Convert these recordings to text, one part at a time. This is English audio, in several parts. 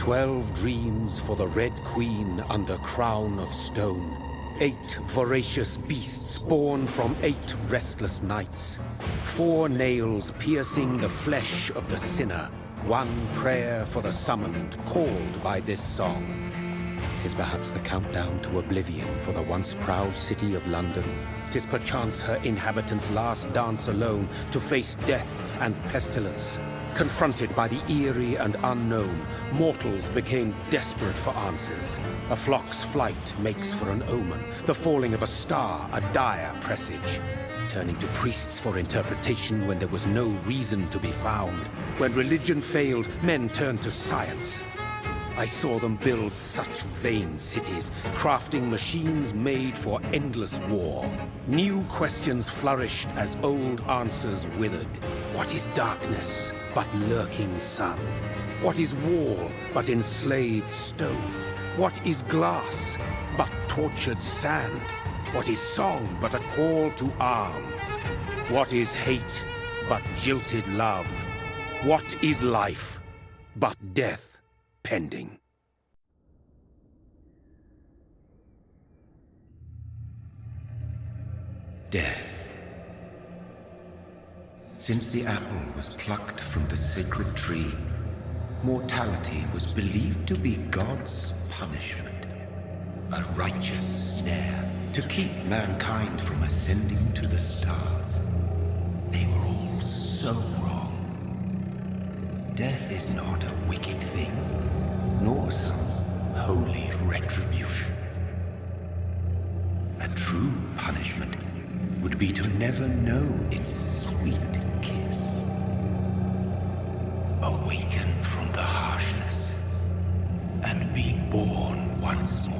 12 dreams for the Red Queen under crown of stone. 8 voracious beasts born from 8 restless nights. 4 nails piercing the flesh of the sinner. 1 prayer for the summoned, called by this song. 'Tis perhaps the countdown to oblivion for the once proud city of London. 'Tis perchance her inhabitants' last dance alone to face death and pestilence. Confronted by the eerie and unknown, mortals became desperate for answers. A flock's flight makes for an omen, the falling of a star a dire presage. Turning to priests for interpretation when there was no reason to be found. When religion failed, men turned to science. I saw them build such vain cities, crafting machines made for endless war. New questions flourished as old answers withered. What is darkness but lurking sun? What is wall but enslaved stone? What is glass but tortured sand? What is song but a call to arms? What is hate but jilted love? What is life but death pending? Death. Since the apple was plucked from the sacred tree, mortality was believed to be God's punishment. A righteous snare to keep mankind from ascending to the stars. They were all so wrong. Death is not a wicked thing, nor some holy retribution. A true punishment would be to never know its sweet kiss. Awaken from the harshness and be born once more.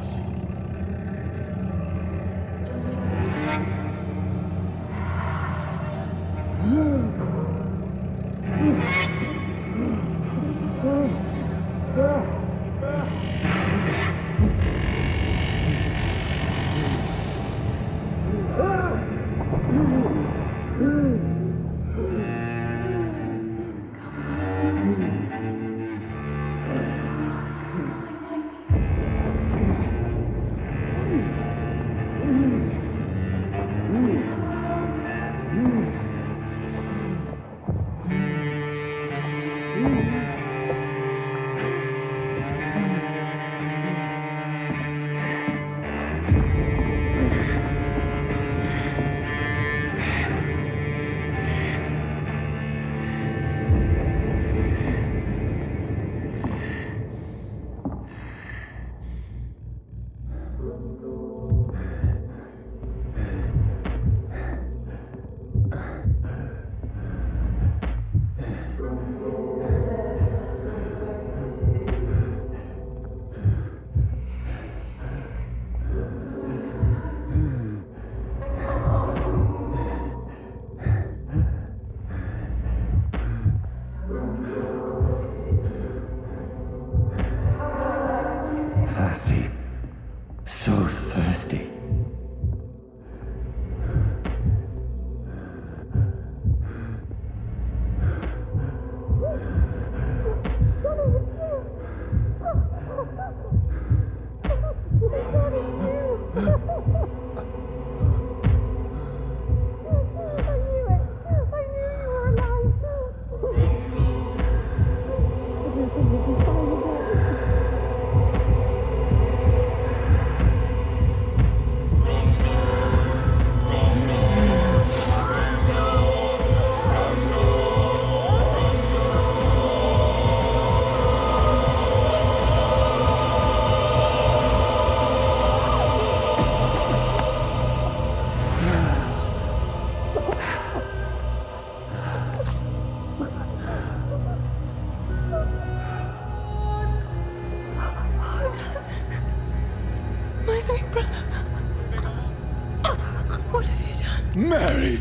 Mary!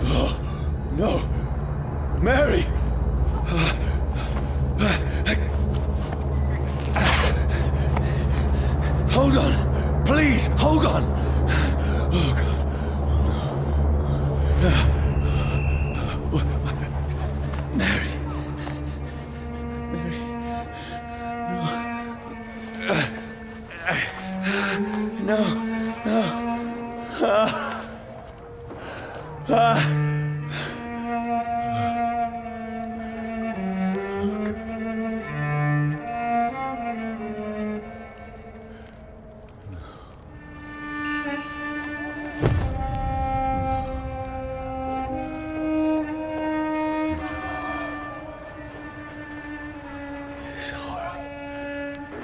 Oh, no! Mary! Hold on! Please, hold on! Oh, God. Mary! Mary!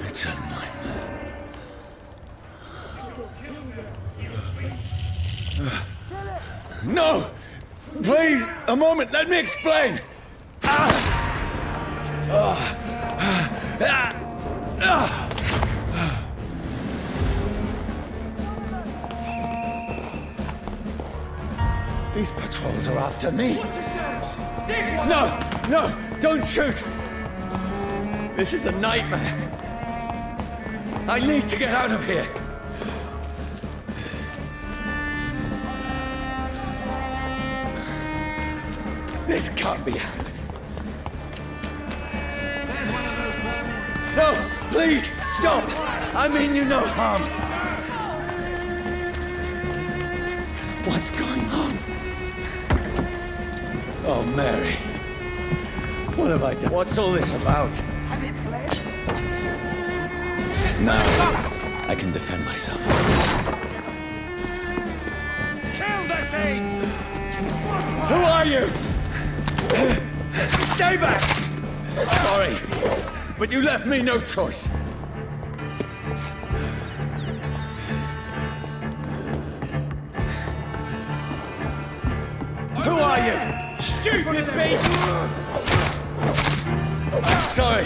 It's a nightmare. No! Please, a moment, let me explain! These patrols are after me. Watch yourselves! This one! No! No! Don't shoot! This is a nightmare. I need to get out of here. This can't be happening. No! Please! Stop! I mean you no harm. What's going on? Oh, Mary. What have I done? What's all this about? Has it fled? Now, I can defend myself. Kill the thing! Who are you? Stay back! Sorry, but you left me no choice. Who are you? Stupid beast! Sorry.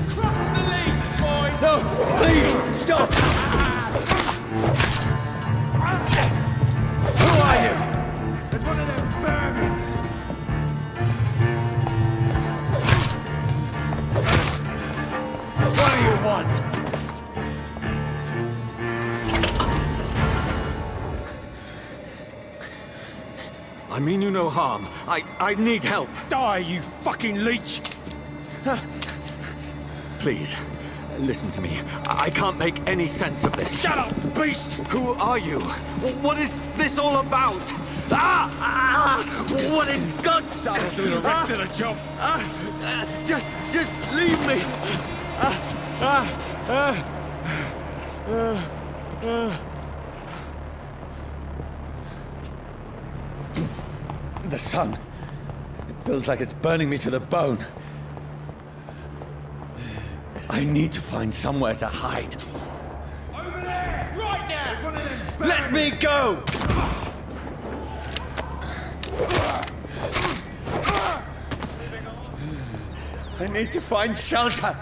Crush the leads, boys! No, please, stop! Who are you? There's one of them vermin! What do you want? I mean you no harm. I need help. Die, you fucking leech! Please, listen to me. I can't make any sense of this. Shut up, beast! Who are you? What is this all about? What in God's name? I'll do the rest of the job. Just leave me. The sun. It feels like it's burning me to the bone. I need to find somewhere to hide. Over there! Right now! There's one of them vermin! Let me go! I need to find shelter.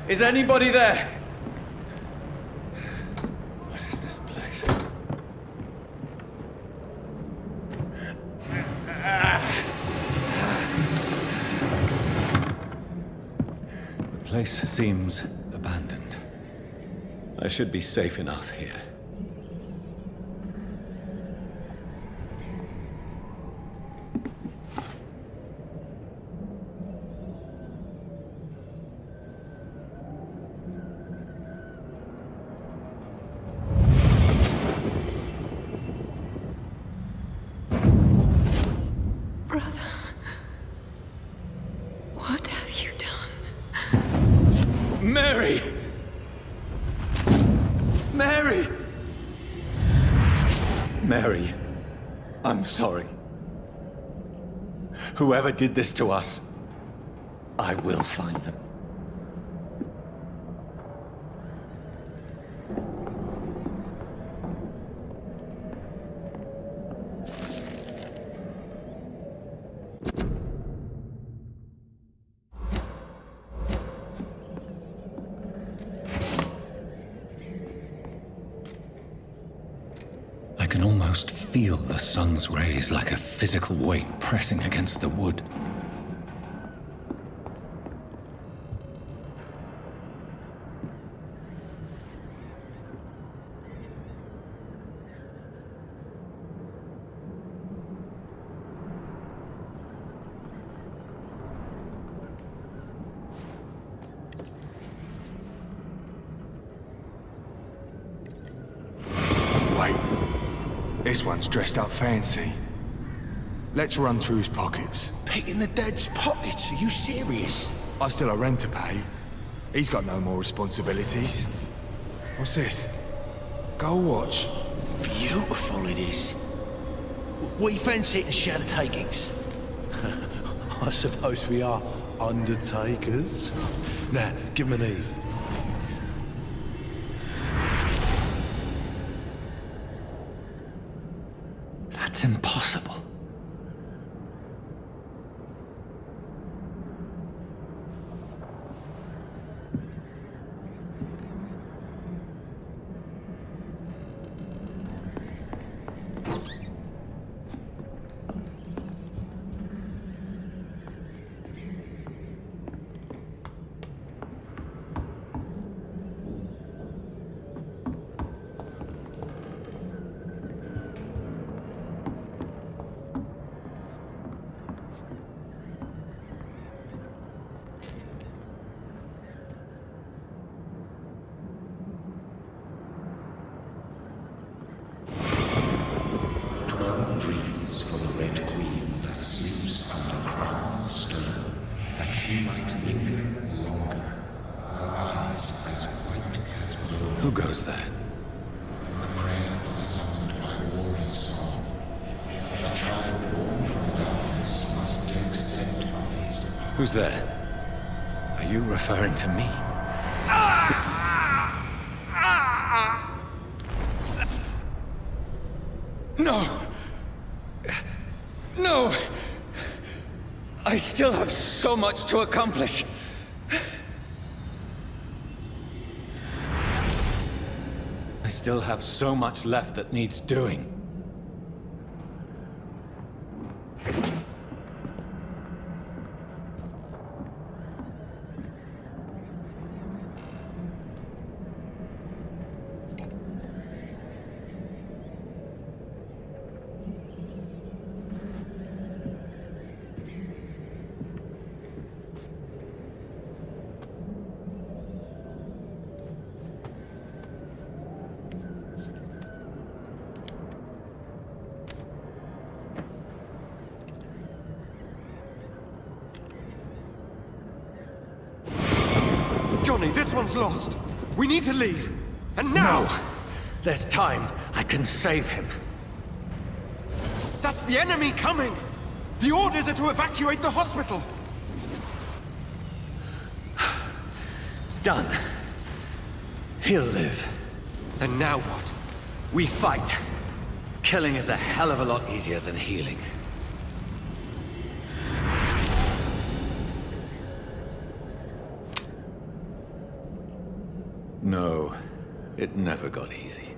Is anybody there? What is this place? The place seems abandoned. I should be safe enough here. Brother, what have you done? Mary! Mary! Mary, I'm sorry. Whoever did this to us, I will find them. I can almost feel the sun's rays like a physical weight pressing against the wood. Wait. This one's dressed up fancy. Let's run through his pockets. Picking the dead's pockets? Are you serious? I've still a rent to pay. He's got no more responsibilities. What's this? Gold watch. Beautiful it is. We fancy it and share the takings. I suppose we are undertakers. Now, give him an Eve. That's impossible. Dreams for the Red Queen that sleeps under crown of stone, that she might linger longer, her eyes as white as snow. Who goes there? A prayer for the summoned by war and song. A child born from darkness must accept of his power. Who's there? Are you referring to me? No! No! I still have so much to accomplish. I still have so much left that needs doing. Johnny, this one's lost. We need to leave. And now! No! There's time. I can save him. That's the enemy coming! The orders are to evacuate the hospital! Done. He'll live. And now what? We fight. Killing is a hell of a lot easier than healing. No, it never got easy.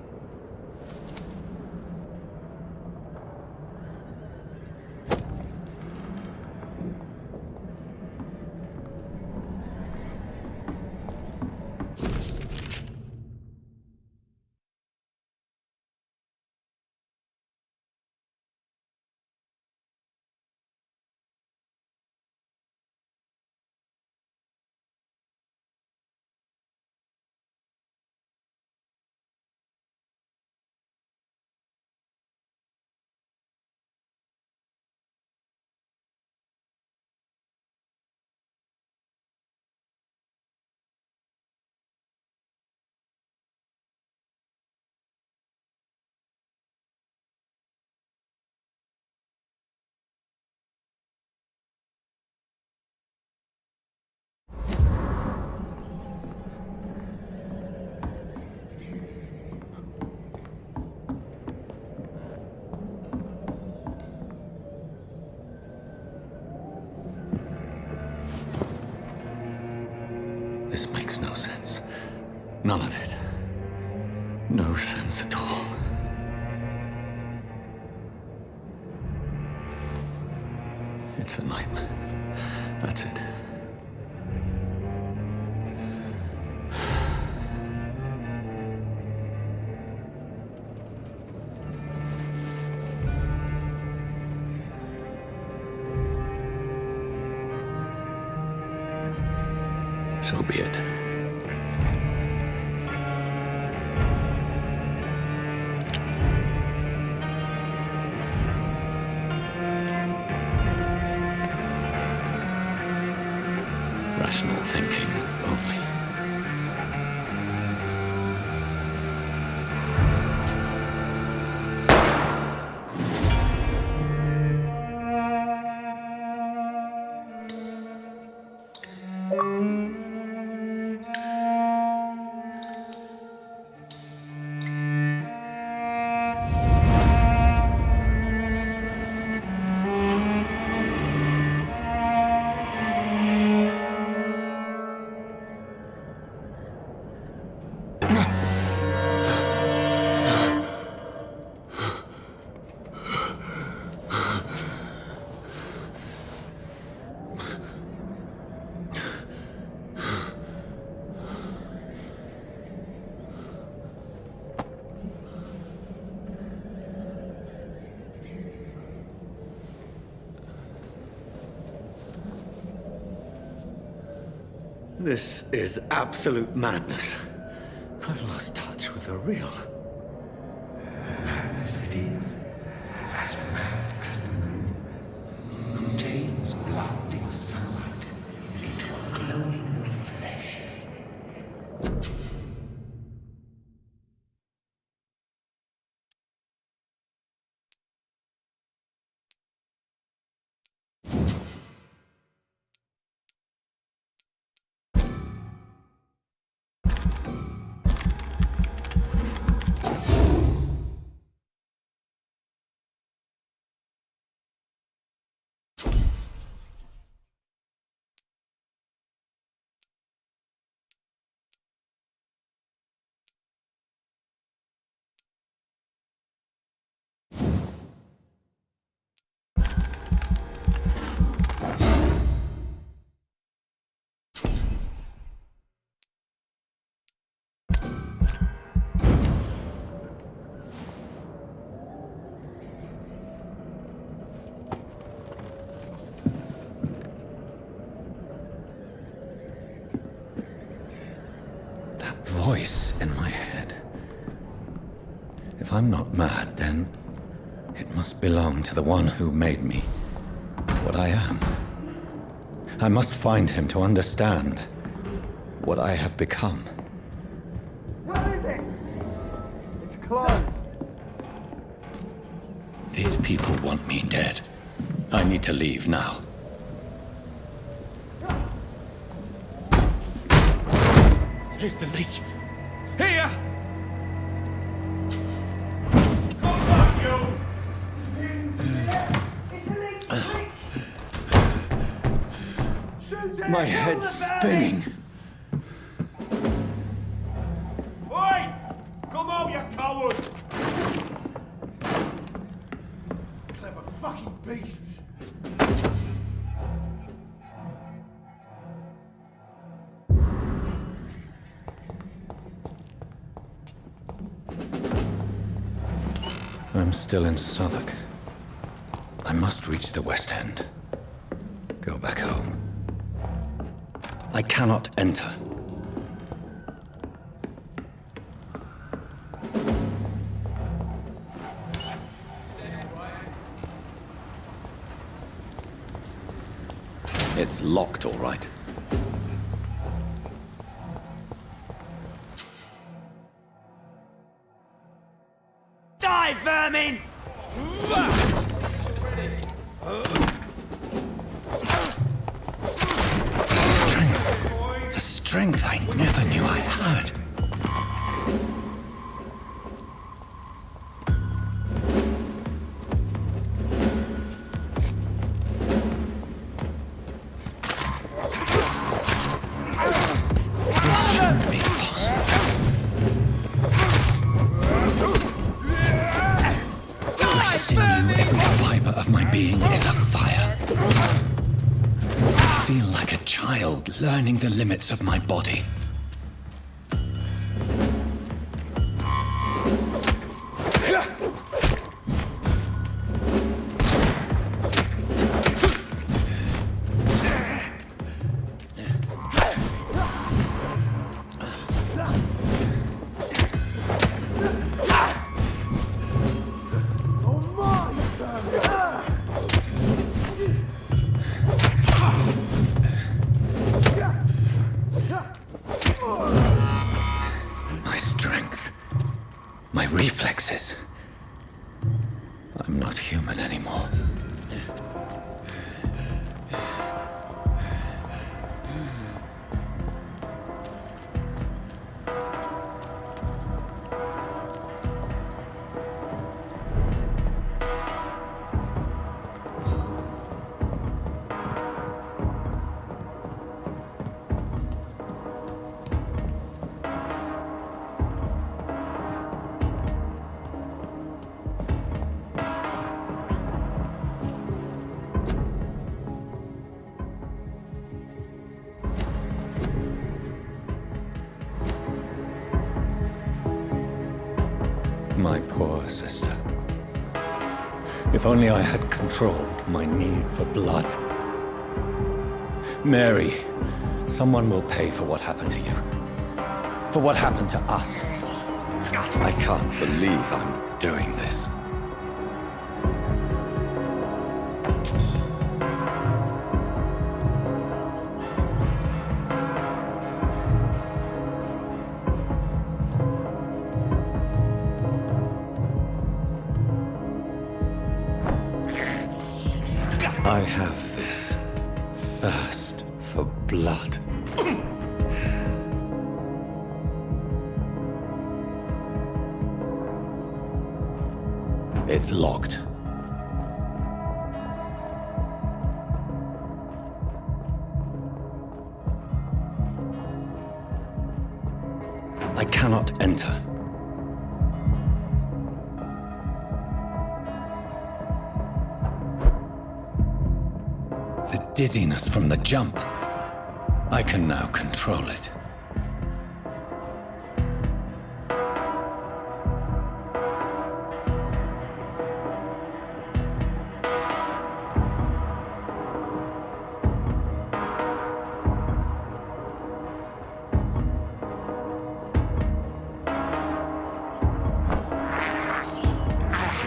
This makes no sense. None of it. No sense at all. It's a nightmare. That's it. So be it. Rational thinking only. This is absolute madness. I've lost touch with the real. Madness it is, as mad as the moon, who takes blinding sunlight into a glowing reflection. Voice in my head. If I'm not mad, then it must belong to the one who made me what I am. I must find him to understand what I have become. What is it? It's closed. These people want me dead. I need to leave now. Here's the leech. Here! My head's spinning. Oi! Come out, you coward! Clever fucking beasts! I'm still in Southwark. I must reach the West End. Go back home. I cannot enter. It's locked, all right. Die, vermin! The strength I never knew I had. This shouldn't be possible. I sinew, every fiber of my being is afire. I feel like a child learning the limits of my body. My strength, my reflexes. I'm not human anymore. My poor sister. If only I had controlled my need for blood. Mary Someone will pay for what happened to you. For what happened to us. I can't believe I'm doing this. I have this thirst for blood. It's locked. I cannot enter. The dizziness from the jump. I can now control it.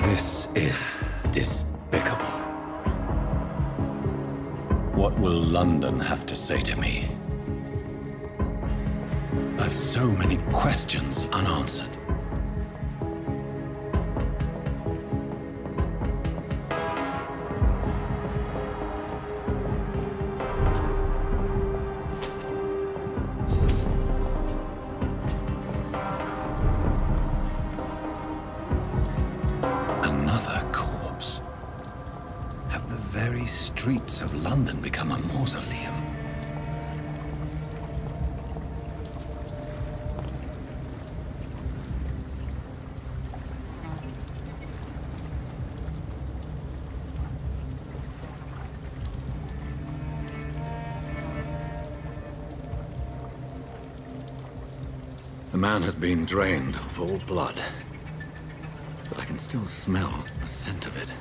This is despicable. What will London have to say to me? I've so many questions unanswered. Another corpse. Have the very streets of London become a mausoleum? The man has been drained of all blood, but I can still smell the scent of it.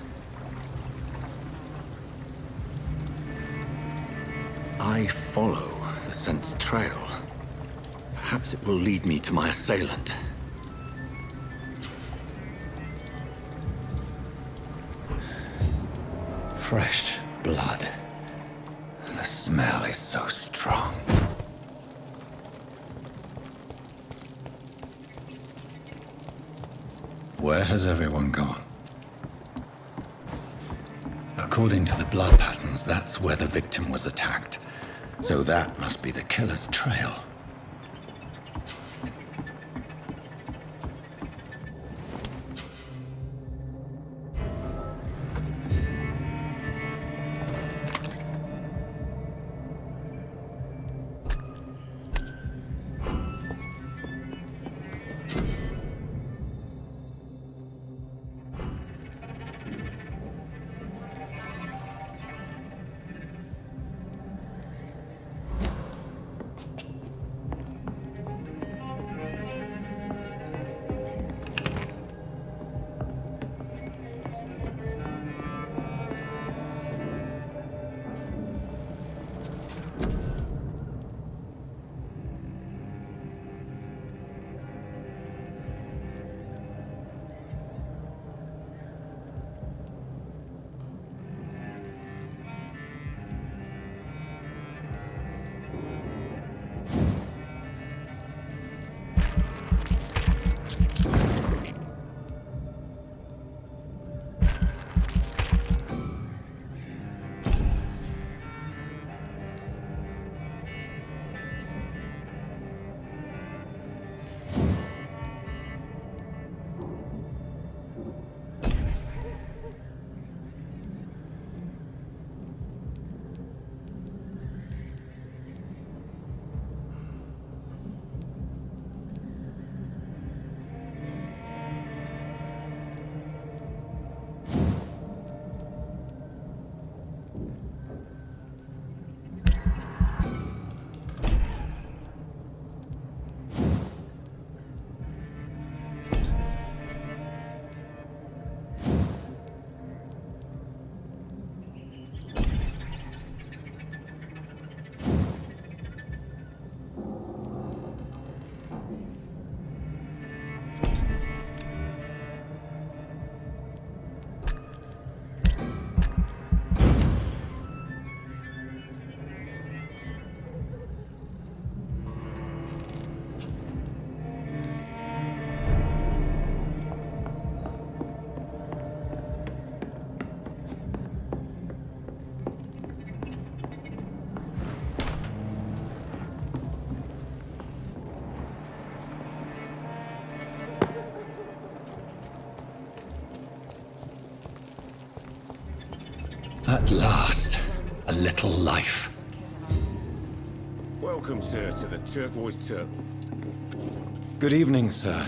I follow the scent's trail. Perhaps it will lead me to my assailant. Fresh blood. The smell is so strong. Where has everyone gone? According to the blood patterns, that's where the victim was attacked. So that must be the killer's trail. At last, a little life. Welcome, sir, to the Turquoise Turtle. Good evening, sir.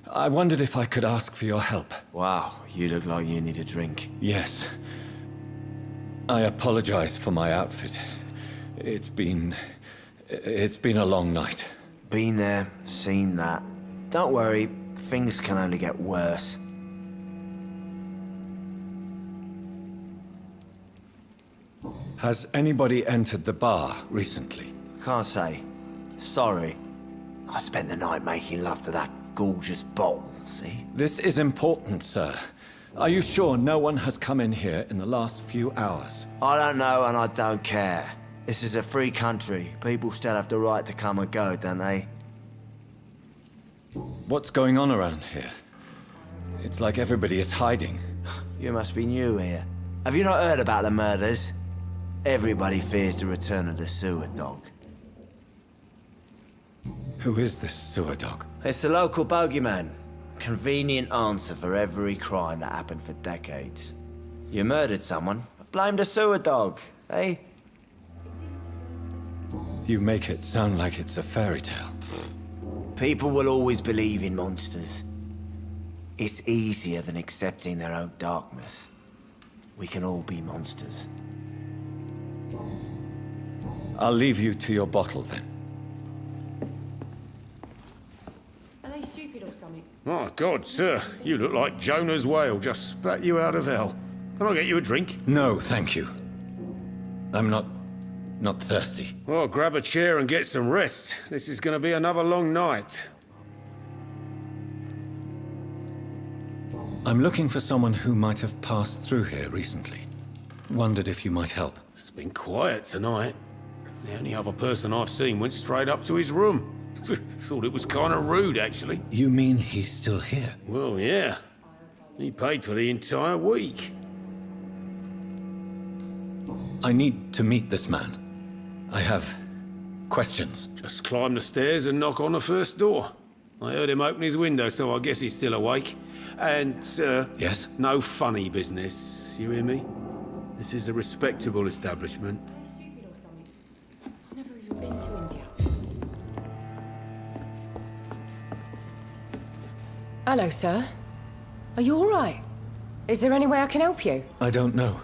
I wondered if I could ask for your help. Wow, you look like you need a drink. Yes. I apologize for my outfit. It's been a long night. Been there, seen that. Don't worry, things can only get worse. Has anybody entered the bar recently? Can't say. Sorry. I spent the night making love to that gorgeous bottle, see? This is important, sir. Are you sure no one has come in here in the last few hours? I don't know and I don't care. This is a free country. People still have the right to come and go, don't they? What's going on around here? It's like everybody is hiding. You must be new here. Have you not heard about the murders? Everybody fears the return of the sewer dog. Who is this sewer dog? It's the local bogeyman. Convenient answer for every crime that happened for decades. You murdered someone, blame the sewer dog, eh? You make it sound like it's a fairy tale. People will always believe in monsters. It's easier than accepting their own darkness. We can all be monsters. I'll leave you to your bottle then. Are they stupid or something? My God, sir, you look like Jonah's whale just spat you out of hell. Can I get you a drink? No, thank you. I'm not thirsty. Well, grab a chair and get some rest. This is going to be another long night. I'm looking for someone who might have passed through here recently. Wondered if you might help. It's been quiet tonight. The only other person I've seen went straight up to his room. Thought it was kind of rude, actually. You mean he's still here? Well, yeah. He paid for the entire week. I need to meet this man. I have questions. Just climb the stairs and knock on the first door. I heard him open his window, so I guess he's still awake. And, sir... Yes? No funny business, you hear me? This is a respectable establishment. Stupid or something? I've never even been to India. Hello, sir. Are you all right? Is there any way I can help you? I don't know.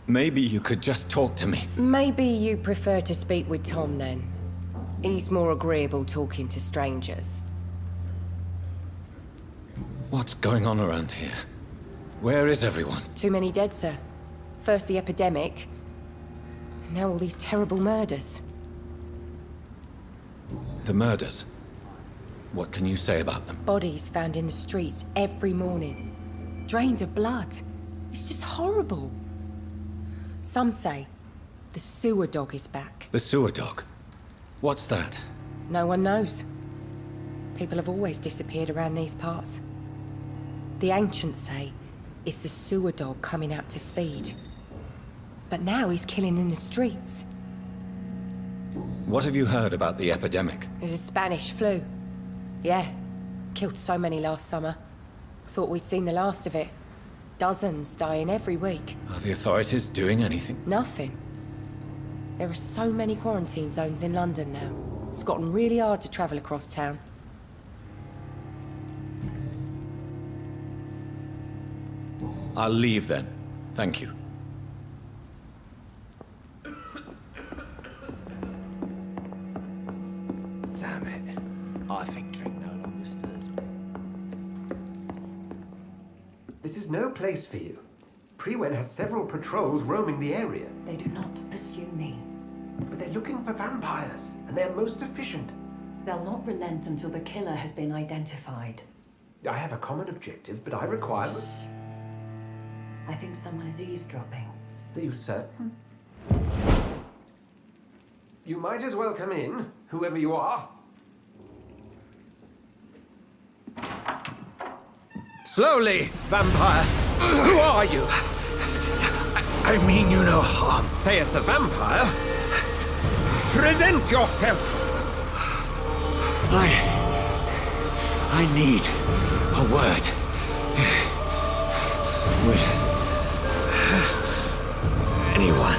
Maybe you could just talk to me. Maybe you prefer to speak with Tom, then. He's more agreeable talking to strangers. What's going on around here? Where is everyone? Too many dead, sir. First the epidemic, and now all these terrible murders. The murders. What can you say about them? Bodies found in the streets every morning. Drained of blood. It's just horrible. Some say the sewer dog is back. The sewer dog? What's that? No one knows. People have always disappeared around these parts. The ancients say it's the sewer dog coming out to feed. But now he's killing in the streets. What have you heard about the epidemic? There's a Spanish flu. Yeah, killed so many last summer. Thought we'd seen the last of it. Dozens dying every week. Are the authorities doing anything? Nothing. There are so many quarantine zones in London now. It's gotten really hard to travel across town. I'll leave then. Thank you. Damn it. I think drink no longer stirs me. This is no place for you. Prewen has several patrols roaming the area. They do not pursue me. But they're looking for vampires, and they're most efficient. They'll not relent until the killer has been identified. I have a common objective, but I require... I think someone is eavesdropping. Are you certain? You might as well come in, whoever you are. Slowly, vampire! Who are you? I mean you no harm. Saith the vampire. Present yourself! I need a word. anyone.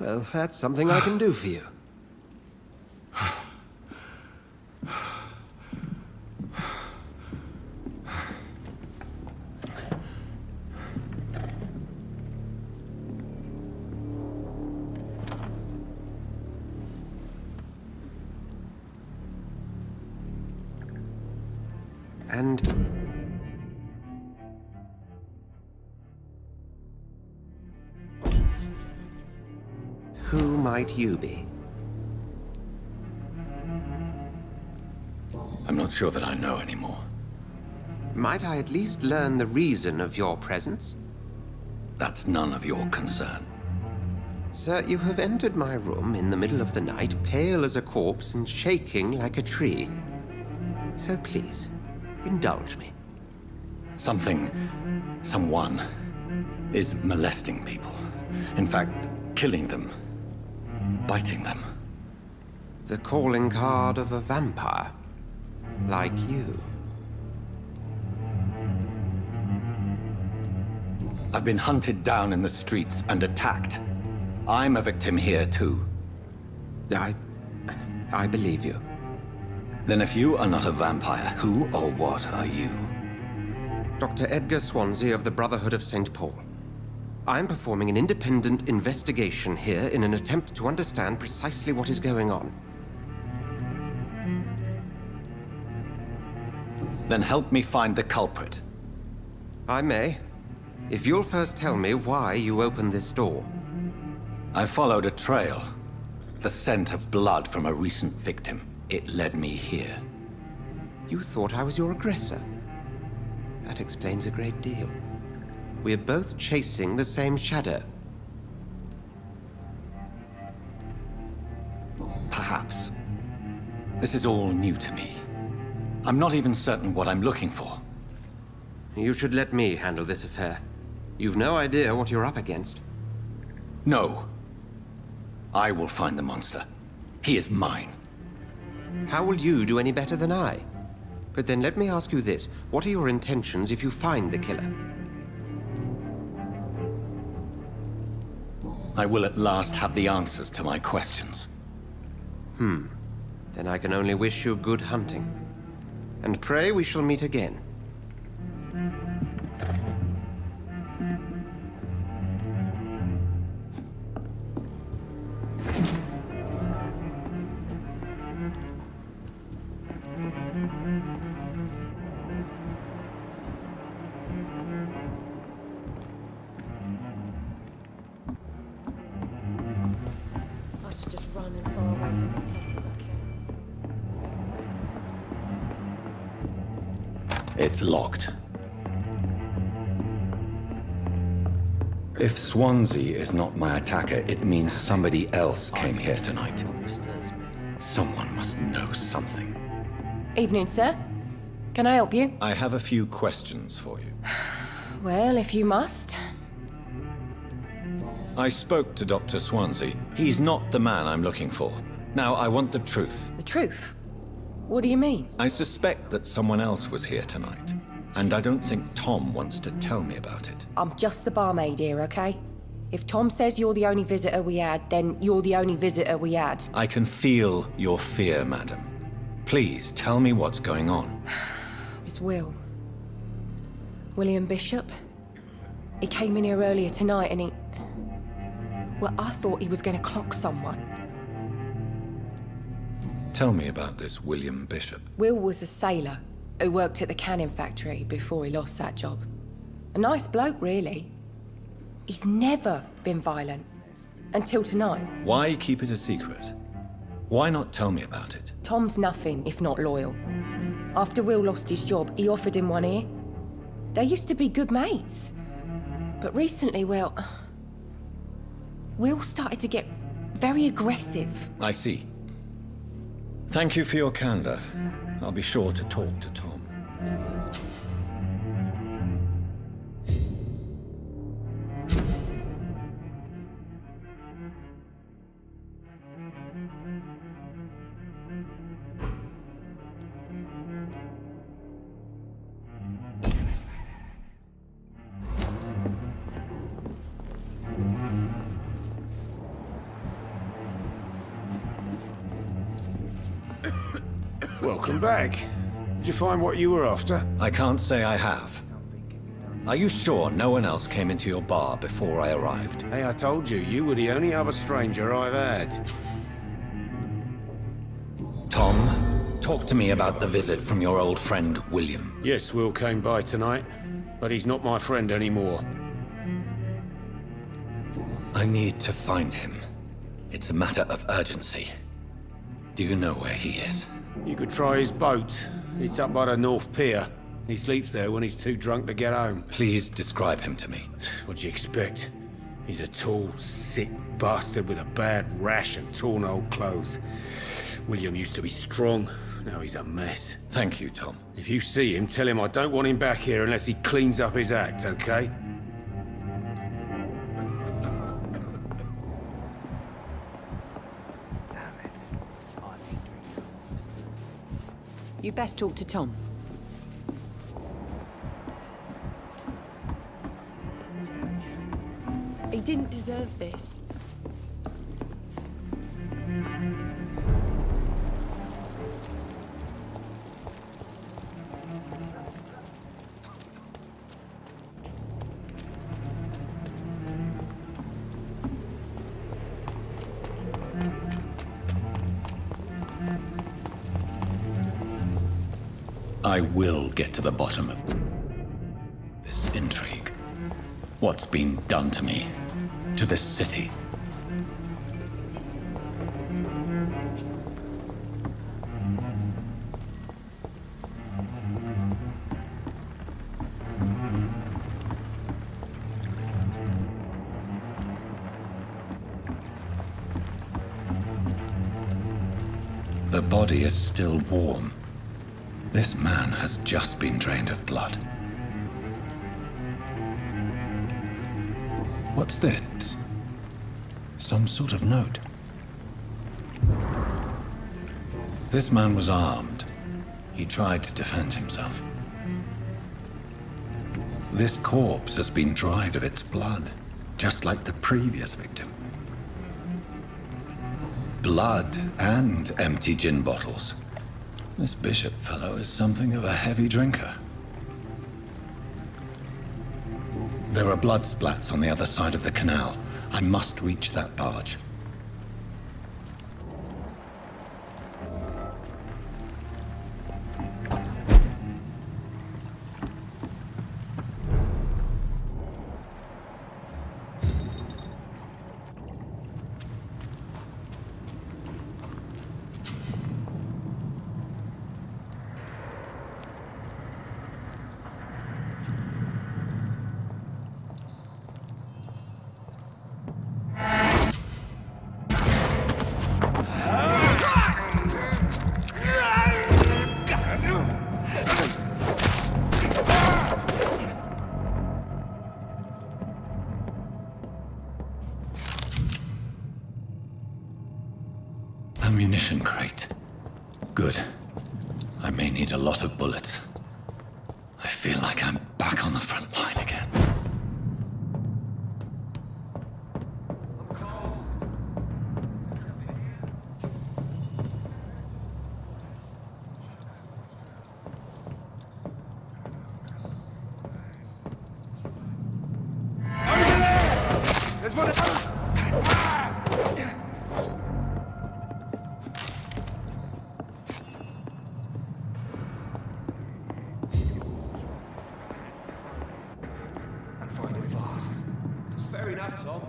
Well, that's something I can do for you. And who might you be? I'm not sure that I know anymore. Might I at least learn the reason of your presence? That's none of your concern. Sir, you have entered my room in the middle of the night, pale as a corpse and shaking like a tree. So please, indulge me. Someone is molesting people. In fact, killing them. Biting them. The calling card of a vampire. Like you. I've been hunted down in the streets and attacked. I'm a victim here, too. I believe you. Then if you are not a vampire, who or what are you? Dr. Edgar Swansea of the Brotherhood of St. Paul. I'm performing an independent investigation here in an attempt to understand precisely what is going on. Then help me find the culprit. I may. If you'll first tell me why you opened this door. I followed a trail. The scent of blood from a recent victim. It led me here. You thought I was your aggressor. That explains a great deal. We're both chasing the same shadow. Perhaps. This is all new to me. I'm not even certain what I'm looking for. You should let me handle this affair. You've no idea what you're up against. No. I will find the monster. He is mine. How will you do any better than I? But then let me ask you this. What are your intentions if you find the killer? I will at last have the answers to my questions. Then I can only wish you good hunting. And pray we shall meet again. I should just run as far away from this place as I can. It's locked. If Swansea is not my attacker, it means somebody else came here tonight. Someone must know something. Evening, sir. Can I help you? I have a few questions for you. Well, if you must. I spoke to Dr. Swansea. He's not the man I'm looking for. Now, I want the truth. The truth? What do you mean? I suspect that someone else was here tonight. And I don't think Tom wants to tell me about it. I'm just the barmaid here, okay? If Tom says you're the only visitor we had, then you're the only visitor we had. I can feel your fear, madam. Please, tell me what's going on. It's Will. William Bishop. He came in here earlier tonight and he... Well, I thought he was going to clock someone. Tell me about this William Bishop. Will was a sailor who worked at the canning factory before he lost that job. A nice bloke, really. He's never been violent. Until tonight. Why keep it a secret? Why not tell me about it? Tom's nothing if not loyal. After Will lost his job, he offered him one ear. They used to be good mates. But recently, well... Will started to get very aggressive. I see. Thank you for your candor. I'll be sure to talk to Tom. Welcome back. Did you find what you were after? I can't say I have. Are you sure no one else came into your bar before I arrived? Hey, I told you, you were the only other stranger I've had. Tom, talk to me about the visit from your old friend, William. Yes, Will came by tonight, but he's not my friend anymore. I need to find him. It's a matter of urgency. Do you know where he is? You could try his boat. It's up by the North Pier. He sleeps there when he's too drunk to get home. Please describe him to me. What'd you expect? He's a tall, sick bastard with a bad rash and torn old clothes. William used to be strong. Now he's a mess. Thank you, Tom. If you see him, tell him I don't want him back here unless he cleans up his act, okay? You best talk to Tom. He didn't deserve this. I will get to the bottom of this intrigue. What's been done to me, to this city. The body is still warm. This man has just been drained of blood. What's this? Some sort of note. This man was armed. He tried to defend himself. This corpse has been dried of its blood, just like the previous victim. Blood and empty gin bottles. This Bishop fellow is something of a heavy drinker. There are blood splats on the other side of the canal. I must reach that barge. Ammunition crate. Good. I may need a lot of bullets. I feel like I'm back on the front line again. There's one. And find it fast. It's fair enough, Tom.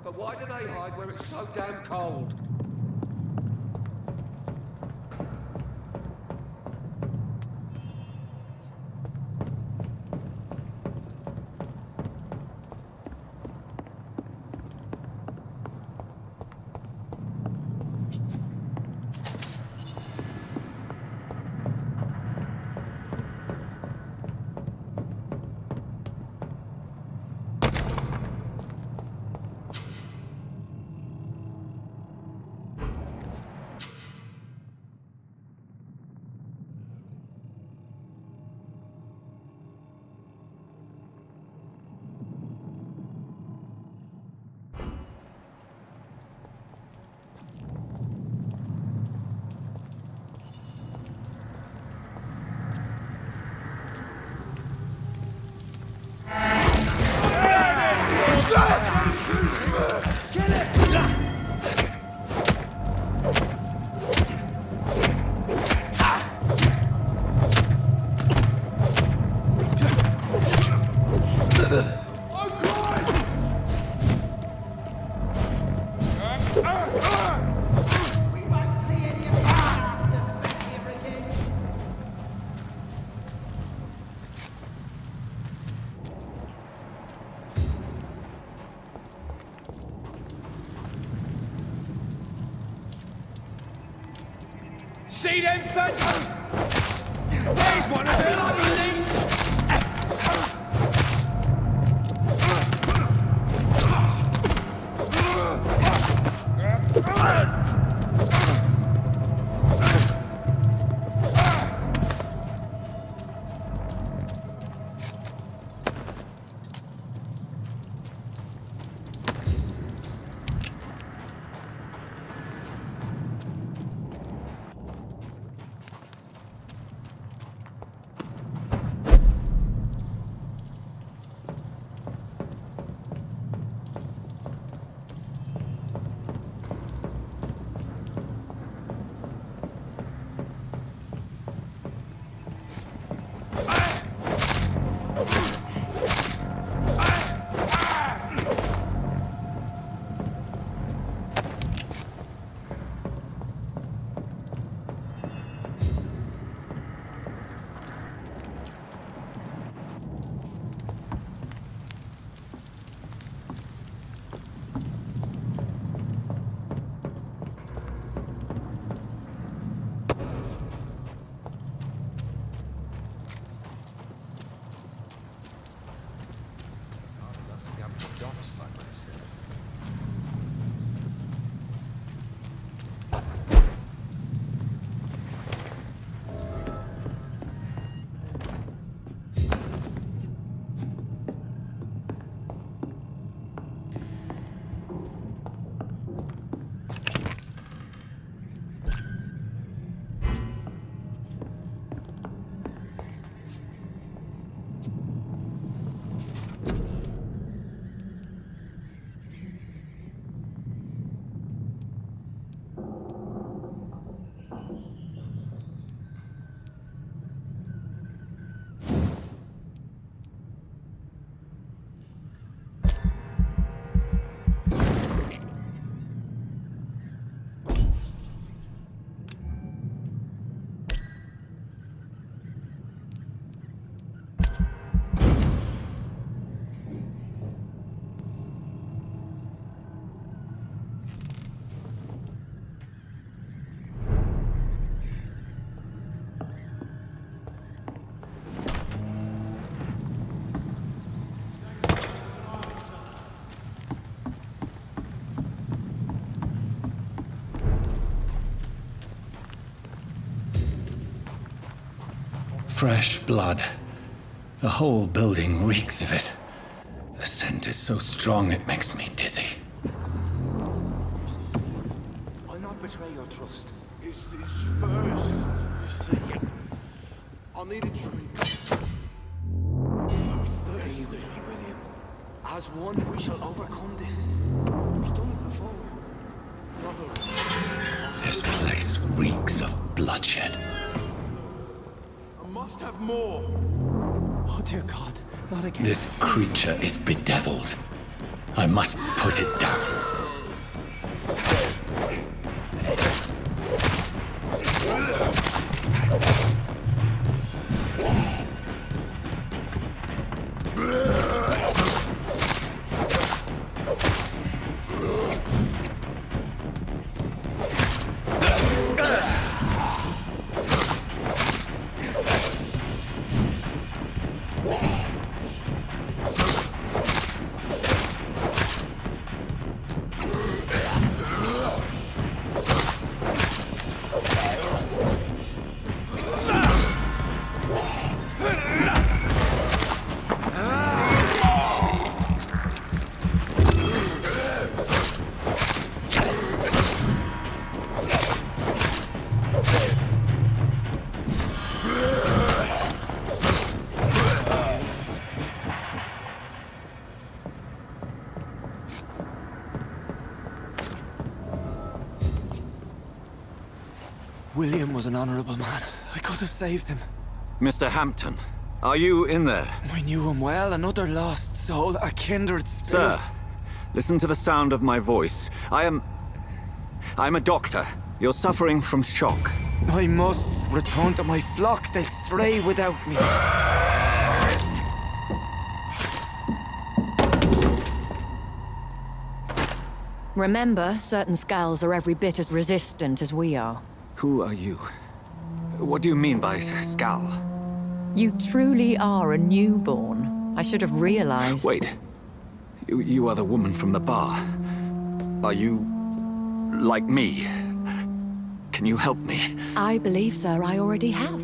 But why do they hide where it's so damn cold? See them phantoms? There's one of them bloody leech! Fresh blood. The whole building reeks of it. The scent is so strong it makes me dizzy. I'll not betray your trust. Is this first? See it. I need a drink. Thirsty, William. As one, we shall overcome this. We've done it before. This place reeks of bloodshed. I must have more. Oh, dear God, not again. This creature is bedeviled. I must put it down. William was an honorable man. I could have saved him. Mr. Hampton, are you in there? I knew him well, another lost soul, a kindred spirit. Sir, listen to the sound of my voice. I'm a doctor. You're suffering from shock. I must return to my flock. They'll stray without me. Remember, certain skulls are every bit as resistant as we are. Who are you? What do you mean by Skal? You truly are a newborn. I should have realized. Wait. You are the woman from the bar. Are you... like me? Can you help me? I believe, sir, I already have.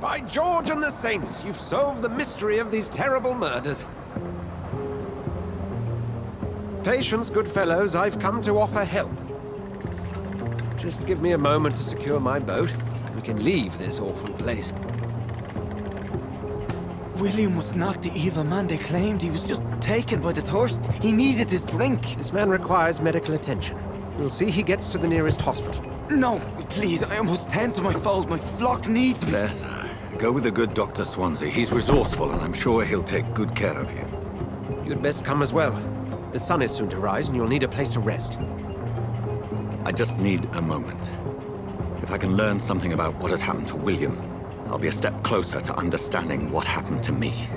By George and the Saints, you've solved the mystery of these terrible murders. Patience, good fellows, I've come to offer help. Just give me a moment to secure my boat. We can leave this awful place. William was not the evil man they claimed. He was just taken by the thirst. He needed his drink. This man requires medical attention. You'll see he gets to the nearest hospital. No, please, I must tend to my fold. My flock needs me. There, sir. Go with the good Dr. Swansea. He's resourceful, and I'm sure he'll take good care of you. You'd best come as well. The sun is soon to rise, and you'll need a place to rest. I just need a moment. If I can learn something about what has happened to William, I'll be a step closer to understanding what happened to me.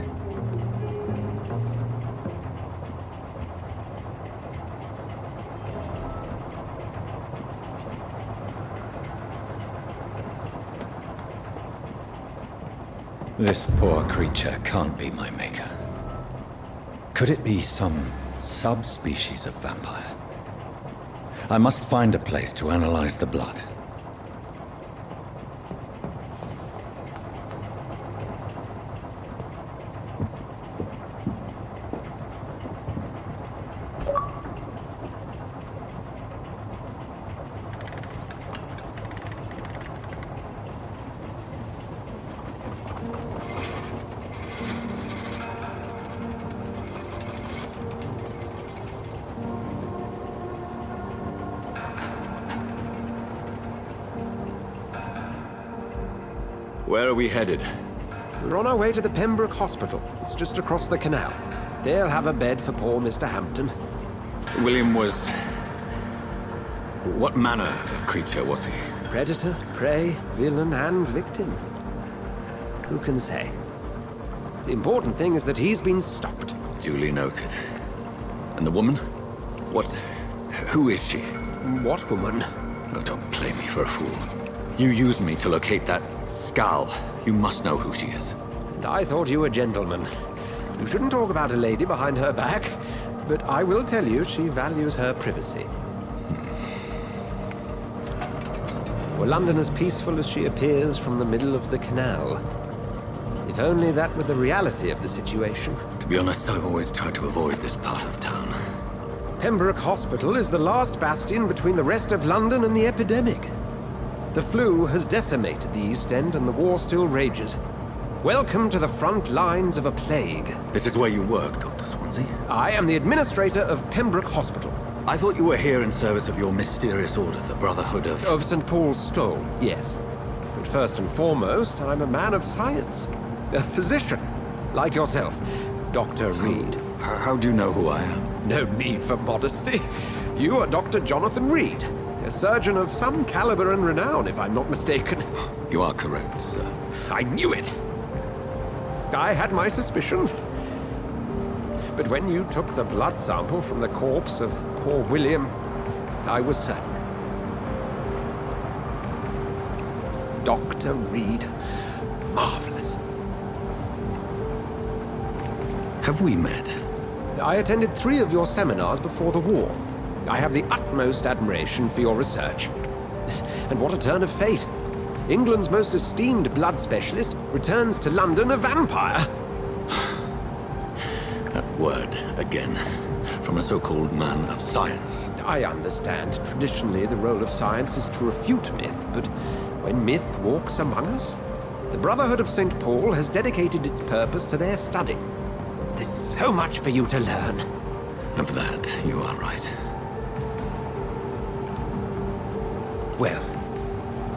This poor creature can't be my maker. Could it be some subspecies of vampire? I must find a place to analyze the blood. Where are we headed? We're on our way to the Pembroke Hospital. It's just across the canal. They'll have a bed for poor Mr. Hampton. William was... what manner of creature was he? Predator, prey, villain, and victim. Who can say? The important thing is that he's been stopped. Duly noted. And the woman? What... who is she? What woman? Oh, don't play me for a fool. You used me to locate that Skal. You must know who she is. And I thought you a gentleman. You shouldn't talk about a lady behind her back, but I will tell you she values her privacy. Were London as peaceful as she appears from the middle of the canal? If only that were the reality of the situation. To be honest, I've always tried to avoid this part of town. Pembroke Hospital is the last bastion between the rest of London and the epidemic. The flu has decimated the East End and the war still rages. Welcome to the front lines of a plague. This is where you work, Dr. Swansea? I am the administrator of Pembroke Hospital. I thought you were here in service of your mysterious order, the Brotherhood of... Of St. Paul's Stole, yes. But first and foremost, I'm a man of science. A physician, like yourself, Dr. Reed. How do you know who I am? No need for modesty. You are Dr. Jonathan Reed, a surgeon of some caliber and renown, if I'm not mistaken. You are correct, sir. I knew it! I had my suspicions. But when you took the blood sample from the corpse of poor William, I was certain. Dr. Reed. Marvelous. Have we met? I attended 3 of your seminars before the war. I have the utmost admiration for your research. And what a turn of fate. England's most esteemed blood specialist returns to London a vampire. That word, again. From a so-called man of science. I understand. Traditionally, the role of science is to refute myth, but when myth walks among us, the Brotherhood of St. Paul has dedicated its purpose to their study. There's so much for you to learn. Of that, you are right. Well,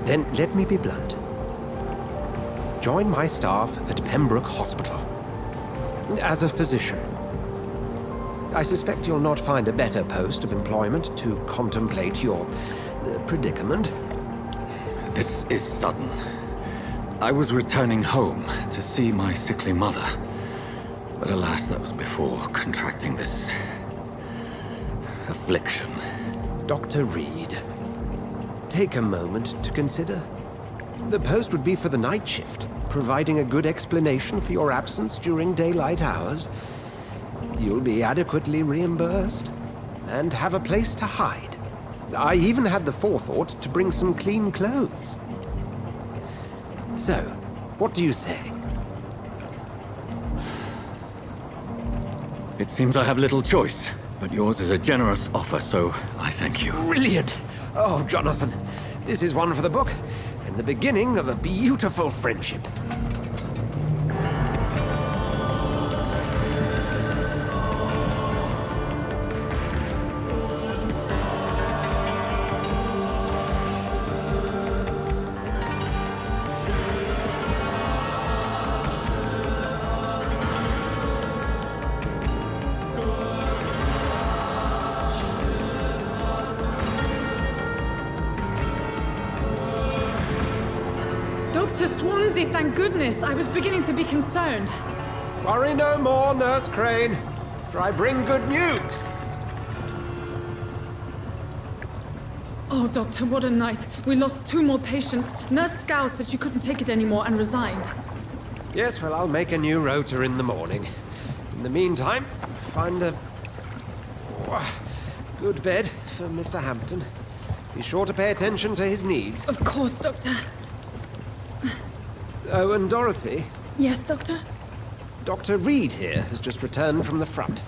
then let me be blunt. Join my staff at Pembroke Hospital. As a physician. I suspect you'll not find a better post of employment to contemplate your predicament. This is sudden. I was returning home to see my sickly mother. But alas, that was before contracting this affliction. Dr. Reed, take a moment to consider. The post would be for the night shift, providing a good explanation for your absence during daylight hours. You'll be adequately reimbursed and have a place to hide. I even had the forethought to bring some clean clothes. So, what do you say? It seems I have little choice, but yours is a generous offer, so I thank you. Brilliant! Oh, Jonathan, this is one for the book, and the beginning of a beautiful friendship. Dr. Swansea, thank goodness. I was beginning to be concerned. Worry no more, Nurse Crane, for I bring good news. Oh, Doctor, what a night. We lost 2 more patients. Nurse Scow said she couldn't take it anymore and resigned. Yes, well, I'll make a new rota in the morning. In the meantime, find a good bed for Mr. Hampton. Be sure to pay attention to his needs. Of course, Doctor. Oh, and Dorothy? Yes, Doctor? Dr. Reed here has just returned from the front.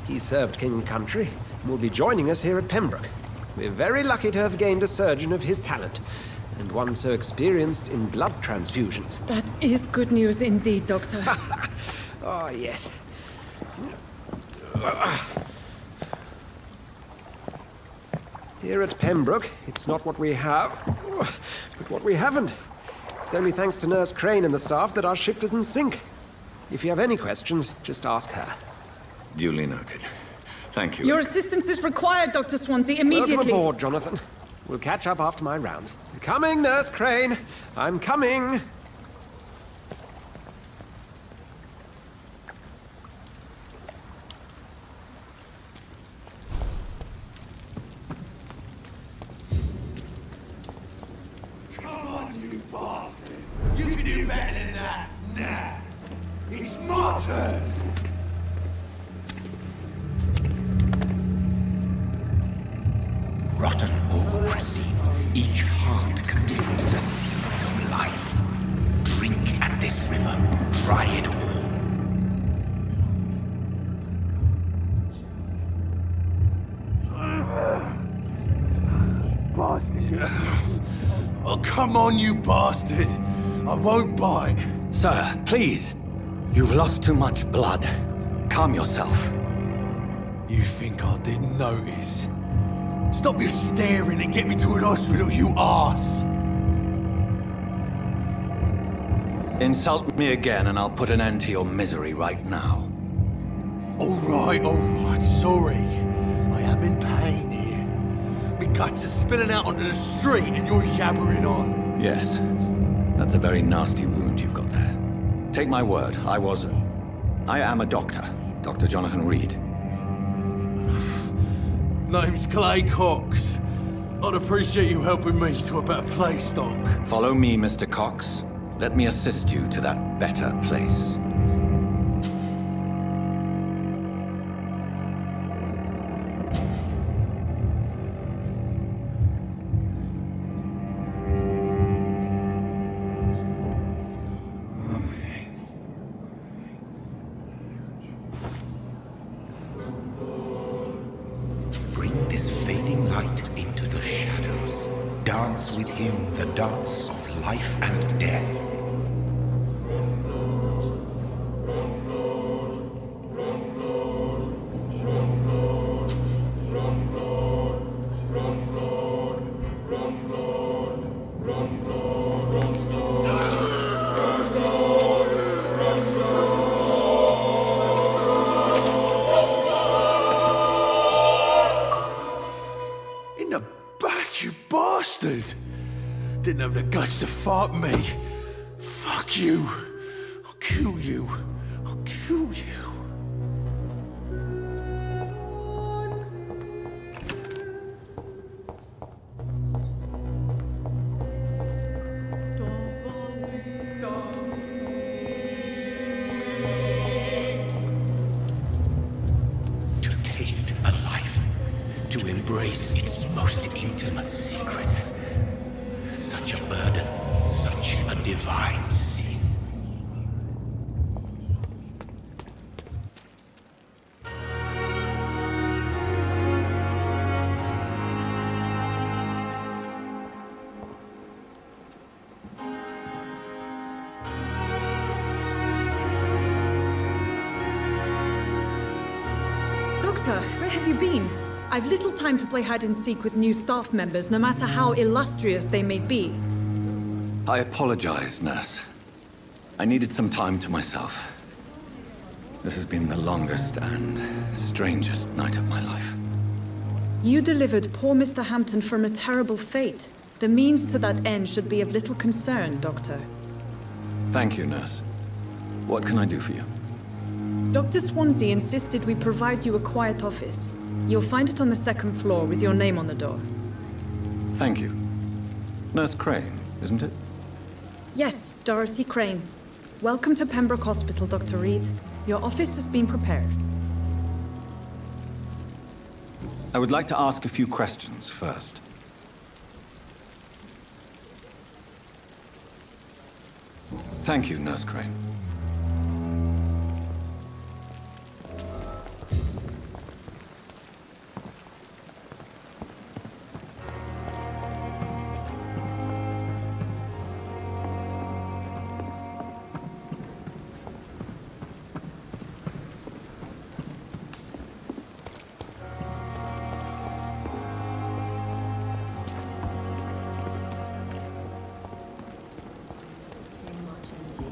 He served King and Country and will be joining us here at Pembroke. We're very lucky to have gained a surgeon of his talent, and one so experienced in blood transfusions. That is good news indeed, Doctor. Oh, yes. Here at Pembroke, it's not what we have, but what we haven't. It's only thanks to Nurse Crane and the staff that our ship doesn't sink. If you have any questions, just ask her. Duly noted. Thank you. Your assistance is required, Dr. Swansea, immediately. Welcome aboard, Jonathan. We'll catch up after my rounds. Coming, Nurse Crane. I'm coming. Come on, you bastard! You can do better than that! Nah! It's my turn! Rotten or pristine, each heart contains the seeds of life. Drink at this river, try it all. Oh, come on, you bastard! I won't bite. Sir, please. You've lost too much blood. Calm yourself. You think I didn't notice? Stop your staring and get me to an hospital, you arse! Insult me again and I'll put an end to your misery right now. Alright, sorry. I am in pain here. My guts are spilling out onto the street and you're yabbering on. Yes. That's a very nasty wound you've got there. Take my word, I am a doctor. Dr. Jonathan Reed. Name's Clay Cox. I'd appreciate you helping me to a better place, Doc. Follow me, Mr. Cox. Let me assist you to that better place. Bring this fading light into the shadows. Dance with him the dance of life and death. In the back, you bastard! Didn't have the guts to fight me. Fuck you. I'll kill you. I'll kill you. To embrace its most intimate secrets. Such a burden, such a divine sin. Doctor, where have you been? I've little time to play hide and seek with new staff members, no matter how illustrious they may be. I apologize, nurse. I needed some time to myself. This has been the longest and strangest night of my life. You delivered poor Mr. Hampton from a terrible fate. The means to that end should be of little concern, Doctor. Thank you, nurse. What can I do for you? Dr. Swansea insisted we provide you a quiet office. You'll find it on the second floor with your name on the door. Thank you. Nurse Crane, isn't it? Yes, Dorothy Crane. Welcome to Pembroke Hospital, Dr. Reed. Your office has been prepared. I would like to ask a few questions first. Thank you, Nurse Crane.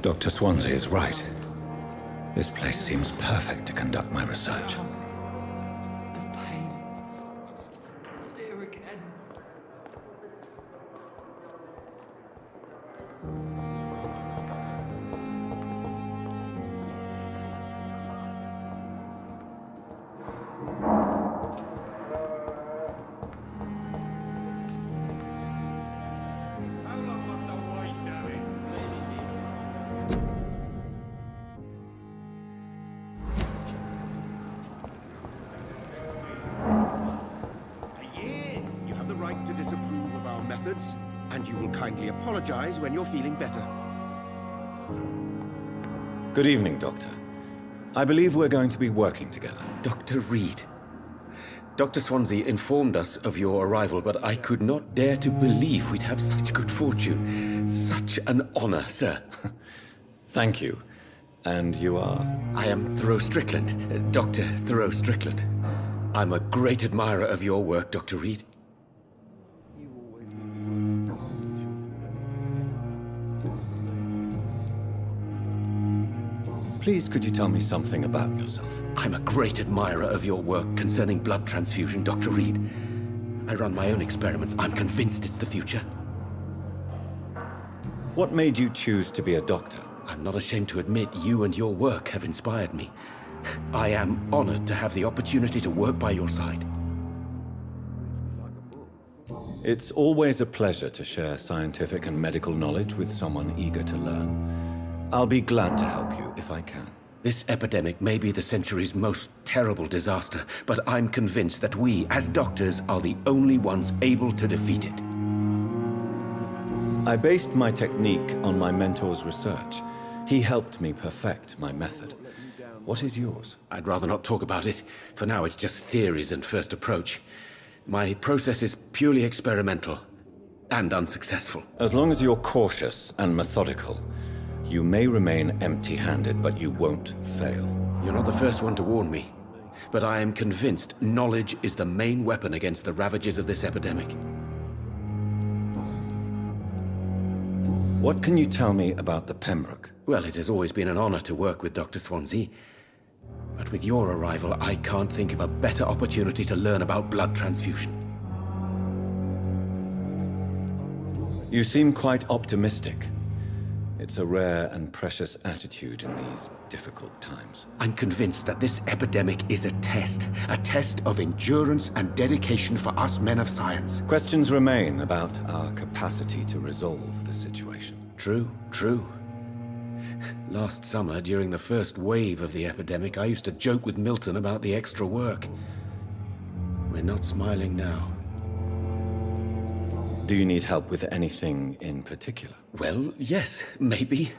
Dr. Swansea is right. This place seems perfect to conduct my research. The pain. It's here again. To disapprove of our methods, and you will kindly apologize when you're feeling better. Good evening, Doctor. I believe we're going to be working together. Dr. Reed. Dr. Swansea informed us of your arrival, but I could not dare to believe we'd have such good fortune. Such an honor, sir. Thank you. And you are? I am Thoreau Strickland, Dr. Thoreau Strickland. I'm a great admirer of your work, Dr. Reed. Please, could you tell me something about yourself? I'm a great admirer of your work concerning blood transfusion, Dr. Reed. I run my own experiments. I'm convinced it's the future. What made you choose to be a doctor? I'm not ashamed to admit you and your work have inspired me. I am honored to have the opportunity to work by your side. It's always a pleasure to share scientific and medical knowledge with someone eager to learn. I'll be glad to help you if I can. This epidemic may be the century's most terrible disaster, but I'm convinced that we, as doctors, are the only ones able to defeat it. I based my technique on my mentor's research. He helped me perfect my method. What is yours? I'd rather not talk about it. For now, it's just theories and first approach. My process is purely experimental and unsuccessful. As long as you're cautious and methodical, you may remain empty-handed, but you won't fail. You're not the first one to warn me, but I am convinced knowledge is the main weapon against the ravages of this epidemic. What can you tell me about the Pembroke? Well, it has always been an honor to work with Dr. Swansea. But with your arrival, I can't think of a better opportunity to learn about blood transfusion. You seem quite optimistic. It's a rare and precious attitude in these difficult times. I'm convinced that this epidemic is a test of endurance and dedication for us men of science. Questions remain about our capacity to resolve the situation. True, true. Last summer, during the first wave of the epidemic, I used to joke with Milton about the extra work. We're not smiling now. Do you need help with anything in particular? Well, yes, maybe.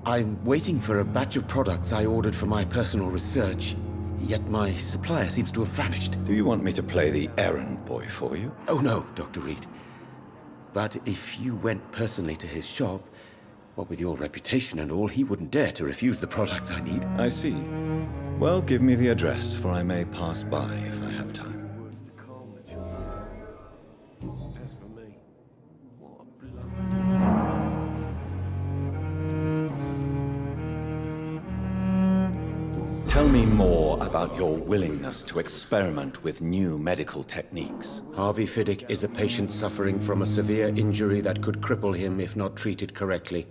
I'm waiting for a batch of products I ordered for my personal research, yet my supplier seems to have vanished. Do you want me to play the errand boy for you? Oh no, Dr. Reed. But if you went personally to his shop, what with your reputation and all, he wouldn't dare to refuse the products I need. I see. Well, give me the address, for I may pass by if I have time. Tell me more about your willingness to experiment with new medical techniques. Harvey Fiddick is a patient suffering from a severe injury that could cripple him if not treated correctly.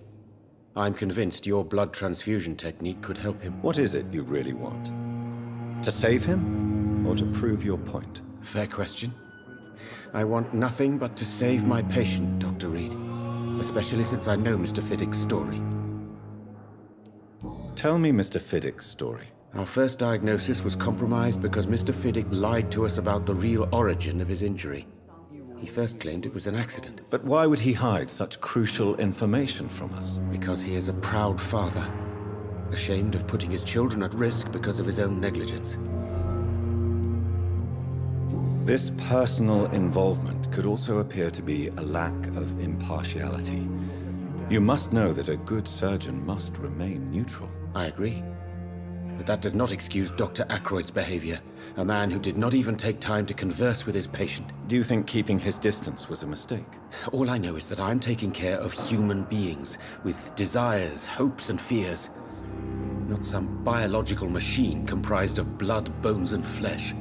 I'm convinced your blood transfusion technique could help him. What is it you really want? To save him, or to prove your point? Fair question. I want nothing but to save my patient, Dr. Reed. Especially since I know Mr. Fiddick's story. Tell me Mr. Fiddick's story. Our first diagnosis was compromised because Mr. Fiddick lied to us about the real origin of his injury. He first claimed it was an accident. But why would he hide such crucial information from us? Because he is a proud father, ashamed of putting his children at risk because of his own negligence. This personal involvement could also appear to be a lack of impartiality. You must know that a good surgeon must remain neutral. I agree. But that does not excuse Dr. Ackroyd's behavior, a man who did not even take time to converse with his patient. Do you think keeping his distance was a mistake? All I know is that I'm taking care of human beings with desires, hopes, and fears. Not some biological machine comprised of blood, bones, and flesh.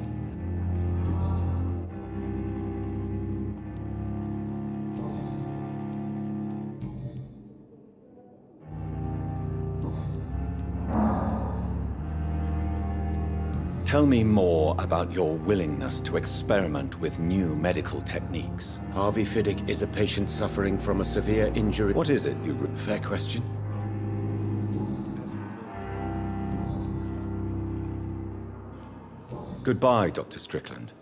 Tell me more about your willingness to experiment with new medical techniques. Harvey Fiddick is a patient suffering from a severe injury. What is it, you... Fair question. Goodbye, Dr. Strickland.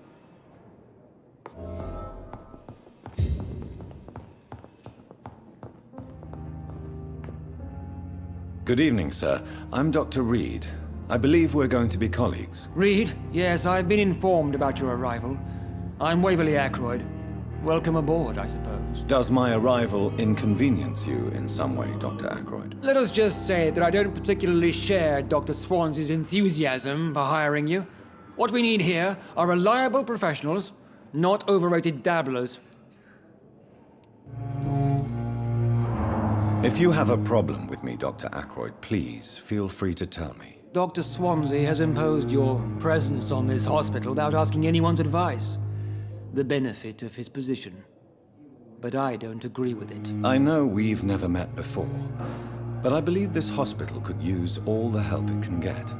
Good evening, sir. I'm Dr. Reed. I believe we're going to be colleagues. Reed? Yes, I've been informed about your arrival. I'm Waverly Ackroyd. Welcome aboard, I suppose. Does my arrival inconvenience you in some way, Dr. Ackroyd? Let us just say that I don't particularly share Dr. Swansea's enthusiasm for hiring you. What we need here are reliable professionals, not overrated dabblers. If you have a problem with me, Dr. Ackroyd, please feel free to tell me. Dr. Swansea has imposed your presence on this hospital without asking anyone's advice. The benefit of his position. But I don't agree with it. I know we've never met before, but I believe this hospital could use all the help it can get.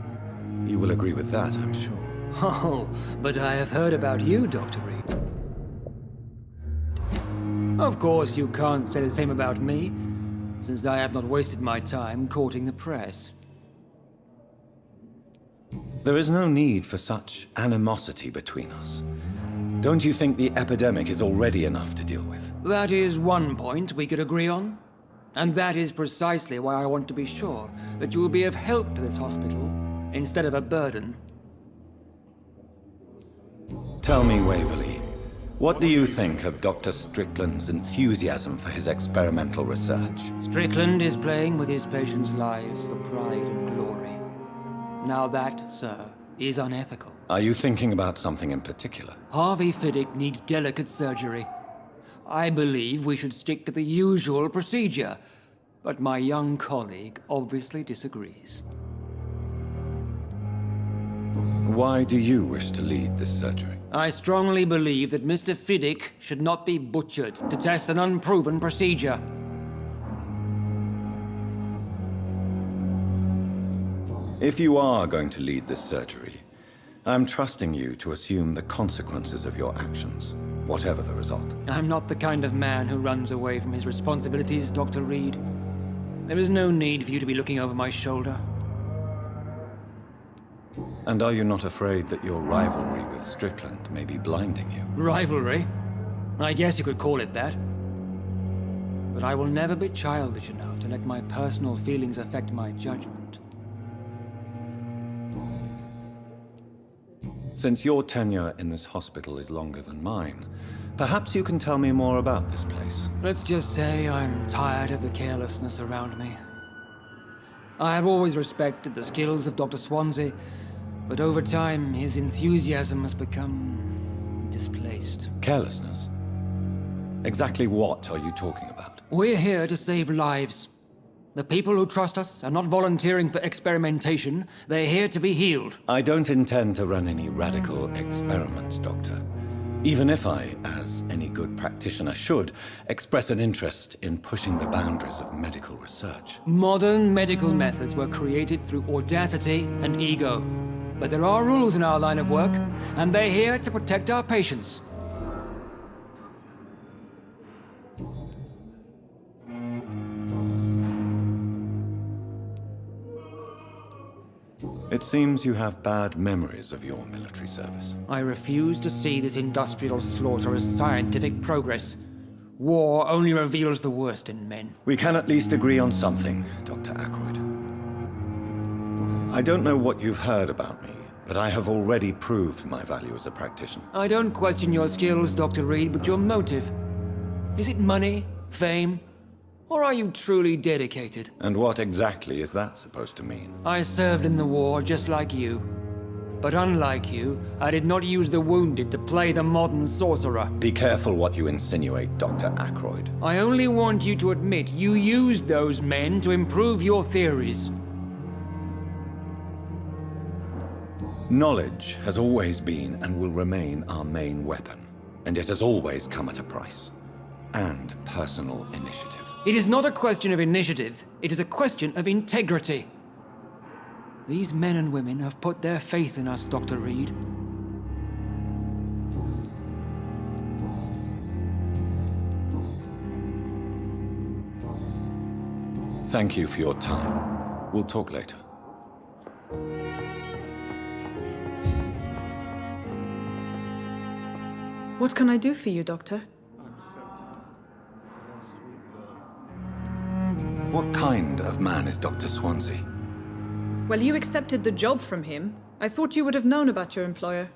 You will agree with that, I'm sure. Oh, but I have heard about you, Dr. Reed. Of course, you can't say the same about me, since I have not wasted my time courting the press. There is no need for such animosity between us. Don't you think the epidemic is already enough to deal with? That is one point we could agree on. And that is precisely why I want to be sure that you will be of help to this hospital, instead of a burden. Tell me, Waverly, what do you think of Dr. Strickland's enthusiasm for his experimental research? Strickland is playing with his patients' lives for pride and glory. Now that, sir, is unethical. Are you thinking about something in particular? Harvey Fiddick needs delicate surgery. I believe we should stick to the usual procedure, but my young colleague obviously disagrees. Why do you wish to lead this surgery? I strongly believe that Mr. Fiddick should not be butchered to test an unproven procedure. If you are going to lead this surgery, I'm trusting you to assume the consequences of your actions, whatever the result. I'm not the kind of man who runs away from his responsibilities, Dr. Reed. There is no need for you to be looking over my shoulder. And are you not afraid that your rivalry with Strickland may be blinding you? Rivalry? I guess you could call it that. But I will never be childish enough to let my personal feelings affect my judgment. Since your tenure in this hospital is longer than mine, perhaps you can tell me more about this place. Let's just say I'm tired of the carelessness around me. I have always respected the skills of Dr. Swansea, but over time, his enthusiasm has become displaced. Carelessness? Exactly what are you talking about? We're here to save lives. The people who trust us are not volunteering for experimentation. They're here to be healed. I don't intend to run any radical experiments, Doctor. Even if I, as any good practitioner should, express an interest in pushing the boundaries of medical research. Modern medical methods were created through audacity and ego. But there are rules in our line of work, and they're here to protect our patients. It seems you have bad memories of your military service. I refuse to see this industrial slaughter as scientific progress. War only reveals the worst in men. We can at least agree on something, Dr. Ackroyd. I don't know what you've heard about me, but I have already proved my value as a practitioner. I don't question your skills, Dr. Reed, but your motive. Is it money, fame, or are you truly dedicated? And what exactly is that supposed to mean? I served in the war just like you. But unlike you, I did not use the wounded to play the modern sorcerer. Be careful what you insinuate, Dr. Ackroyd. I only want you to admit you used those men to improve your theories. Knowledge has always been and will remain our main weapon, and it has always come at a price. And personal initiative. It is not a question of initiative, it is a question of integrity. These men and women have put their faith in us, Dr. Reed. Thank you for your time. We'll talk later. What can I do for you, Doctor? What kind of man is Dr. Swansea? Well, you accepted the job from him. I thought you would have known about your employer.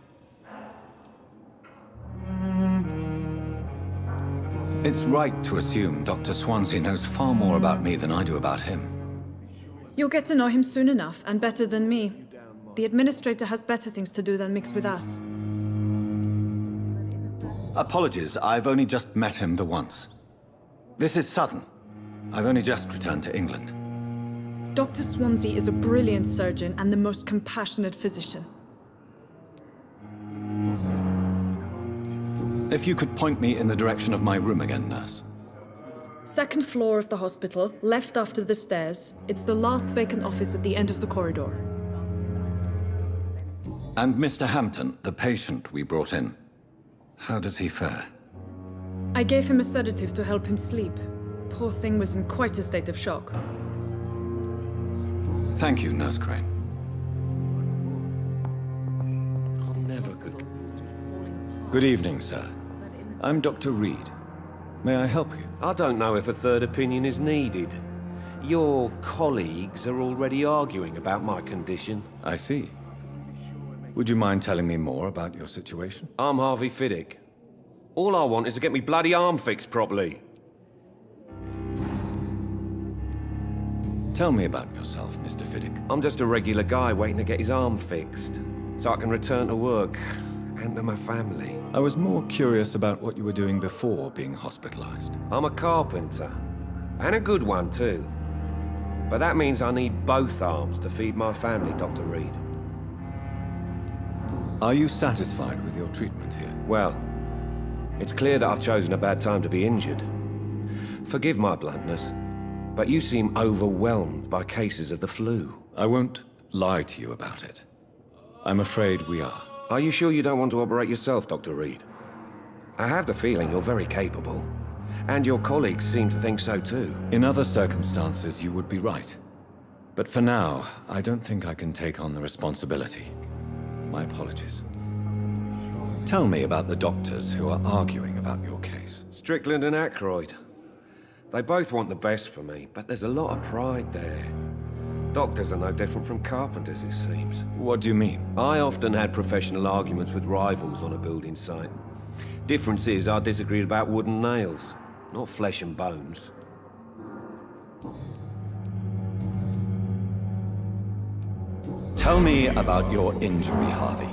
It's right to assume Dr. Swansea knows far more about me than I do about him. You'll get to know him soon enough, and better than me. The administrator has better things to do than mix with us. Apologies, I've only just met him the once. This is sudden. I've only just returned to England. Dr. Swansea is a brilliant surgeon and the most compassionate physician. If you could point me in the direction of my room again, nurse. Second floor of the hospital, left after the stairs. It's the last vacant office at the end of the corridor. And Mr. Hampton, the patient we brought in. How does he fare? I gave him a sedative to help him sleep. Poor thing was in quite a state of shock. Thank you, Nurse Crane. Never good. Good evening, sir. I'm Dr. Reed. May I help you? I don't know if a third opinion is needed. Your colleagues are already arguing about my condition. I see. Would you mind telling me more about your situation? I'm Harvey Fiddick. All I want is to get me bloody arm fixed properly. Tell me about yourself, Mr. Fiddick. I'm just a regular guy waiting to get his arm fixed, so I can return to work and to my family. I was more curious about what you were doing before being hospitalized. I'm a carpenter, and a good one too. But that means I need both arms to feed my family, Dr. Reed. Are you satisfied with your treatment here? Well, it's clear that I've chosen a bad time to be injured. Forgive my bluntness, but you seem overwhelmed by cases of the flu. I won't lie to you about it. I'm afraid we are. Are you sure you don't want to operate yourself, Dr. Reed? I have the feeling you're very capable, and your colleagues seem to think so too. In other circumstances, you would be right. But for now, I don't think I can take on the responsibility. My apologies. Tell me about the doctors who are arguing about your case. Strickland and Ackroyd. They both want the best for me, but there's a lot of pride there. Doctors are no different from carpenters, it seems. What do you mean? I often had professional arguments with rivals on a building site. Difference is, I disagreed about wooden nails, not flesh and bones. Tell me about your injury, Harvey.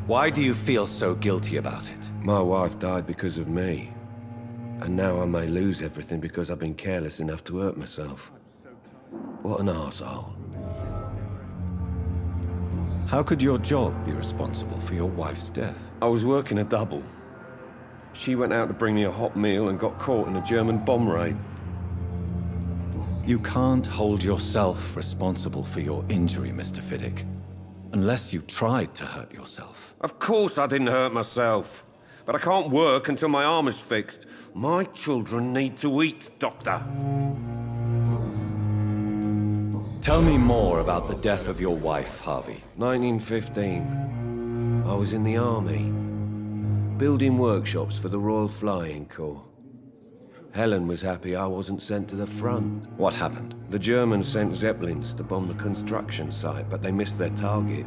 Why do you feel so guilty about it? My wife died because of me. And now I may lose everything because I've been careless enough to hurt myself. What an arsehole. How could your job be responsible for your wife's death? I was working a double. She went out to bring me a hot meal and got caught in a German bomb raid. You can't hold yourself responsible for your injury, Mr. Fiddick. Unless you tried to hurt yourself. Of course I didn't hurt myself. But I can't work until my arm is fixed. My children need to eat, Doctor. Tell me more about the death of your wife, Harvey. 1915. I was in the army. Building workshops for the Royal Flying Corps. Helen was happy I wasn't sent to the front. What happened? The Germans sent Zeppelins to bomb the construction site, but they missed their target.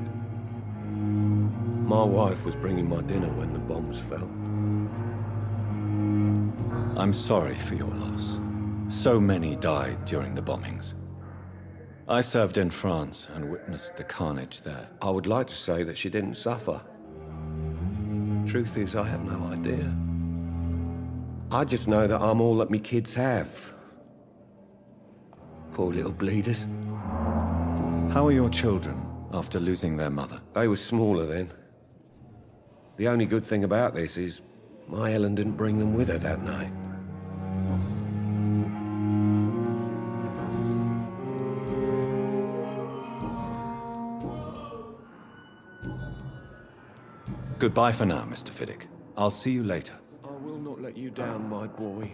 My wife was bringing my dinner when the bombs fell. I'm sorry for your loss. So many died during the bombings. I served in France and witnessed the carnage there. I would like to say that she didn't suffer. Truth is, I have no idea. I just know that I'm all that me kids have. Poor little bleeders. How are your children after losing their mother? They were smaller then. The only good thing about this is my Helen didn't bring them with her that night. Goodbye for now, Mr. Fiddick. I'll see you later. I will not let you down, my boy.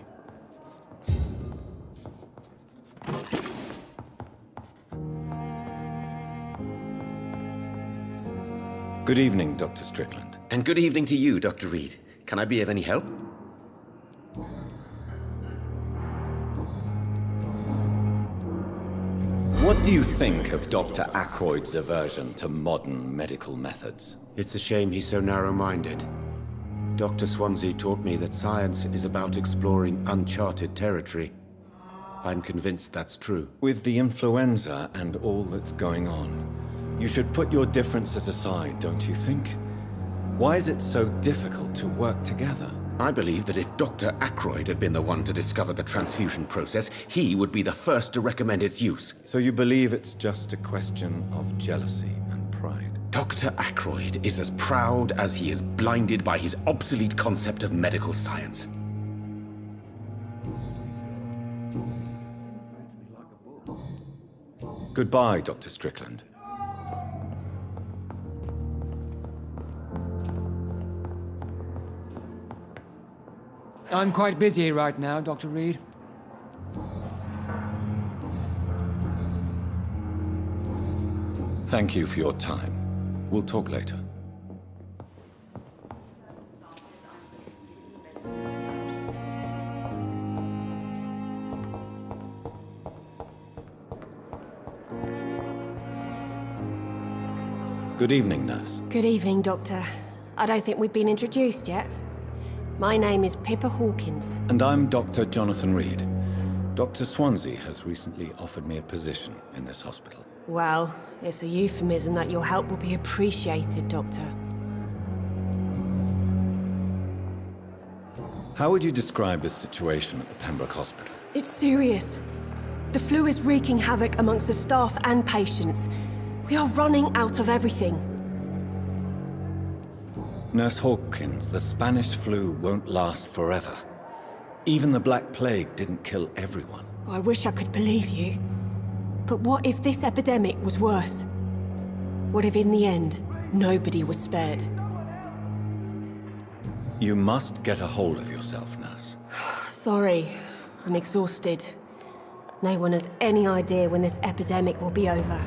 Good evening, Dr. Strickland. And good evening to you, Dr. Reed. Can I be of any help? What do you think of Dr. Ackroyd's aversion to modern medical methods? It's a shame he's so narrow-minded. Dr. Swansea taught me that science is about exploring uncharted territory. I'm convinced that's true. With the influenza and all that's going on, you should put your differences aside, don't you think? Why is it so difficult to work together? I believe that if Dr. Ackroyd had been the one to discover the transfusion process, he would be the first to recommend its use. So you believe it's just a question of jealousy and pride? Dr. Ackroyd is as proud as he is blinded by his obsolete concept of medical science. Goodbye, Dr. Strickland. I'm quite busy right now, Dr. Reed. Thank you for your time. We'll talk later. Good evening, nurse. Good evening, Doctor. I don't think we've been introduced yet. My name is Pippa Hawkins. And I'm Dr. Jonathan Reed. Dr. Swansea has recently offered me a position in this hospital. Well, it's a euphemism that your help will be appreciated, Doctor. How would you describe the situation at the Pembroke Hospital? It's serious. The flu is wreaking havoc amongst the staff and patients. We are running out of everything. Nurse Hawkins, the Spanish flu won't last forever. Even the Black Plague didn't kill everyone. I wish I could believe you. But what if this epidemic was worse? What if in the end, nobody was spared? You must get a hold of yourself, Nurse. Sorry, I'm exhausted. No one has any idea when this epidemic will be over.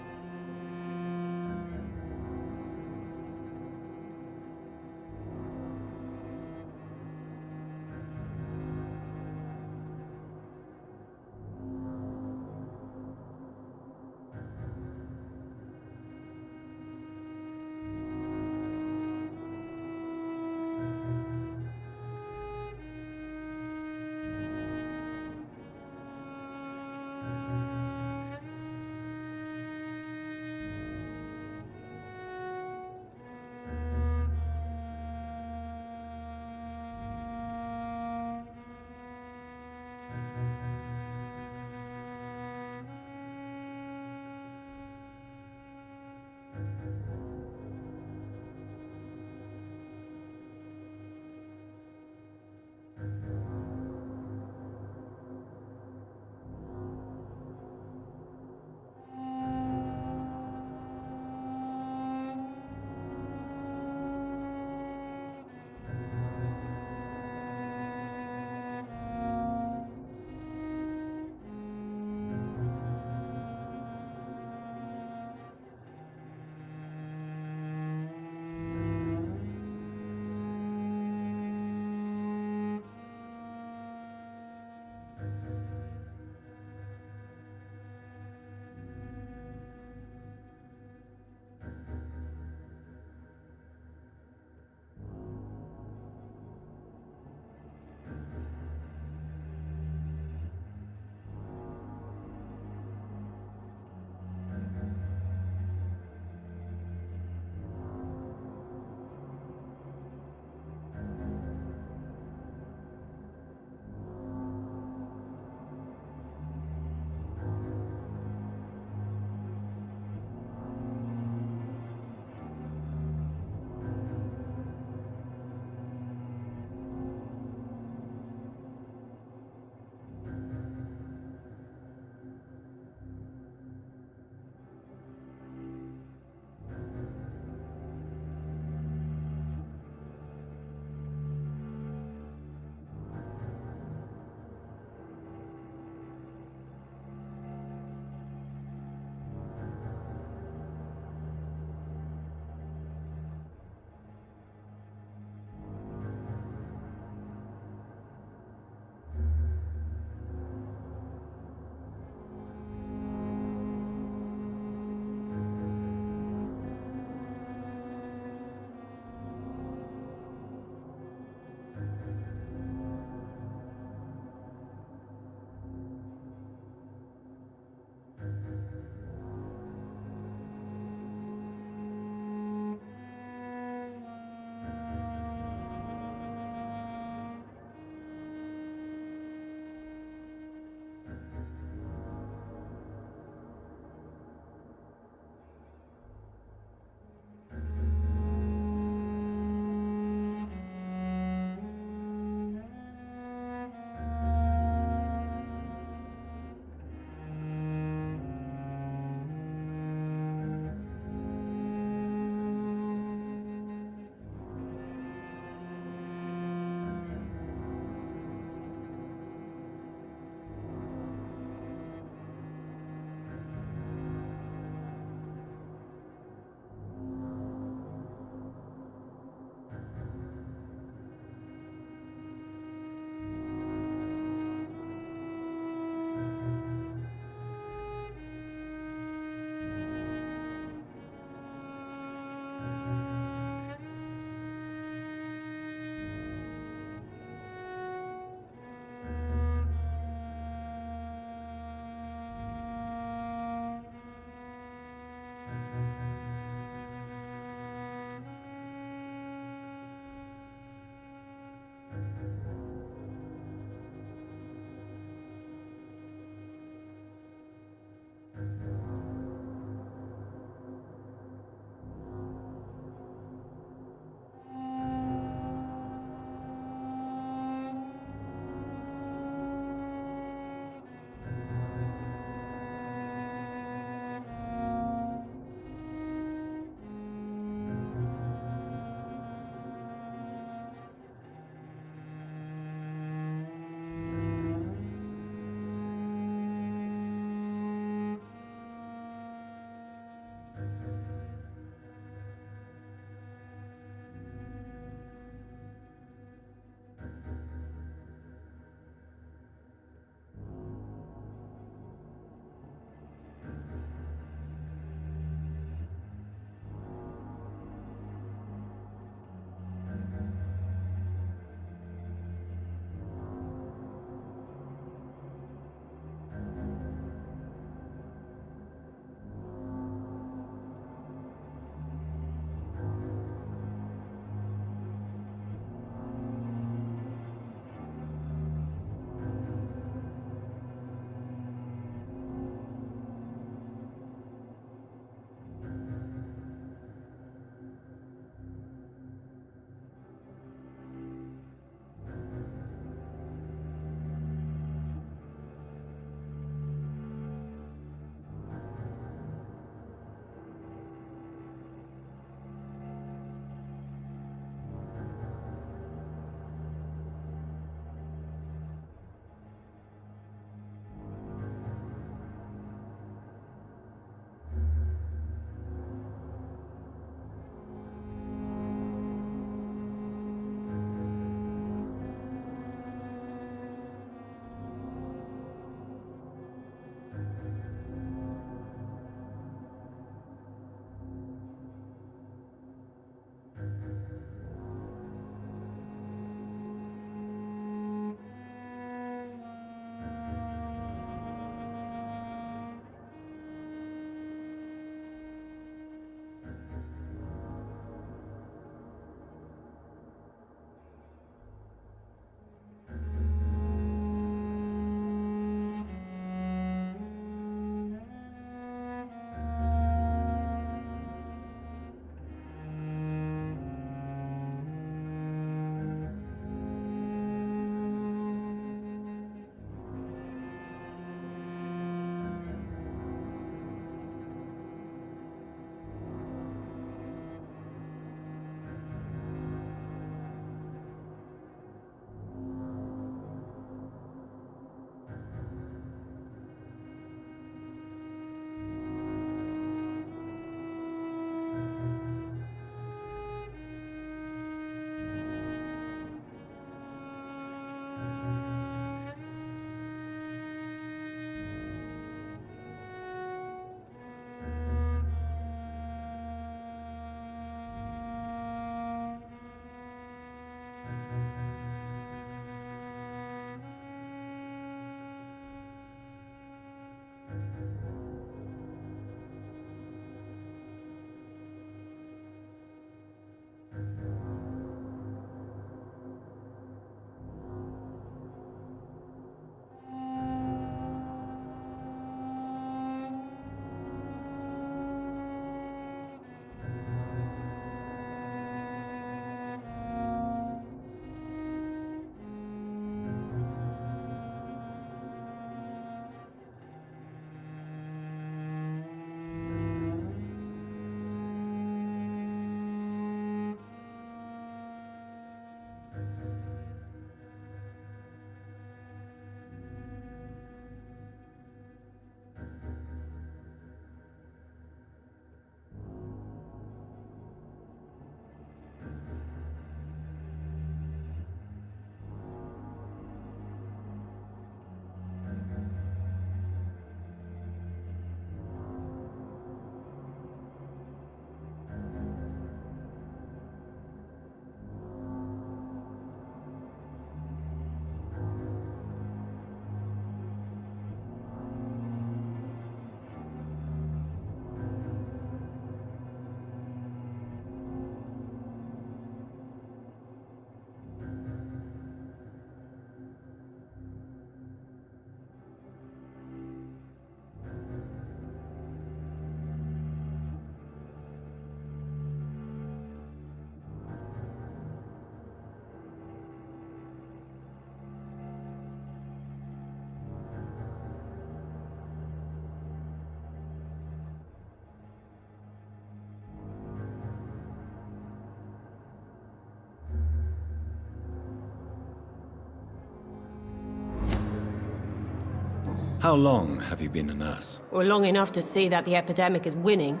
How long have you been a nurse? Well, long enough to see that the epidemic is winning.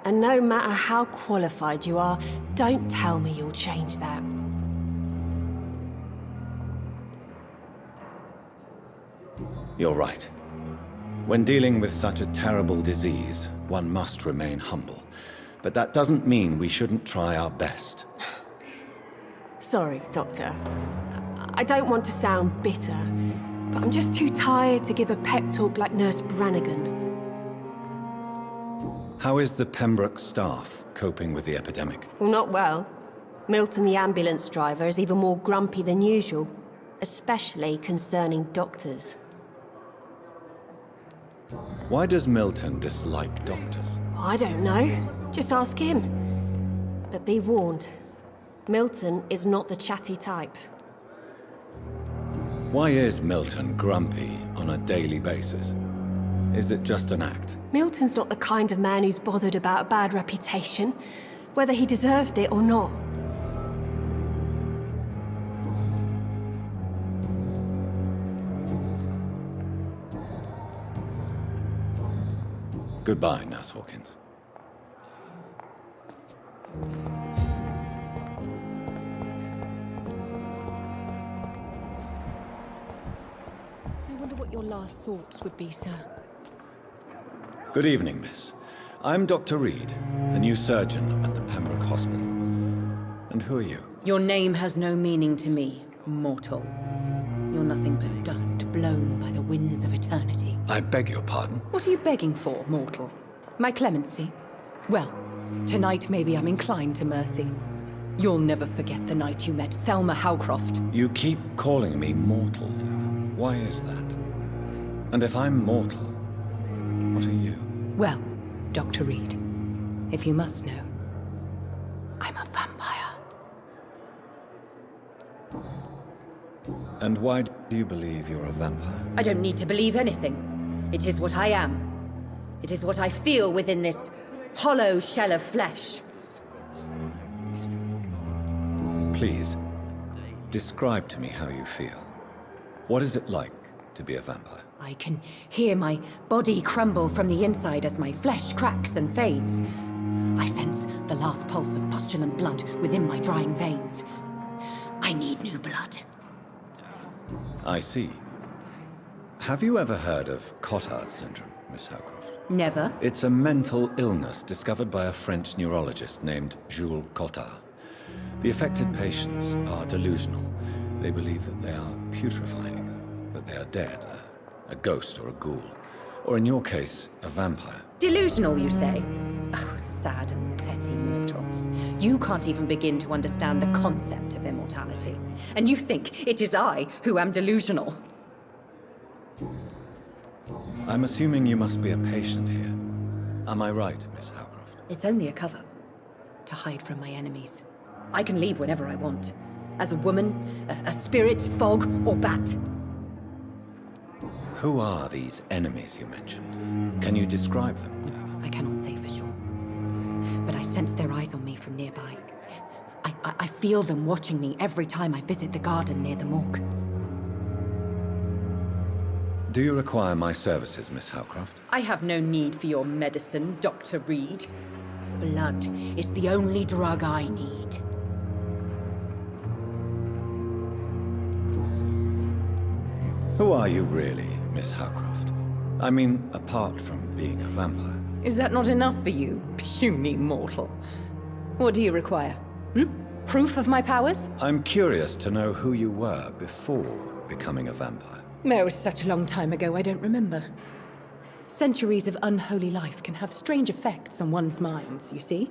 And no matter how qualified you are, don't tell me you'll change that. You're right. When dealing with such a terrible disease, one must remain humble. But that doesn't mean we shouldn't try our best. Sorry, Doctor. I don't want to sound bitter, but I'm just too tired to give a pep talk like Nurse Brannigan. How is the Pembroke staff coping with the epidemic? Well, not well. Milton, the ambulance driver, is even more grumpy than usual, especially concerning doctors. Why does Milton dislike doctors? I don't know. Just ask him. But be warned, Milton is not the chatty type. Why is Milton grumpy on a daily basis? Is it just an act? Milton's not the kind of man who's bothered about a bad reputation, whether he deserved it or not. Goodbye, Nurse Hawkins. I wonder what your last thoughts would be, sir. Good evening, miss. I'm Dr. Reed, the new surgeon at the Pembroke Hospital. And who are you? Your name has no meaning to me, mortal. You're nothing but dust blown by the winds of eternity. I beg your pardon? What are you begging for, mortal? My clemency? Well, tonight maybe I'm inclined to mercy. You'll never forget the night you met Thelma Howcroft. You keep calling me mortal. Why is that? And if I'm mortal, what are you? Well, Dr. Reed, if you must know, I'm a vampire. And why do you believe you're a vampire? I don't need to believe anything. It is what I am. It is what I feel within this hollow shell of flesh. Please, describe to me how you feel. What is it like to be a vampire? I can hear my body crumble from the inside as my flesh cracks and fades. I sense the last pulse of postulant blood within my drying veins. I need new blood. I see. Have you ever heard of Cotard syndrome, Miss Howcroft? Never. It's a mental illness discovered by a French neurologist named Jules Cotard. The affected patients are delusional. They believe that they are putrefying, that they are dead, a ghost or a ghoul, or in your case, a vampire. Delusional, you say? Oh, sad and petty mortal. You can't even begin to understand the concept of immortality. And you think it is I who am delusional. I'm assuming you must be a patient here. Am I right, Miss Howcroft? It's only a cover. To hide from my enemies. I can leave whenever I want. As a woman, a spirit, fog, or bat. Who are these enemies you mentioned? Can you describe them? I cannot say for sure. But I sense their eyes on me from nearby. I feel them watching me every time I visit the garden near the morgue. Do you require my services, Miss Howcroft? I have no need for your medicine, Dr. Reed. Blood is the only drug I need. Who are you really, Miss Howcroft? I mean, apart from being a vampire. Is that not enough for you, puny mortal? What do you require? Proof of my powers? I'm curious to know who you were before becoming a vampire. It was such a long time ago, I don't remember. Centuries of unholy life can have strange effects on one's minds, you see?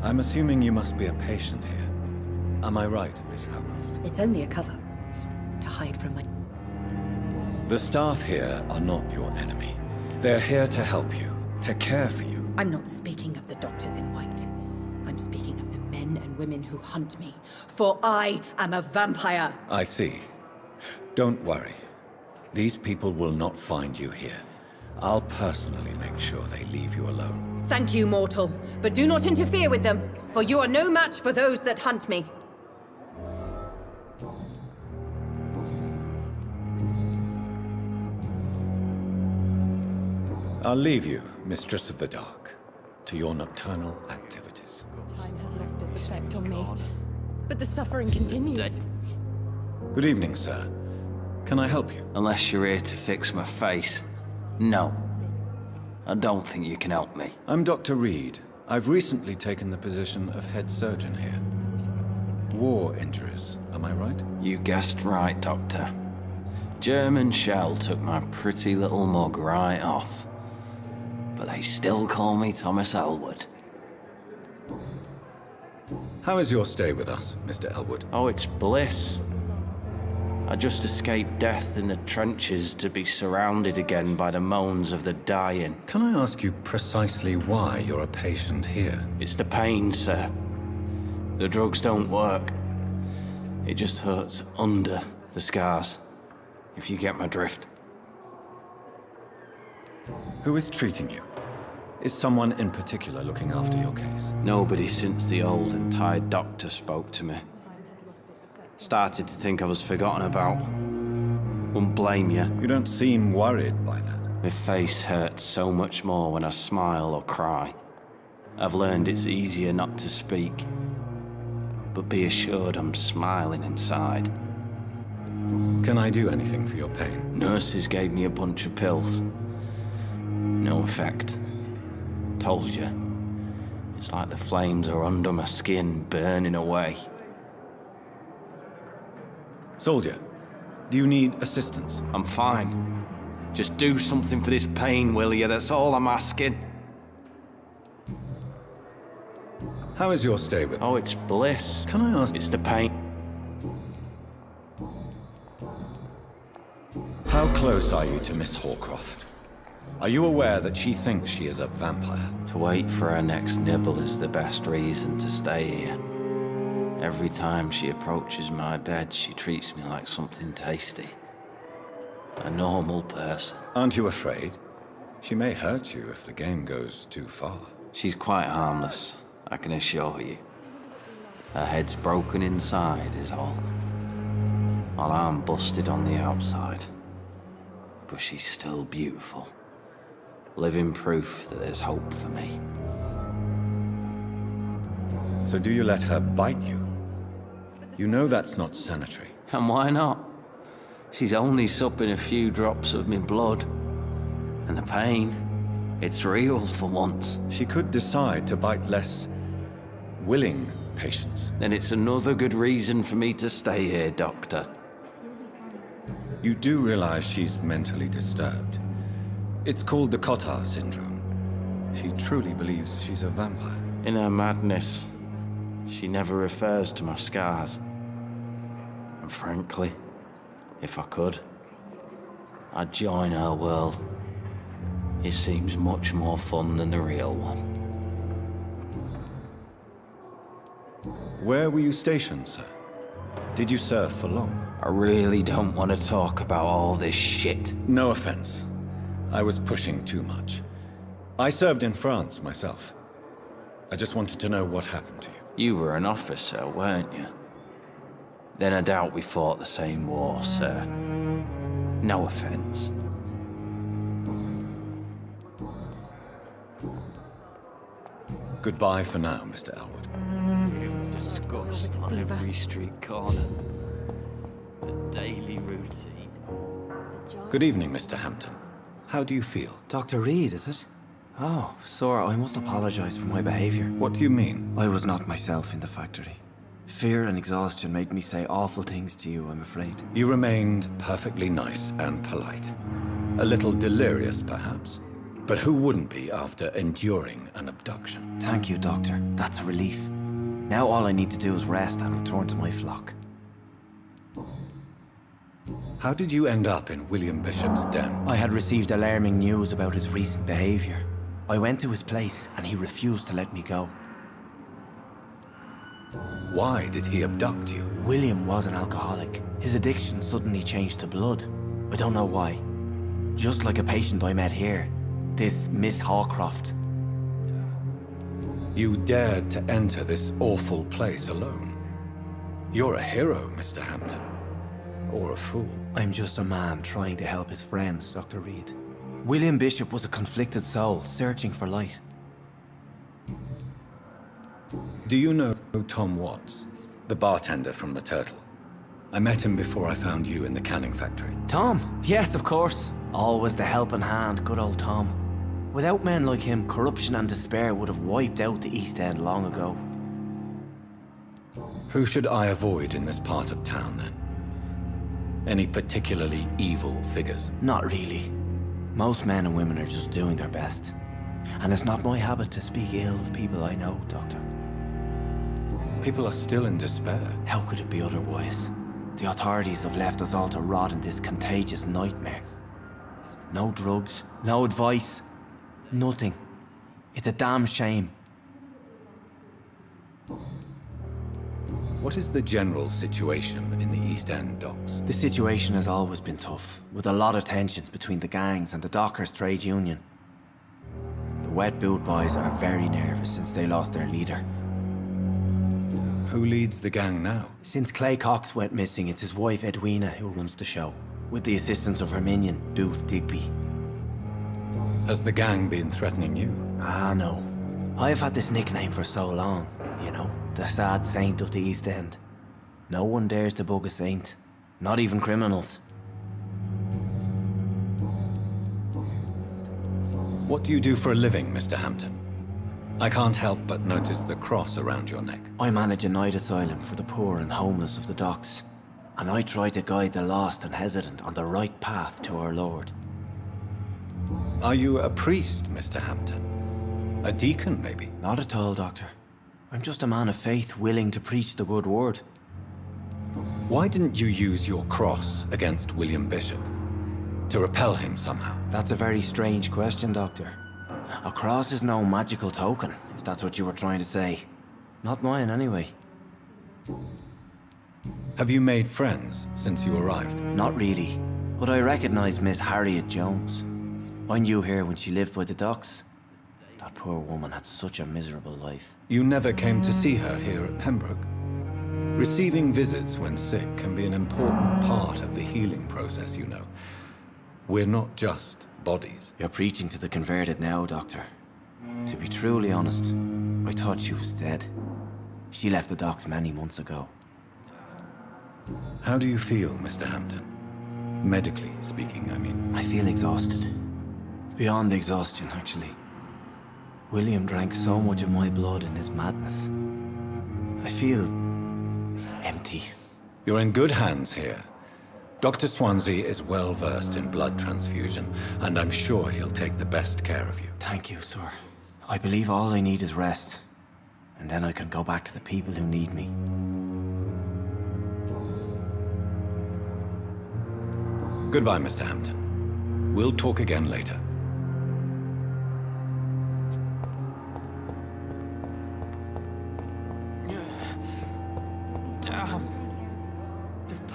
I'm assuming you must be a patient here. Am I right, Miss Howcroft? It's only a cover. To hide from my... The staff here are not your enemy. They're here to help you, to care for you. I'm not speaking of the doctors in white. I'm speaking of the men and women who hunt me. For I am a vampire. I see. Don't worry. These people will not find you here. I'll personally make sure they leave you alone. Thank you, mortal, but do not interfere with them, for you are no match for those that hunt me. I'll leave you, Mistress of the Dark, to your nocturnal activities. Time has lost its effect on me, but the suffering continues. Good evening, sir. Can I help you? Unless you're here to fix my face. No. I don't think you can help me. I'm Dr. Reed. I've recently taken the position of head surgeon here. War injuries, am I right? You guessed right, Doctor. German shell took my pretty little mug right off. But they still call me Thomas Elwood. How is your stay with us, Mr. Elwood? Oh, it's bliss. I just escaped death in the trenches to be surrounded again by the moans of the dying. Can I ask you precisely why you're a patient here? It's the pain, sir. The drugs don't work. It just hurts under the scars, if you get my drift. Who is treating you? Is someone in particular looking after your case? Nobody since the old and tired doctor spoke to me. Started to think I was forgotten about. Wouldn't blame you. You don't seem worried by that. My face hurts so much more when I smile or cry. I've learned it's easier not to speak. But be assured I'm smiling inside. Can I do anything for your pain? Nurses gave me a bunch of pills. No effect. Told you. It's like the flames are under my skin, burning away. Soldier, do you need assistance? I'm fine. Just do something for this pain, will you? That's all I'm asking. How is your stay with me? Oh, it's bliss. Can I ask? It's the pain. How close are you to Miss Horcroft? Are you aware that she thinks she is a vampire? To wait for her next nibble is the best reason to stay here. Every time she approaches my bed, she treats me like something tasty. A normal person. Aren't you afraid? She may hurt you if the game goes too far. She's quite harmless, I can assure you. Her head's broken inside is all. While I'm busted on the outside. But she's still beautiful. Living proof that there's hope for me. So do you let her bite you? You know that's not sanitary. And why not? She's only supping a few drops of me blood. And the pain, it's real for once. She could decide to bite less willing patients. Then it's another good reason for me to stay here, Doctor. You do realize she's mentally disturbed. It's called the Cotard syndrome. She truly believes she's a vampire. In her madness, she never refers to my scars. And frankly, if I could, I'd join her world. It seems much more fun than the real one. Where were you stationed, sir? Did you serve for long? I really don't want to talk about all this shit. No offense. I was pushing too much. I served in France myself. I just wanted to know what happened to you. You were an officer, weren't you? Then I doubt we fought the same war, sir. No offense. Goodbye for now, Mr. Elwood. Disgust on every street corner. The daily routine. Good evening, Mr. Hampton. How do you feel? Dr. Reed, is it? Oh, sir, I must apologize for my behavior. What do you mean? I was not myself in the factory. Fear and exhaustion made me say awful things to you, I'm afraid. You remained perfectly nice and polite. A little delirious, perhaps. But who wouldn't be after enduring an abduction? Thank you, Doctor. That's a relief. Now all I need to do is rest and return to my flock. How did you end up in William Bishop's den? I had received alarming news about his recent behavior. I went to his place and he refused to let me go. Why did he abduct you? William was an alcoholic. His addiction suddenly changed to blood. I don't know why. Just like a patient I met here. This Miss Hawcroft. You dared to enter this awful place alone. You're a hero, Mr. Hampton. Or a fool. I'm just a man trying to help his friends, Dr. Reed. William Bishop was a conflicted soul, searching for light. Do you know Tom Watts, the bartender from the Turtle? I met him before I found you in the canning factory. Tom? Yes, of course. Always the helping hand, good old Tom. Without men like him, corruption and despair would have wiped out the East End long ago. Who should I avoid in this part of town, then? Any particularly evil figures? Not really. Most men and women are just doing their best. And it's not my habit to speak ill of people I know, Doctor. People are still in despair. How could it be otherwise? The authorities have left us all to rot in this contagious nightmare. No drugs, no advice, nothing. It's a damn shame. What is the general situation in the East End docks? The situation has always been tough, with a lot of tensions between the gangs and the dockers' trade union. The wet boot boys are very nervous since they lost their leader. Who leads the gang now? Since Clay Cox went missing, it's his wife Edwina who runs the show, with the assistance of her minion, Booth Digby. Has the gang been threatening you? Ah, no. I've had this nickname for so long, you know, the sad saint of the East End. No one dares to bug a saint, not even criminals. What do you do for a living, Mr. Hampton? I can't help but notice the cross around your neck. I manage a night asylum for the poor and homeless of the docks, and I try to guide the lost and hesitant on the right path to our Lord. Are you a priest, Mr. Hampton? A deacon, maybe? Not at all, Doctor. I'm just a man of faith willing to preach the good word. Why didn't you use your cross against William Bishop? To repel him somehow? That's a very strange question, Doctor. A cross is no magical token, if that's what you were trying to say. Not mine, anyway. Have you made friends since you arrived? Not really, but I recognize Miss Harriet Jones. I knew her when she lived by the docks. That poor woman had such a miserable life. You never came to see her here at Pembroke? Receiving visits when sick can be an important part of the healing process, you know. We're not just bodies. You're preaching to the converted now, Doctor. To be truly honest, I thought she was dead. She left the docks many months ago. How do you feel, Mr. Hampton? Medically speaking, I mean. I feel exhausted. Beyond exhaustion, actually. William drank so much of my blood in his madness. I feel empty. You're in good hands here. Dr. Swansea is well versed in blood transfusion, and I'm sure he'll take the best care of you. Thank you, sir. I believe all I need is rest. And then I can go back to the people who need me. Goodbye, Mr. Hampton. We'll talk again later.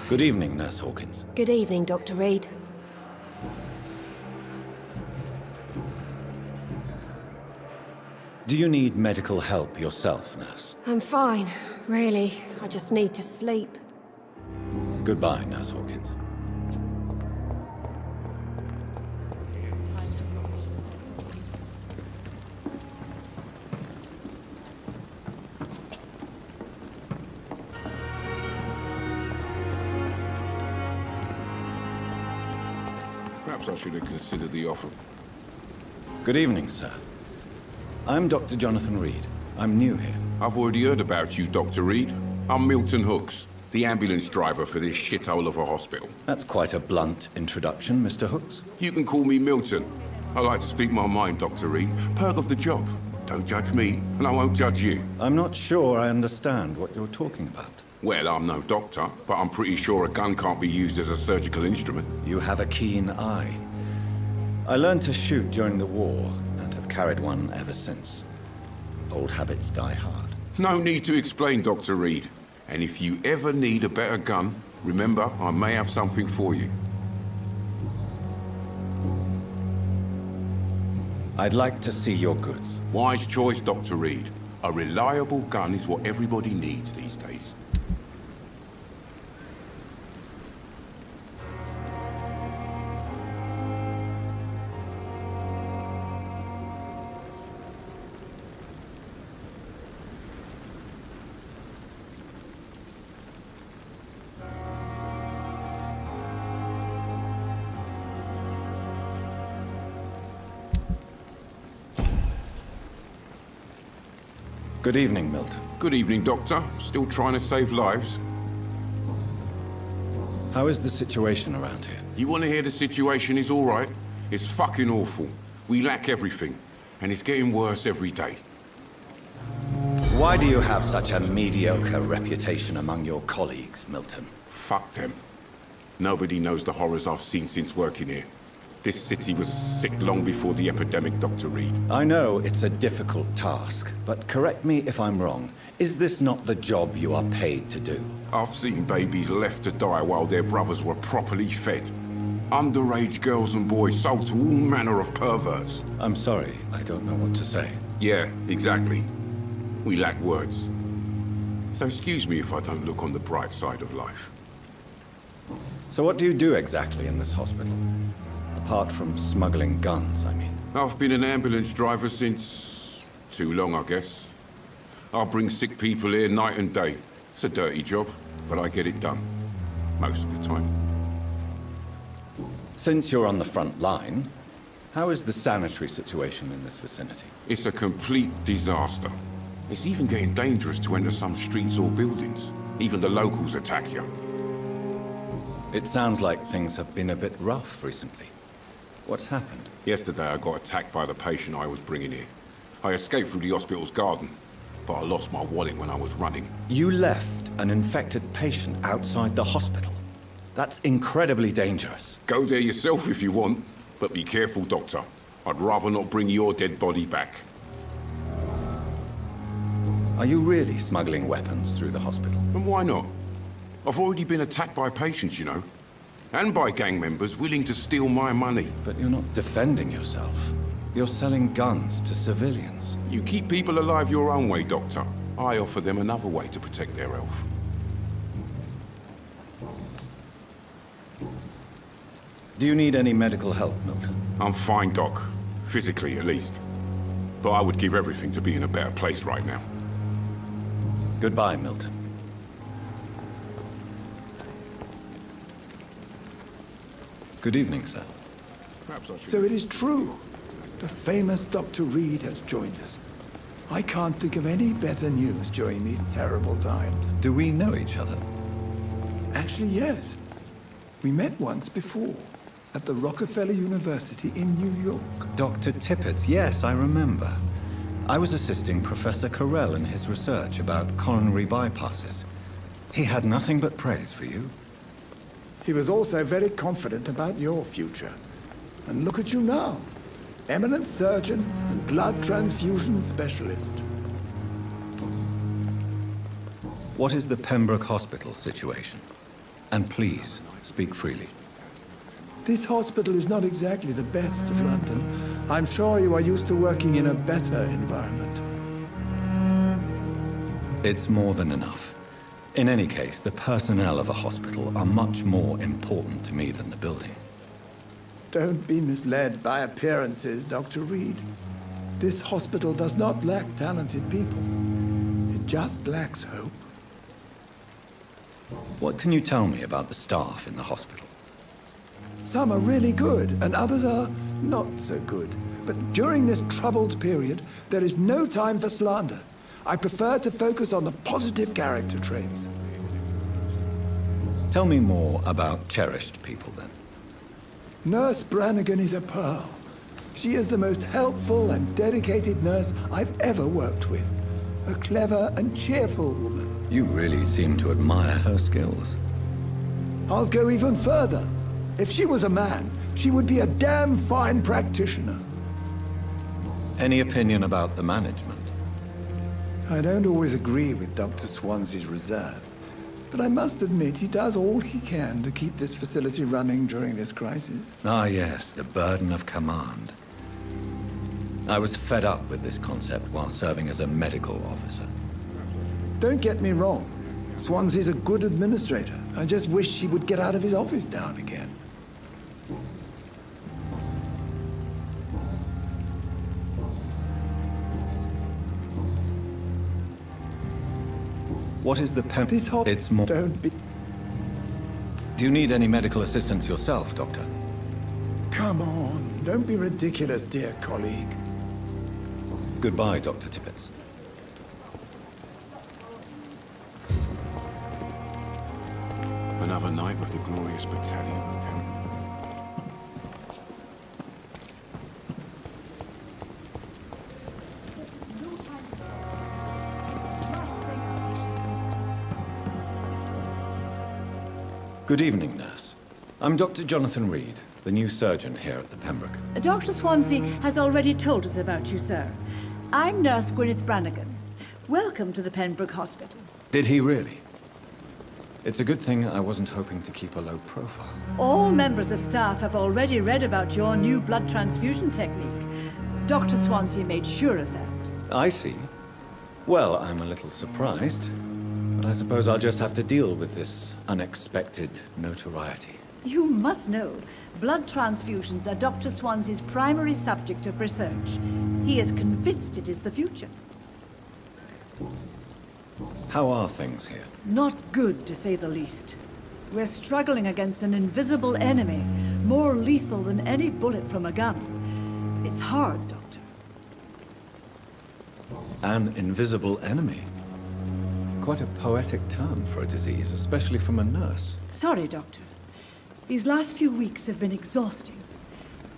Good evening, Nurse Hawkins. Good evening, Dr. Reed. Do you need medical help yourself, Nurse? I'm fine, really. I just need to sleep. Goodbye, Nurse Hawkins. Perhaps I should have considered the offer. Good evening, sir. I'm Dr. Jonathan Reed. I'm new here. I've already heard about you, Dr. Reed. I'm Milton Hooks, the ambulance driver for this shithole of a hospital. That's quite a blunt introduction, Mr. Hooks. You can call me Milton. I like to speak my mind, Dr. Reed. Perk of the job. Don't judge me, and I won't judge you. I'm not sure I understand what you're talking about. Well, I'm no doctor, but I'm pretty sure a gun can't be used as a surgical instrument. You have a keen eye. I learned to shoot during the war, and have carried one ever since. Old habits die hard. No need to explain, Dr. Reed. And if you ever need a better gun, remember, I may have something for you. I'd like to see your goods. Wise choice, Dr. Reed. A reliable gun is what everybody needs these days. Good evening, Milton. Good evening, Doctor. Still trying to save lives? How is the situation around here? You want to hear the situation is all right? It's fucking awful. We lack everything, and it's getting worse every day. Why do you have such a mediocre reputation among your colleagues, Milton? Fuck them. Nobody knows the horrors I've seen since working here. This city was sick long before the epidemic, Dr. Reed. I know it's a difficult task, but correct me if I'm wrong. Is this not the job you are paid to do? I've seen babies left to die while their brothers were properly fed. Underage girls and boys sold to all manner of perverts. I'm sorry, I don't know what to say. Yeah, exactly. We lack words. So excuse me if I don't look on the bright side of life. So what do you do exactly in this hospital? Apart from smuggling guns, I mean. I've been an ambulance driver since... too long, I guess. I bring sick people here night and day. It's a dirty job, but I get it done. Most of the time. Since you're on the front line, how is the sanitary situation in this vicinity? It's a complete disaster. It's even getting dangerous to enter some streets or buildings. Even the locals attack you. It sounds like things have been a bit rough recently. What's happened? Yesterday I got attacked by the patient I was bringing here. I escaped through the hospital's garden, but I lost my wallet when I was running. You left an infected patient outside the hospital? That's incredibly dangerous. Go there yourself if you want, but be careful, Doctor. I'd rather not bring your dead body back. Are you really smuggling weapons through the hospital? And why not? I've already been attacked by patients, you know. And by gang members willing to steal my money. But you're not defending yourself. You're selling guns to civilians. You keep people alive your own way, Doctor. I offer them another way to protect their health. Do you need any medical help, Milton? I'm fine, Doc. Physically, at least. But I would give everything to be in a better place right now. Goodbye, Milton. Good evening, sir. So it is true. The famous Dr. Reed has joined us. I can't think of any better news during these terrible times. Do we know each other? Actually, yes. We met once before, at the Rockefeller University in New York. Dr. Tippett's, yes, I remember. I was assisting Professor Carell in his research about coronary bypasses. He had nothing but praise for you. He was also very confident about your future. And look at you now. Eminent surgeon and blood transfusion specialist. What is the Pembroke Hospital situation? And please, speak freely. This hospital is not exactly the best of London. I'm sure you are used to working in a better environment. It's more than enough. In any case, the personnel of a hospital are much more important to me than the building. Don't be misled by appearances, Dr. Reed. This hospital does not lack talented people. It just lacks hope. What can you tell me about the staff in the hospital? Some are really good, and others are not so good. But during this troubled period, there is no time for slander. I prefer to focus on the positive character traits. Tell me more about cherished people, then. Nurse Brannigan is a pearl. She is the most helpful and dedicated nurse I've ever worked with. A clever and cheerful woman. You really seem to admire her skills. I'll go even further. If she was a man, she would be a damn fine practitioner. Any opinion about the management? I don't always agree with Dr. Swansea's reserve, but I must admit he does all he can to keep this facility running during this crisis. Ah, yes, the burden of command. I was fed up with this concept while serving as a medical officer. Don't get me wrong. Swansea's a good administrator. I just wish he would get out of his office now and again. What is the This hot... It's more... Don't be... Do you need any medical assistance yourself, Doctor? Come on, don't be ridiculous, dear colleague. Goodbye, Dr. Tippett. Another night with the glorious battalion of Kent. Good evening, nurse. I'm Dr. Jonathan Reed, the new surgeon here at the Pembroke. Dr. Swansea has already told us about you, sir. I'm Nurse Gwyneth Brannigan. Welcome to the Pembroke Hospital. Did he really? It's a good thing I wasn't hoping to keep a low profile. All members of staff have already read about your new blood transfusion technique. Dr. Swansea made sure of that. I see. Well, I'm a little surprised, but I suppose I'll just have to deal with this unexpected notoriety. You must know, blood transfusions are Dr. Swansea's primary subject of research. He is convinced it is the future. How are things here? Not good, to say the least. We're struggling against an invisible enemy, more lethal than any bullet from a gun. It's hard, Doctor. An invisible enemy? Quite a poetic term for a disease, especially from a nurse. Sorry, Doctor. These last few weeks have been exhausting.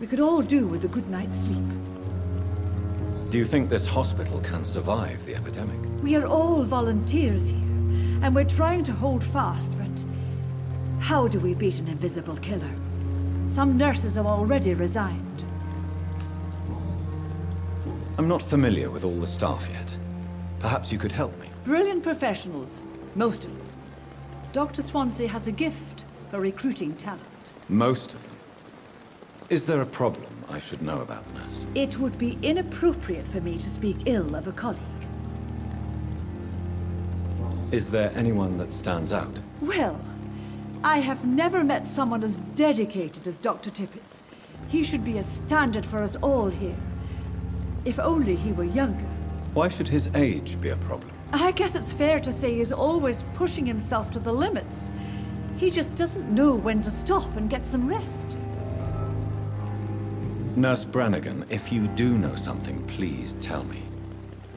We could all do with a good night's sleep. Do you think this hospital can survive the epidemic? We are all volunteers here, and we're trying to hold fast, but how do we beat an invisible killer? Some nurses have already resigned. I'm not familiar with all the staff yet. Perhaps you could help me. Brilliant professionals, most of them. Dr. Swansea has a gift for recruiting talent. Most of them. Is there a problem I should know about, nurse? It would be inappropriate for me to speak ill of a colleague. Is there anyone that stands out? Well, I have never met someone as dedicated as Dr. Tippett. He should be a standard for us all here. If only he were younger. Why should his age be a problem? I guess it's fair to say he's always pushing himself to the limits. He just doesn't know when to stop and get some rest. Nurse Brannigan, if you do know something, please tell me.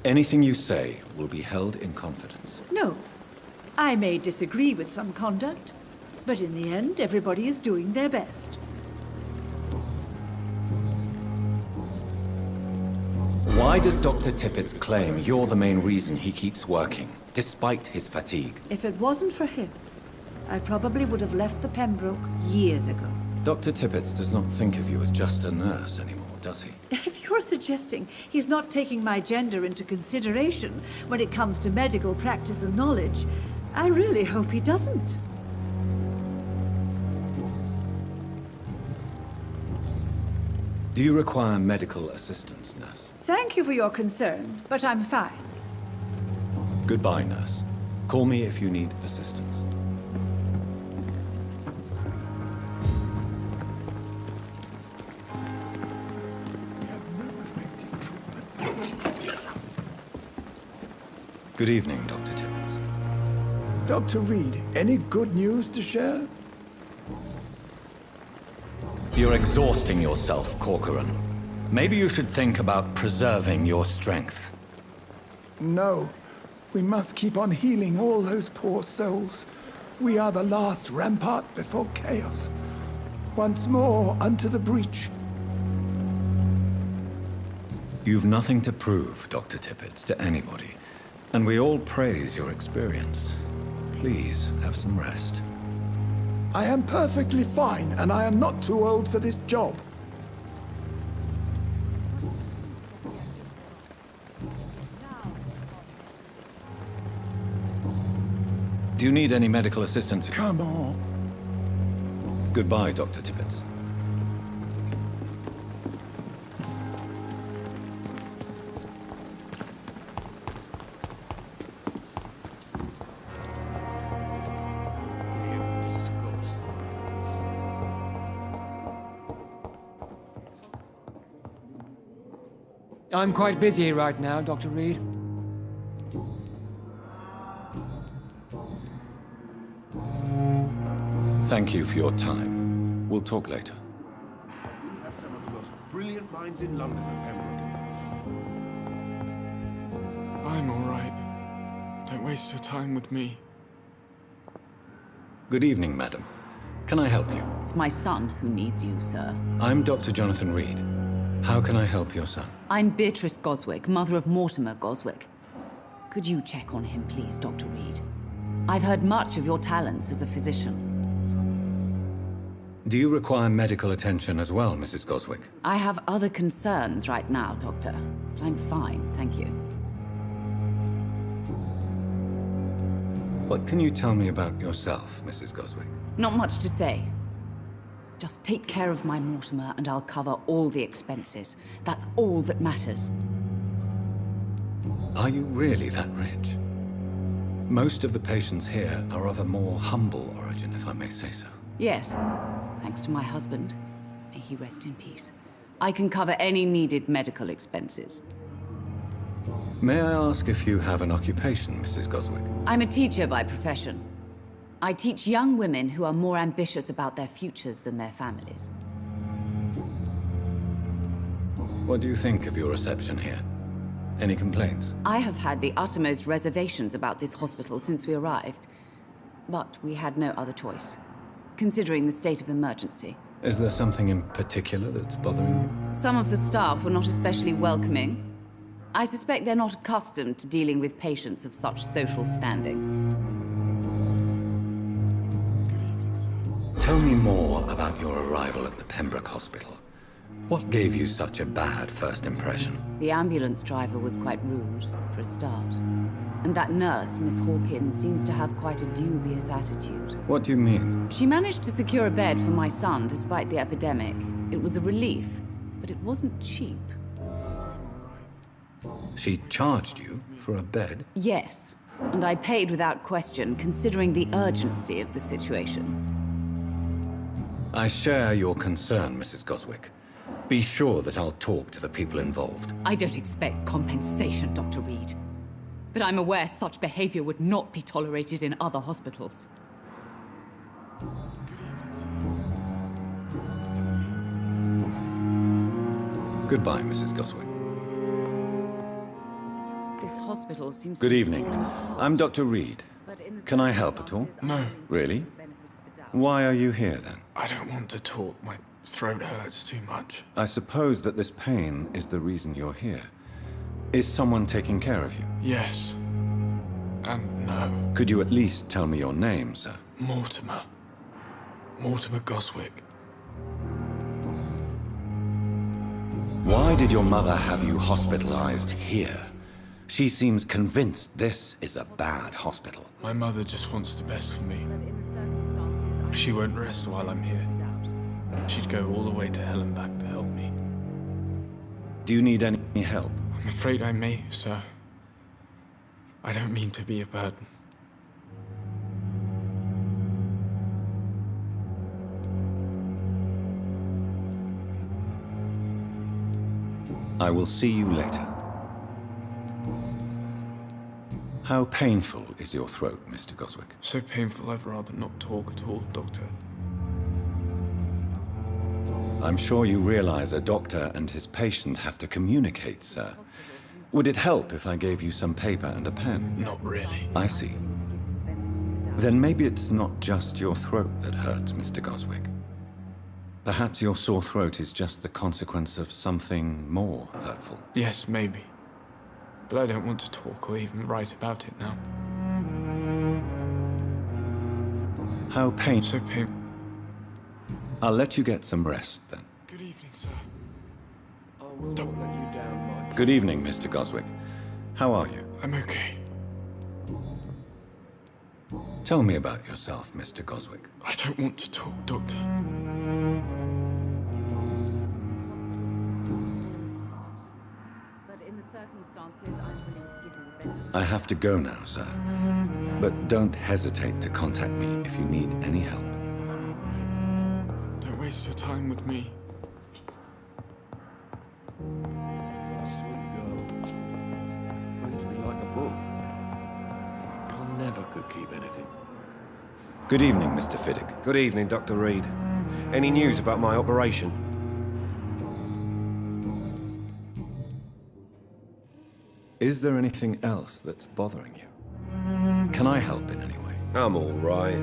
Anything you say will be held in confidence. No. I may disagree with some conduct, but in the end, everybody is doing their best. Why does Dr. Tippett claim you're the main reason he keeps working, despite his fatigue? If it wasn't for him, I probably would have left the Pembroke years ago. Dr. Tippett does not think of you as just a nurse anymore, does he? If you're suggesting he's not taking my gender into consideration when it comes to medical practice and knowledge, I really hope he doesn't. Do you require medical assistance, nurse? Thank you for your concern, but I'm fine. Goodbye, nurse. Call me if you need assistance. Good evening, Dr. Tippett. Dr. Reed, any good news to share? You're exhausting yourself, Corcoran. Maybe you should think about preserving your strength. No. We must keep on healing all those poor souls. We are the last rampart before chaos. Once more, unto the breach. You've nothing to prove, Dr. Tippett, to anybody. And we all praise your experience. Please, have some rest. I am perfectly fine, and I am not too old for this job. Do you need any medical assistance? Come on. Goodbye, Dr. Tippett. I'm quite busy right now, Dr. Reed. Thank you for your time. We'll talk later. Have some of the most brilliant minds in London at Pembroke. I'm all right. Don't waste your time with me. Good evening, madam. Can I help you? It's my son who needs you, sir. I'm Dr. Jonathan Reed. How can I help your son? I'm Beatrice Goswick, mother of Mortimer Goswick. Could you check on him, please, Dr. Reed? I've heard much of your talents as a physician. Do you require medical attention as well, Mrs. Goswick? I have other concerns right now, Doctor. But I'm fine, thank you. What can you tell me about yourself, Mrs. Goswick? Not much to say. Just take care of my Mortimer and I'll cover all the expenses. That's all that matters. Are you really that rich? Most of the patients here are of a more humble origin, if I may say so. Yes, thanks to my husband. May he rest in peace. I can cover any needed medical expenses. May I ask if you have an occupation, Mrs. Goswick? I'm a teacher by profession. I teach young women who are more ambitious about their futures than their families. What do you think of your reception here? Any complaints? I have had the uttermost reservations about this hospital since we arrived. But we had no other choice, considering the state of emergency. Is there something in particular that's bothering you? Some of the staff were not especially welcoming. I suspect they're not accustomed to dealing with patients of such social standing. Tell me more about your arrival at the Pembroke Hospital. What gave you such a bad first impression? The ambulance driver was quite rude, for a start. And that nurse, Miss Hawkins, seems to have quite a dubious attitude. What do you mean? She managed to secure a bed for my son despite the epidemic. It was a relief, but it wasn't cheap. She charged you for a bed? Yes, and I paid without question, considering the urgency of the situation. I share your concern, Mrs. Goswick. Be sure that I'll talk to the people involved. I don't expect compensation, Dr. Reed. But I'm aware such behavior would not be tolerated in other hospitals. Goodbye, Mrs. Goswick. This hospital seems Good to evening. I'm Dr. Reed. Can I help at all? No. Really? Why are you here, then? I don't want to talk. My throat hurts too much. I suppose that this pain is the reason you're here. Is someone taking care of you? Yes. And no. Could you at least tell me your name, sir? Mortimer. Mortimer Goswick. Why did your mother have you hospitalized here? She seems convinced this is a bad hospital. My mother just wants the best for me. She won't rest while I'm here. She'd go all the way to hell and back to help me. Do you need any help? I'm afraid I may, sir. I don't mean to be a burden. I will see you later. How painful is your throat, Mr. Goswick? So painful I'd rather not talk at all, Doctor. I'm sure you realize a doctor and his patient have to communicate, sir. Would it help if I gave you some paper and a pen? Not really. I see. Then maybe it's not just your throat that hurts, Mr. Goswick. Perhaps your sore throat is just the consequence of something more hurtful. Yes, maybe. But I don't want to talk or even write about it now. How So painful. I'll let you get some rest, then. Good evening, sir. I will not let you down, Good evening, Mr. Goswick. How are you? I'm okay. Tell me about yourself, Mr. Goswick. I don't want to talk, Doctor. But in the circumstances, I'm willing to give you the benefit. I have to go now, sir. But don't hesitate to contact me if you need any help. Don't waste your time with me. Sweet girl. Reads me like a book. I never could keep anything. Good evening, Mr. Fiddick. Good evening, Dr. Reed. Any news about my operation? Is there anything else that's bothering you? Can I help in any way? I'm all right.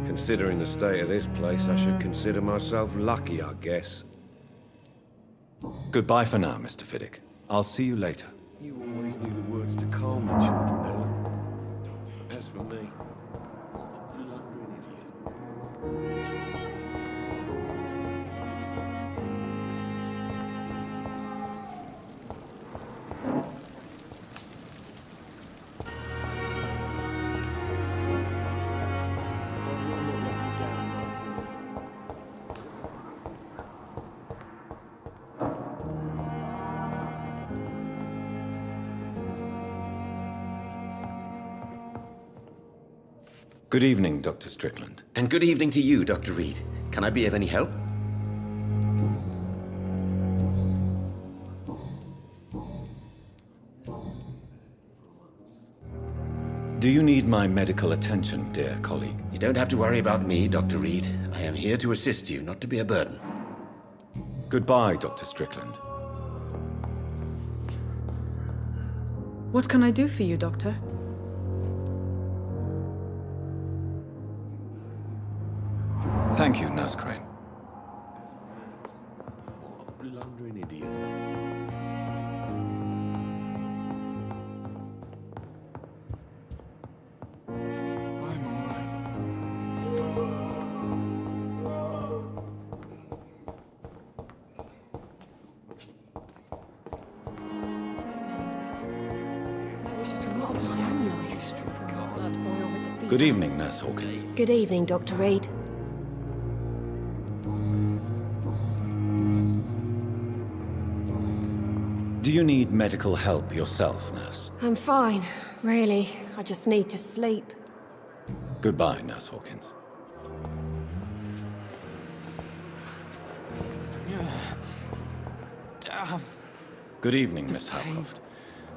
Considering the state of this place, I should consider myself lucky, I guess. Goodbye for now, Mr. Fiddick. I'll see you later. You always knew the words to calm the children, Ellen. As for me, what a blundering idiot. Good evening, Dr. Strickland. And good evening to you, Dr. Reed. Can I be of any help? Do you need my medical attention, dear colleague? You don't have to worry about me, Dr. Reed. I am here to assist you, not to be a burden. Goodbye, Dr. Strickland. What can I do for you, Doctor? Thank you, Nurse Crane. What a blundering idiot. I'm alright. Good evening, Nurse Hawkins. Good evening, Dr. Reed. Do you need medical help yourself, Nurse? I'm fine, really. I just need to sleep. Goodbye, Nurse Hawkins. Damn. Good evening, Miss Howcroft.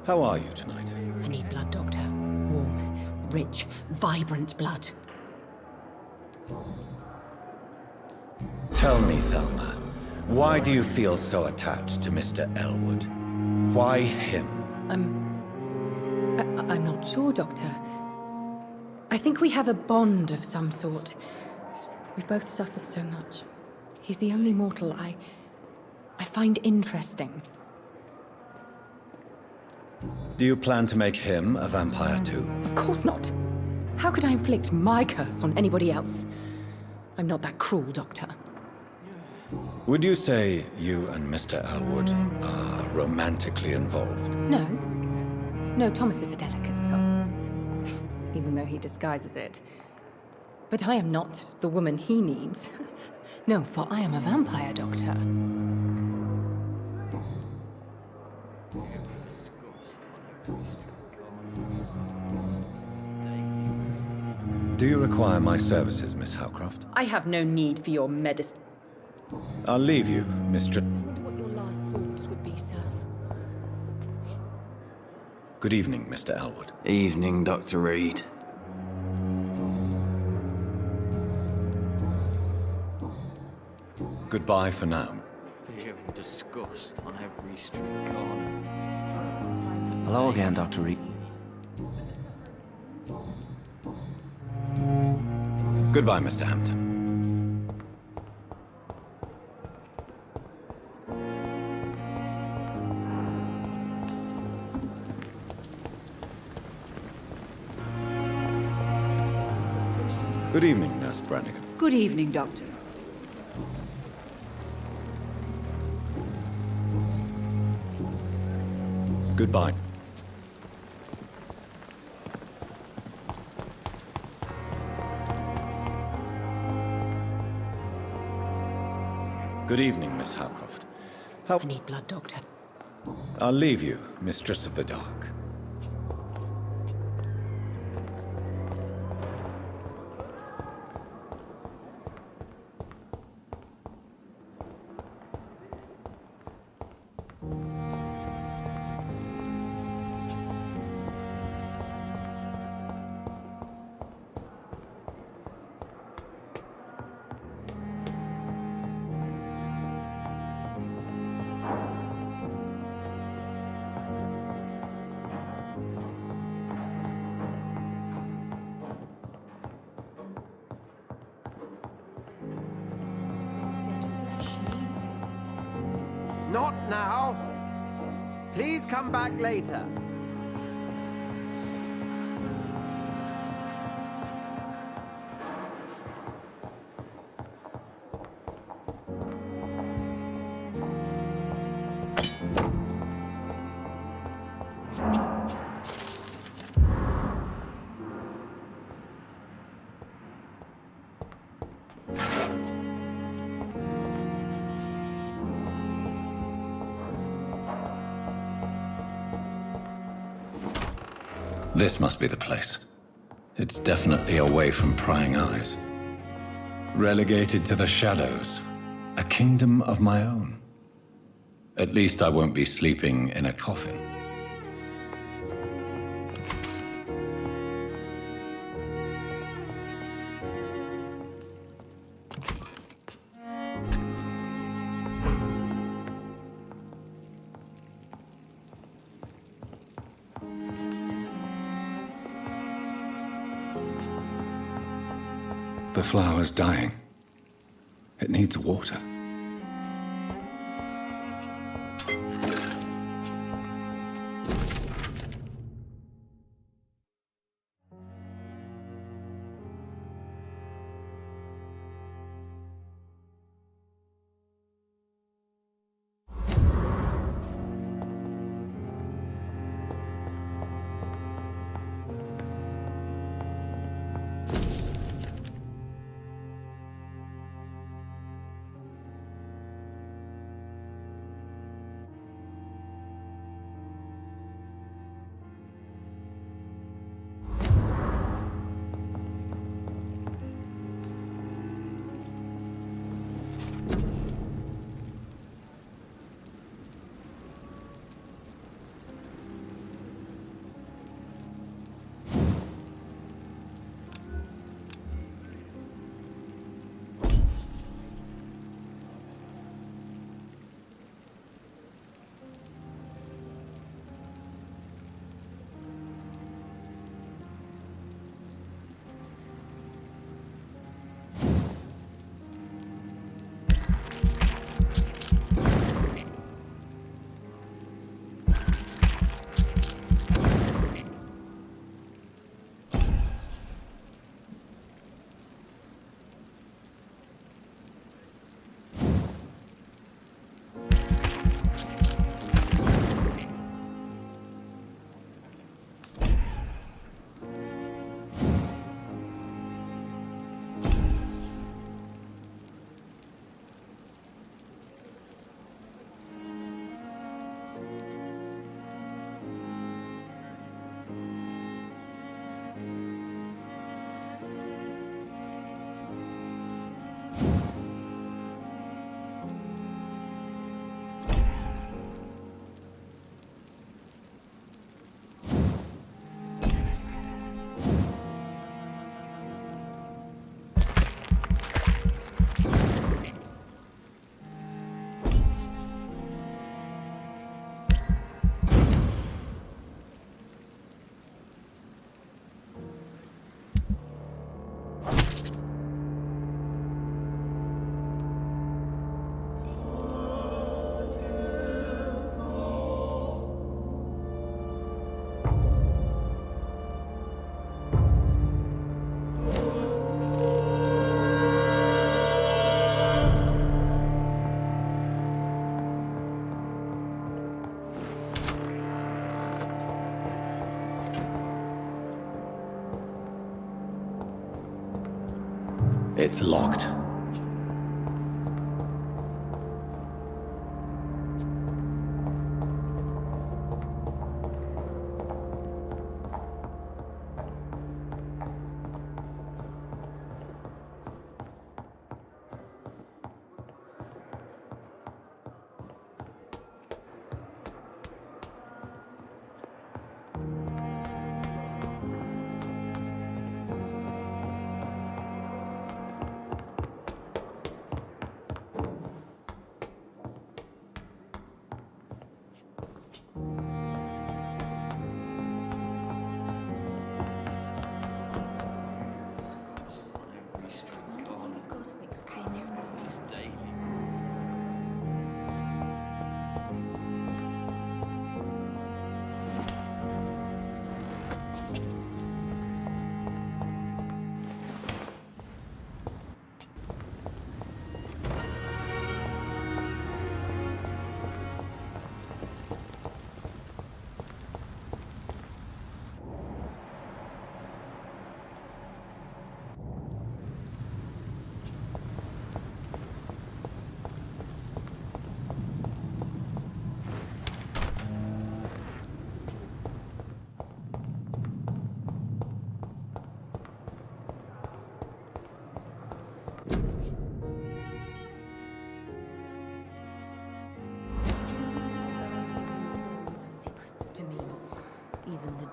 How are you tonight? I need blood, Doctor. Warm, rich, vibrant blood. Tell me, Thelma, why do you feel so attached to Mr. Elwood? Why him? I'm not sure, Doctor. I think we have a bond of some sort. We've both suffered so much. He's the only mortal I find interesting. Do you plan to make him a vampire too? Of course not. How could I inflict my curse on anybody else? I'm not that cruel, Doctor. Would you say you and Mr. Elwood are romantically involved? No. No, Thomas is a delicate soul. Even though he disguises it. But I am not the woman he needs. No, for I am a vampire, Doctor. Do you require my services, Miss Howcroft? I have no need for your medicine. I'll leave you, Mr. What your last thoughts would be, sir. Good evening, Mr. Elwood. Evening, Dr. Reed. Goodbye for now. Fear and disgust on every street corner. Hello again, Dr. Reed. Goodbye, Mr. Hampton. Good evening, Nurse Brannigan. Good evening, Doctor. Goodbye. Good evening, Miss Howcroft. I need blood, Doctor. I'll leave you, Mistress of the Dark. Not now. Please come back later. This must be the place. It's definitely away from prying eyes. Relegated to the shadows. A kingdom of my own. At least I won't be sleeping in a coffin. The flower's dying. It needs water. It's locked.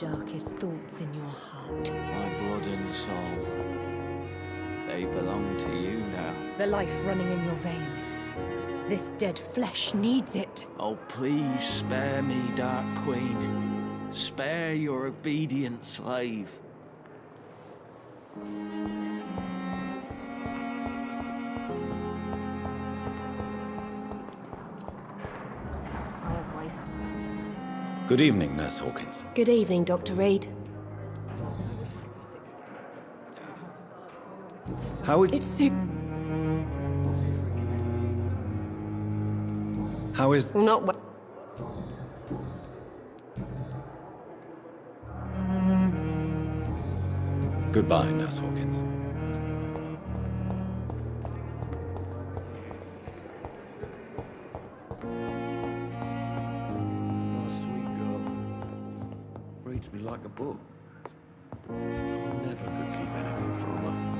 darkest thoughts in your heart. My blood and soul. They belong to you now. The life running in your veins. This dead flesh needs it. Oh, please spare me, Dark Queen. Spare your obedient slave. Good evening, Nurse Hawkins. Good evening, Dr. Reed. How would... It's Sue. How is... Not well. Goodbye, Nurse Hawkins. Reads me like a book. I never could keep anything from her.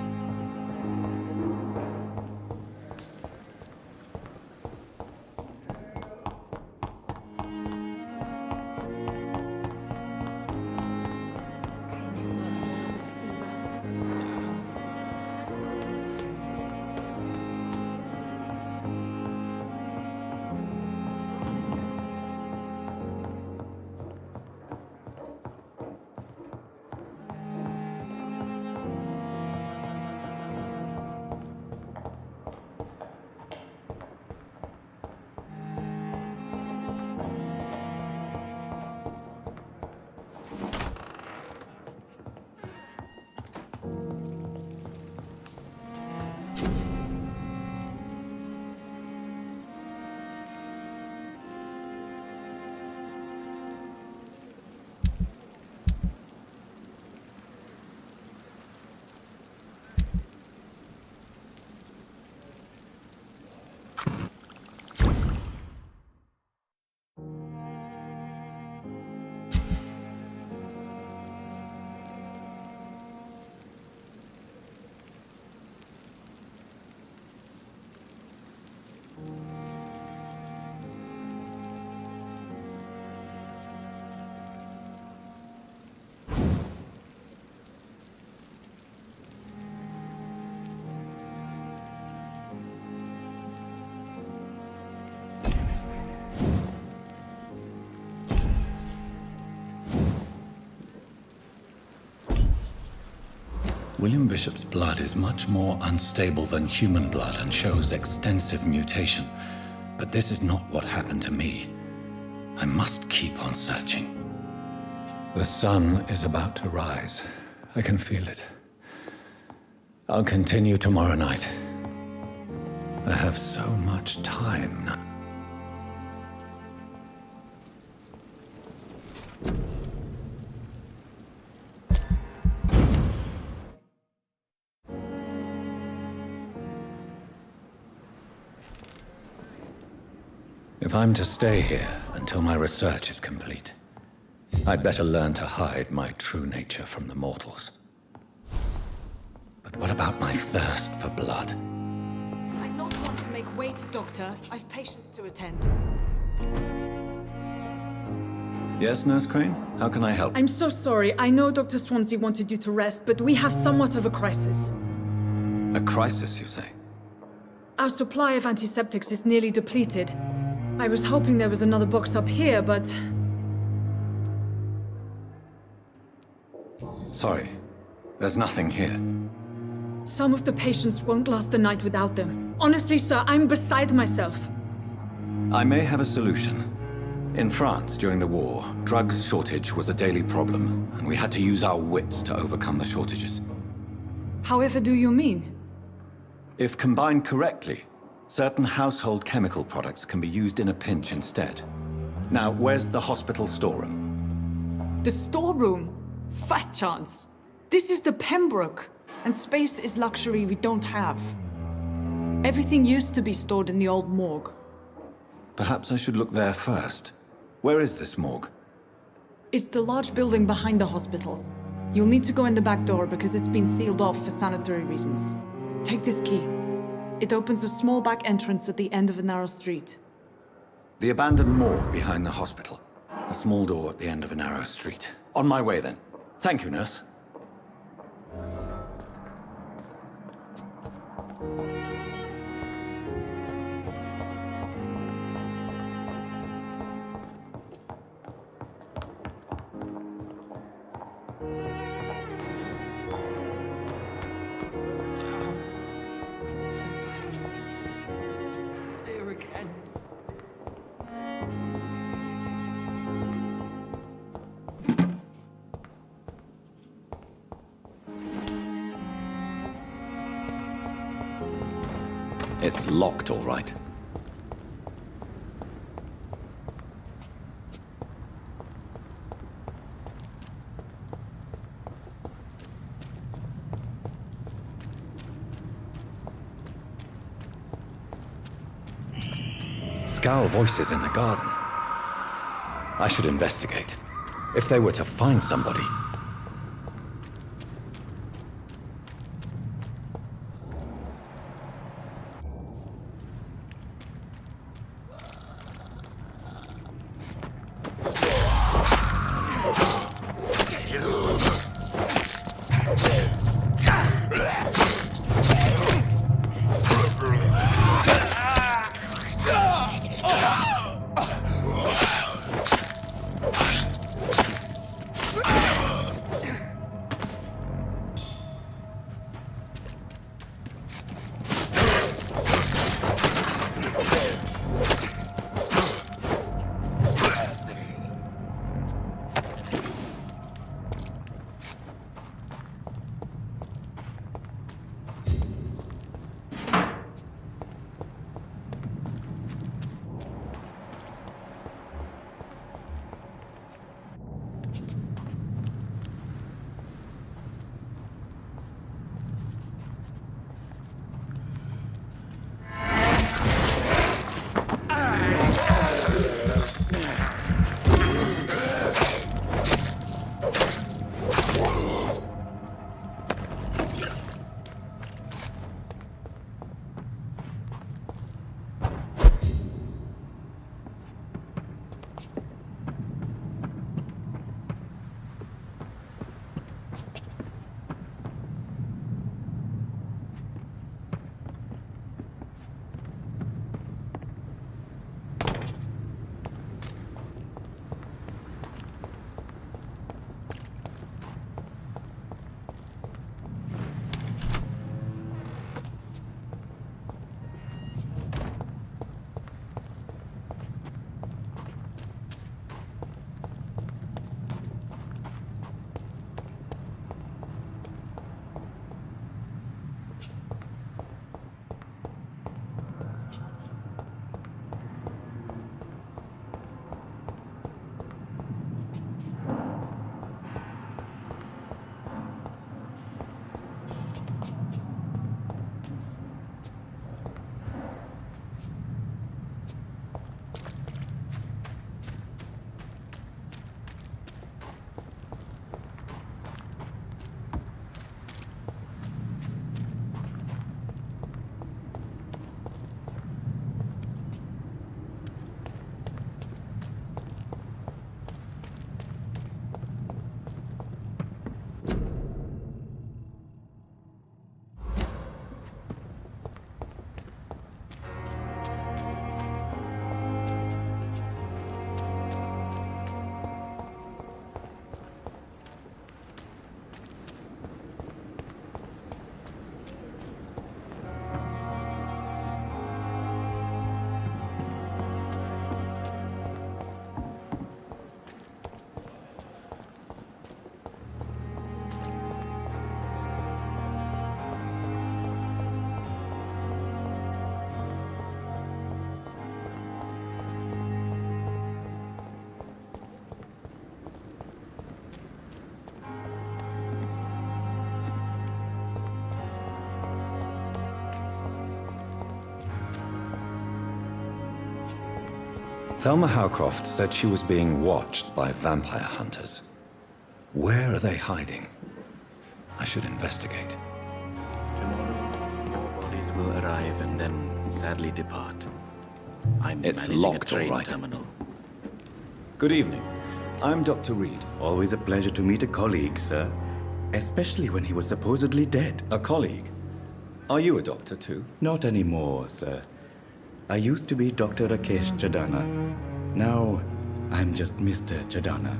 William Bishop's blood is much more unstable than human blood and shows extensive mutation. But this is not what happened to me. I must keep on searching. The sun is about to rise. I can feel it. I'll continue tomorrow night. I have so much time now. If I'm to stay here until my research is complete, I'd better learn to hide my true nature from the mortals. But what about my thirst for blood? I'm not one to make wait, Doctor. I've patients to attend. Yes, Nurse Crane? How can I help? I'm so sorry. I know Dr. Swansea wanted you to rest, but we have somewhat of a crisis. A crisis, you say? Our supply of antiseptics is nearly depleted. I was hoping there was another box up here, but... Sorry. There's nothing here. Some of the patients won't last the night without them. Honestly, sir, I'm beside myself. I may have a solution. In France, during the war, drugs shortage was a daily problem, and we had to use our wits to overcome the shortages. However do you mean? If combined correctly, certain household chemical products can be used in a pinch instead. Now, where's the hospital storeroom? The storeroom? Fat chance. This is the Pembroke, and space is luxury we don't have. Everything used to be stored in the old morgue. Perhaps I should look there first. Where is this morgue? It's the large building behind the hospital. You'll need to go in the back door because it's been sealed off for sanitary reasons. Take this key. It opens a small back entrance at the end of a narrow street. The abandoned morgue behind the hospital. A small door at the end of a narrow street. On my way, then. Thank you, nurse. It's locked, all right. Scowl voices in the garden. I should investigate. If they were to find somebody. Thelma Howcroft said she was being watched by vampire hunters. Where are they hiding? I should investigate. Tomorrow, more bodies will arrive and then sadly depart. I'm It's managing locked, a train all right. terminal. Good evening. I'm Dr. Reed. Always a pleasure to meet a colleague, sir. Especially when he was supposedly dead. A colleague? Are you a doctor too? Not anymore, sir. I used to be Dr. Rakesh Chadana. Now, I'm just Mr. Chadana,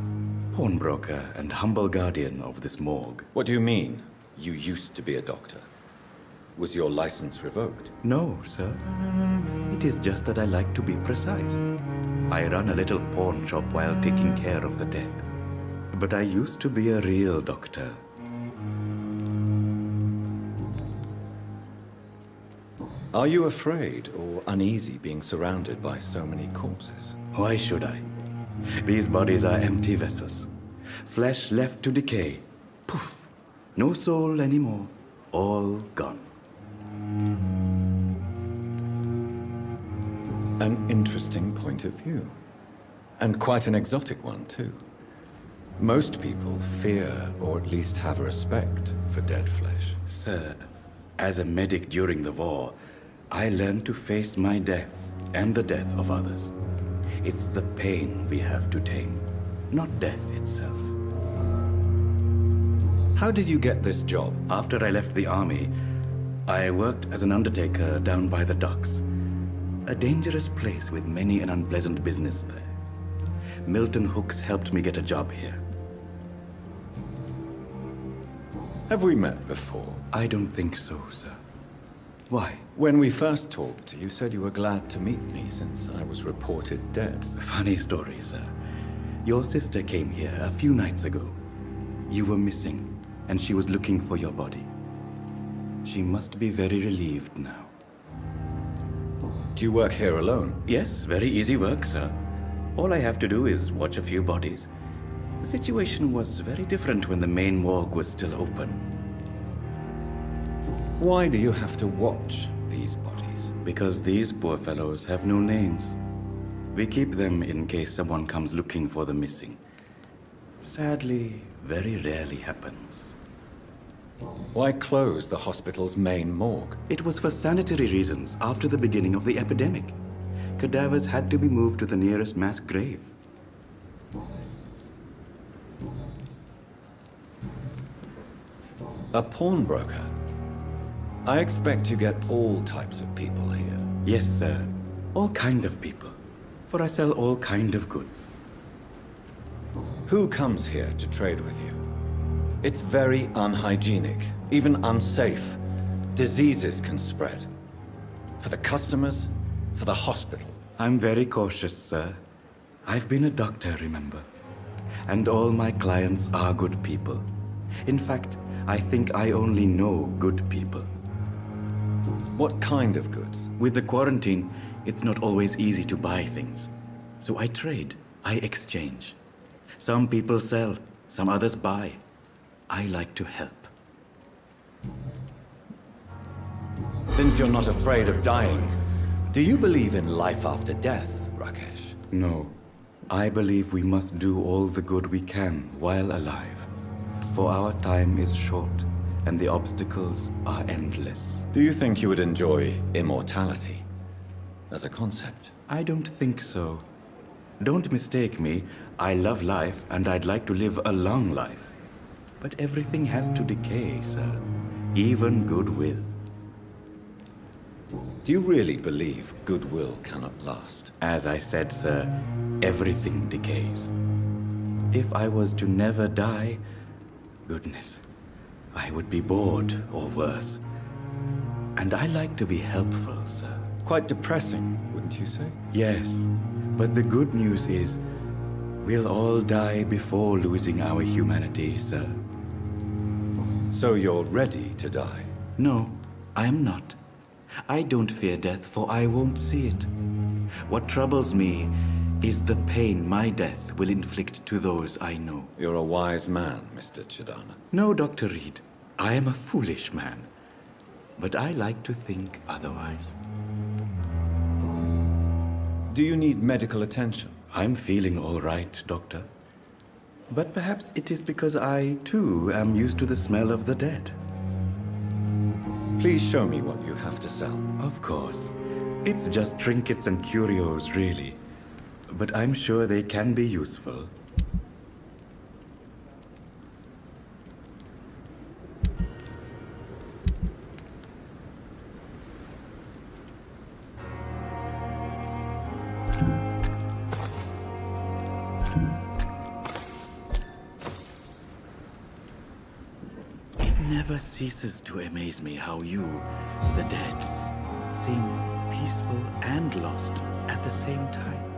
pawnbroker and humble guardian of this morgue. What do you mean, you used to be a doctor? Was your license revoked? No, sir. It is just that I like to be precise. I run a little pawn shop while taking care of the dead. But I used to be a real doctor. Are you afraid or uneasy being surrounded by so many corpses? Why should I? These bodies are empty vessels. Flesh left to decay. Poof! No soul anymore. All gone. An interesting point of view. And quite an exotic one, too. Most people fear, or at least have a respect, for dead flesh. Sir, as a medic during the war, I learned to face my death and the death of others. It's the pain we have to tame, not death itself. How did you get this job? After I left the army, I worked as an undertaker down by the docks. A dangerous place with many an unpleasant business there. Milton Hooks helped me get a job here. Have we met before? I don't think so, sir. Why? When we first talked, you said you were glad to meet me since I was reported dead. Funny story, sir. Your sister came here a few nights ago. You were missing, and she was looking for your body. She must be very relieved now. Do you work here alone? Yes, very easy work, sir. All I have to do is watch a few bodies. The situation was very different when the main morgue was still open. Why do you have to watch these bodies? Because these poor fellows have no names. We keep them in case someone comes looking for the missing. Sadly, very rarely happens. Why close the hospital's main morgue? It was for sanitary reasons after the beginning of the epidemic. Cadavers had to be moved to the nearest mass grave. A pawnbroker? I expect you get all types of people here. Yes, sir. All kind of people. For I sell all kind of goods. Who comes here to trade with you? It's very unhygienic, even unsafe. Diseases can spread. For the customers, for the hospital. I'm very cautious, sir. I've been a doctor, remember? And all my clients are good people. In fact, I think I only know good people. What kind of goods? With the quarantine, it's not always easy to buy things. So I trade, I exchange. Some people sell, some others buy. I like to help. Since you're not afraid of dying, do you believe in life after death, Rakesh? No. I believe we must do all the good we can while alive. For our time is short, and the obstacles are endless. Do you think you would enjoy immortality as a concept? I don't think so. Don't mistake me. I love life, and I'd like to live a long life. But everything has to decay, sir. Even goodwill. Do you really believe goodwill cannot last? As I said, sir, everything decays. If I was to never die, goodness, I would be bored or worse. And I like to be helpful, sir. Quite depressing, wouldn't you say? Yes, but the good news is, we'll all die before losing our humanity, sir. So you're ready to die? No, I am not. I don't fear death, for I won't see it. What troubles me is the pain my death will inflict to those I know. You're a wise man, Mr. Chadana. No, Dr. Reed. I am a foolish man. But I like to think otherwise. Do you need medical attention? I'm feeling all right, Doctor. But perhaps it is because I, too, am used to the smell of the dead. Please show me what you have to sell. Of course. It's just trinkets and curios, really. But I'm sure they can be useful. never ceases to amaze me how you, the dead, seem peaceful and lost at the same time.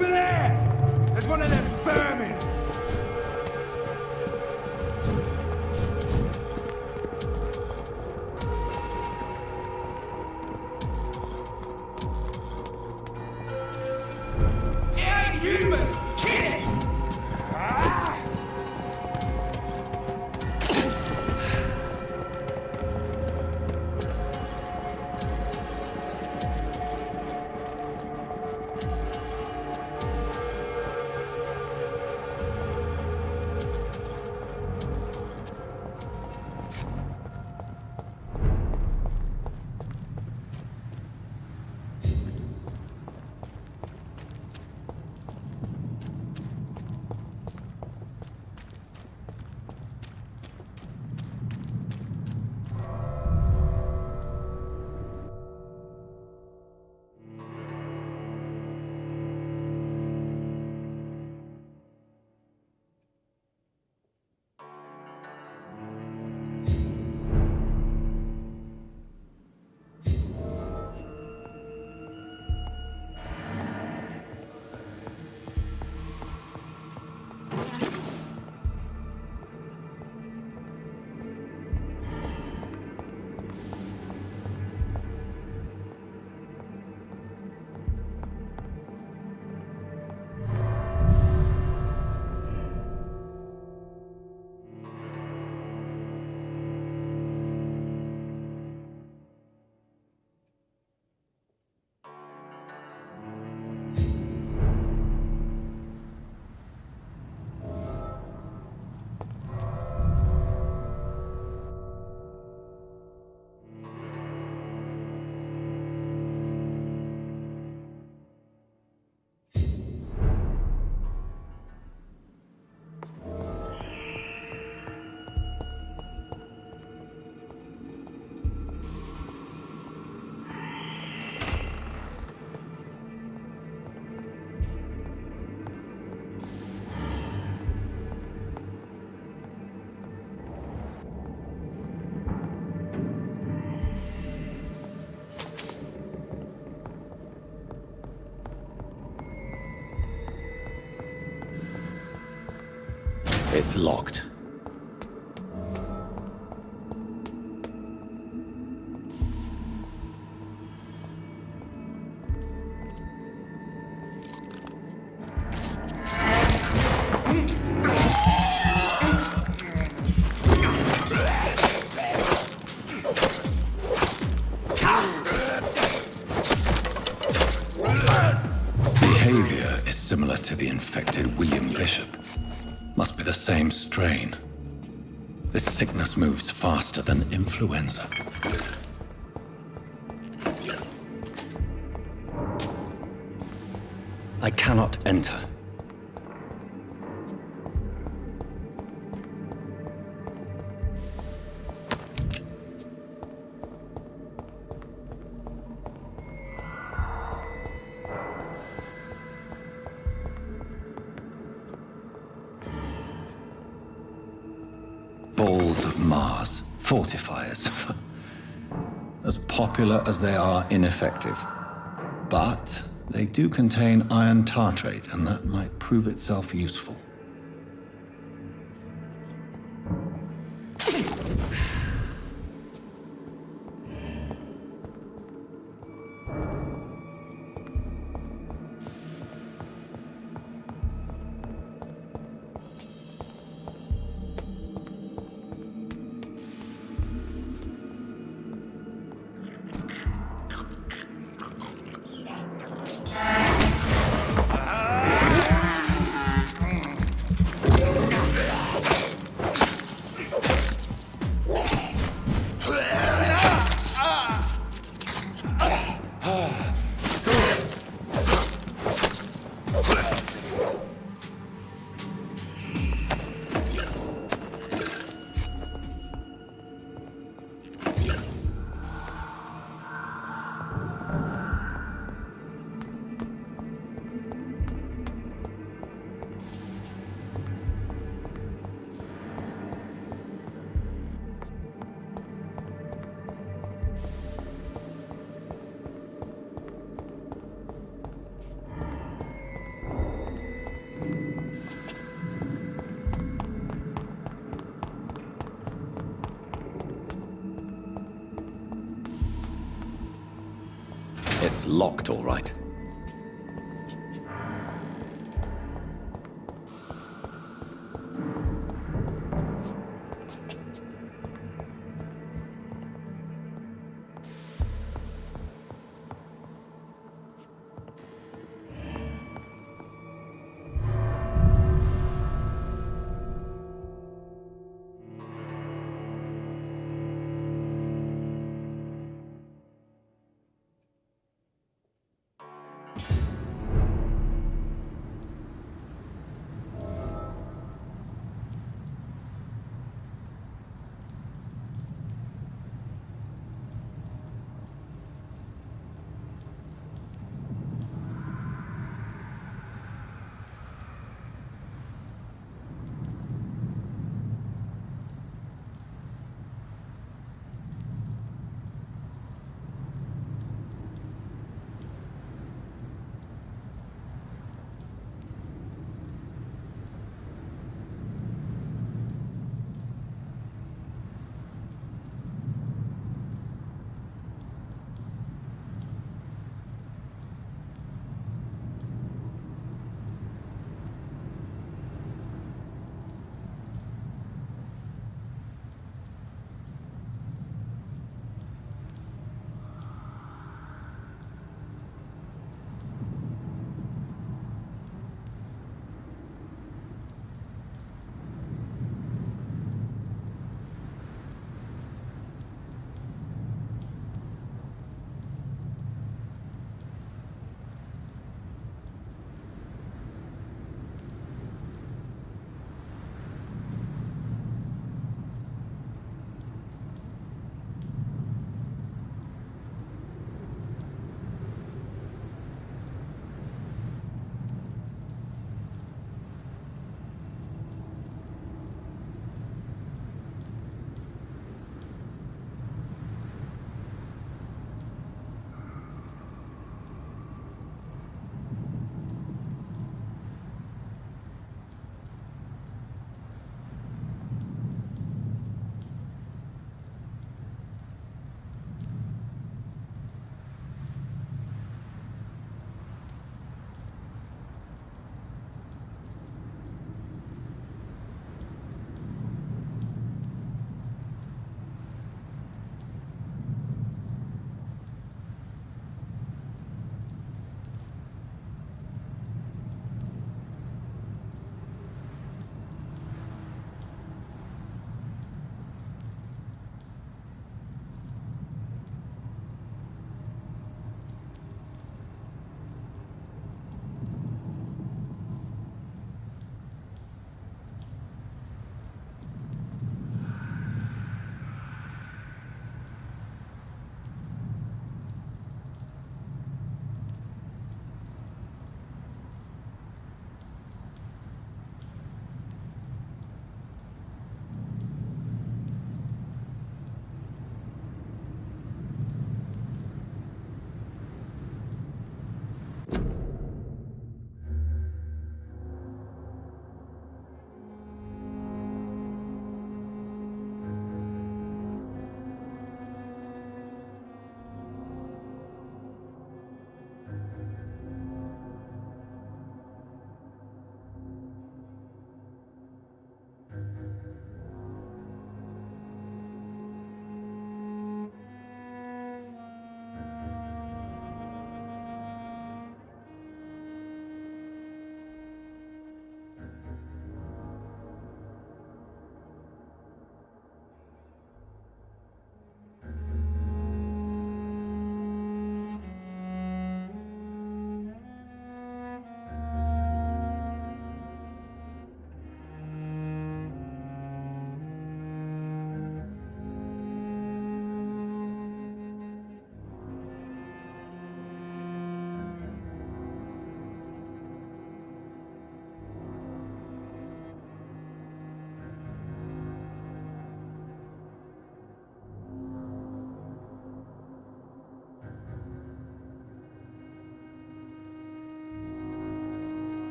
Over there! There's one of them vermin! It ain't human! Kill it! It's locked. Behavior is similar to the infected William Bishop. Must be the same strain. This sickness moves faster than influenza. I cannot enter. Balls of Mars, fortifiers. As popular as they are ineffective. But they do contain iron tartrate, and that might prove itself useful. locked, all right.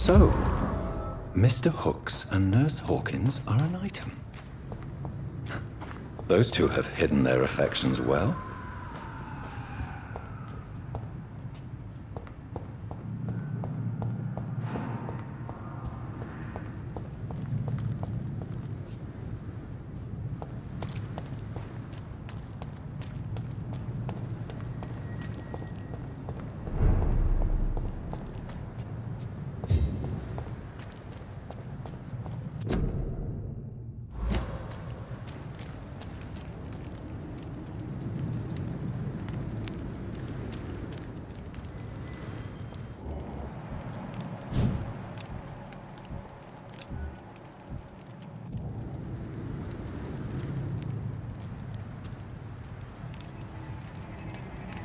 So, Mr. Hooks and Nurse Hawkins are an item. Those two have hidden their affections well.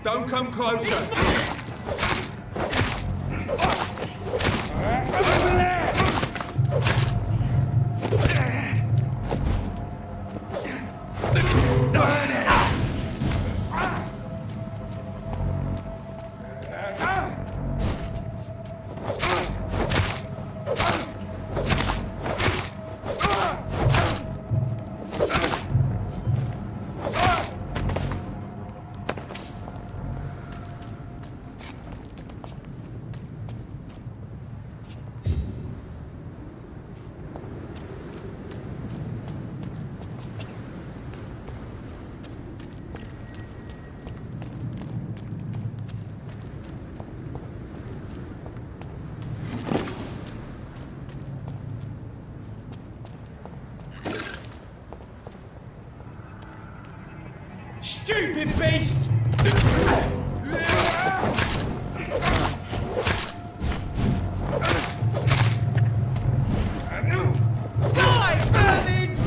Don't come closer! Stupid beast! Die, Merlin!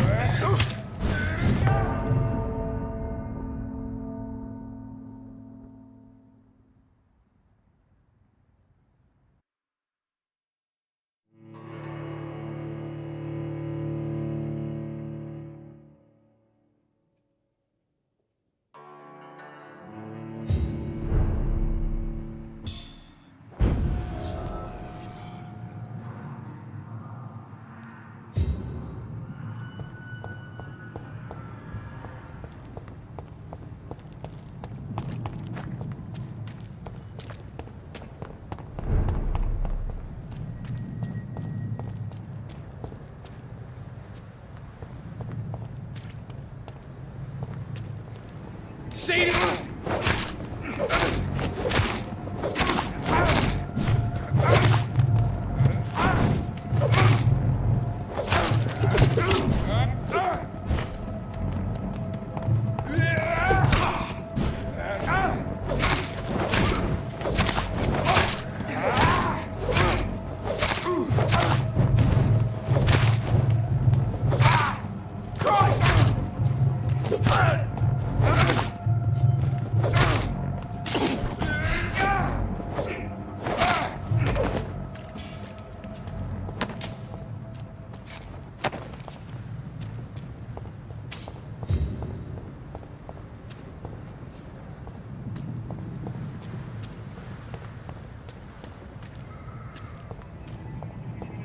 See it?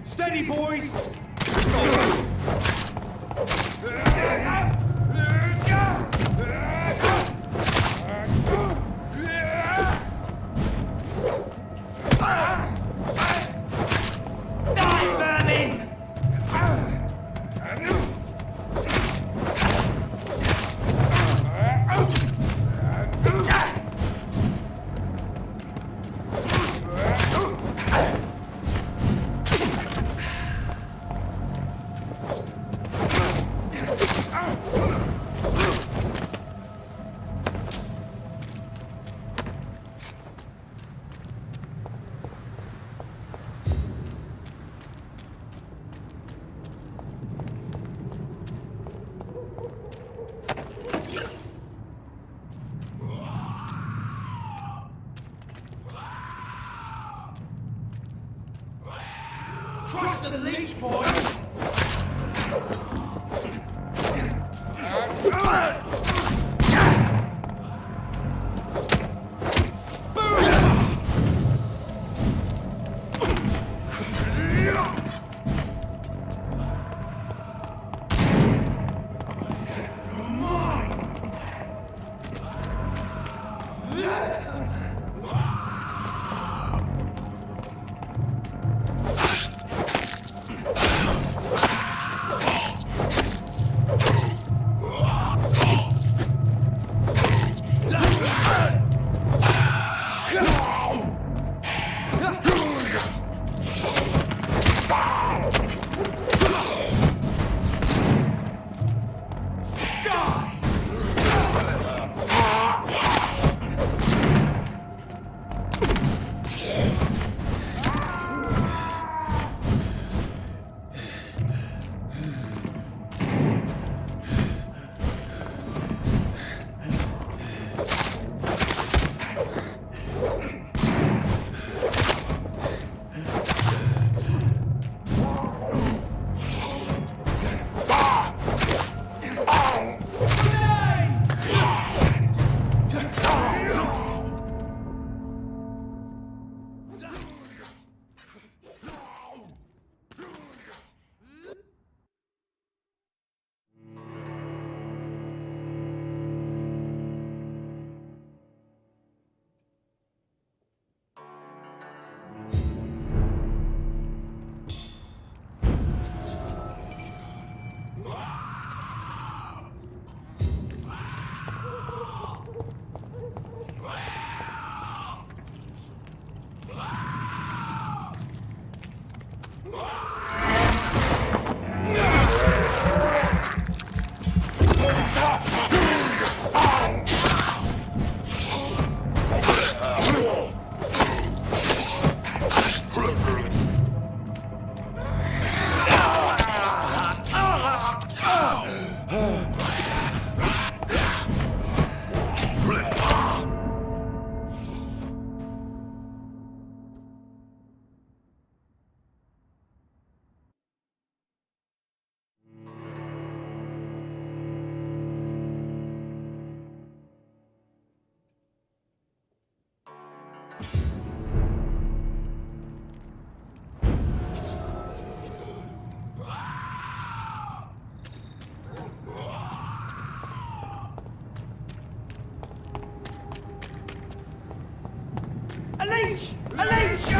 Steady, boys! Die, Merlin! Trust the leech, boy! A leech!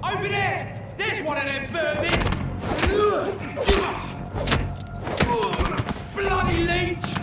Over there! There's one of them vermin! Bloody leech!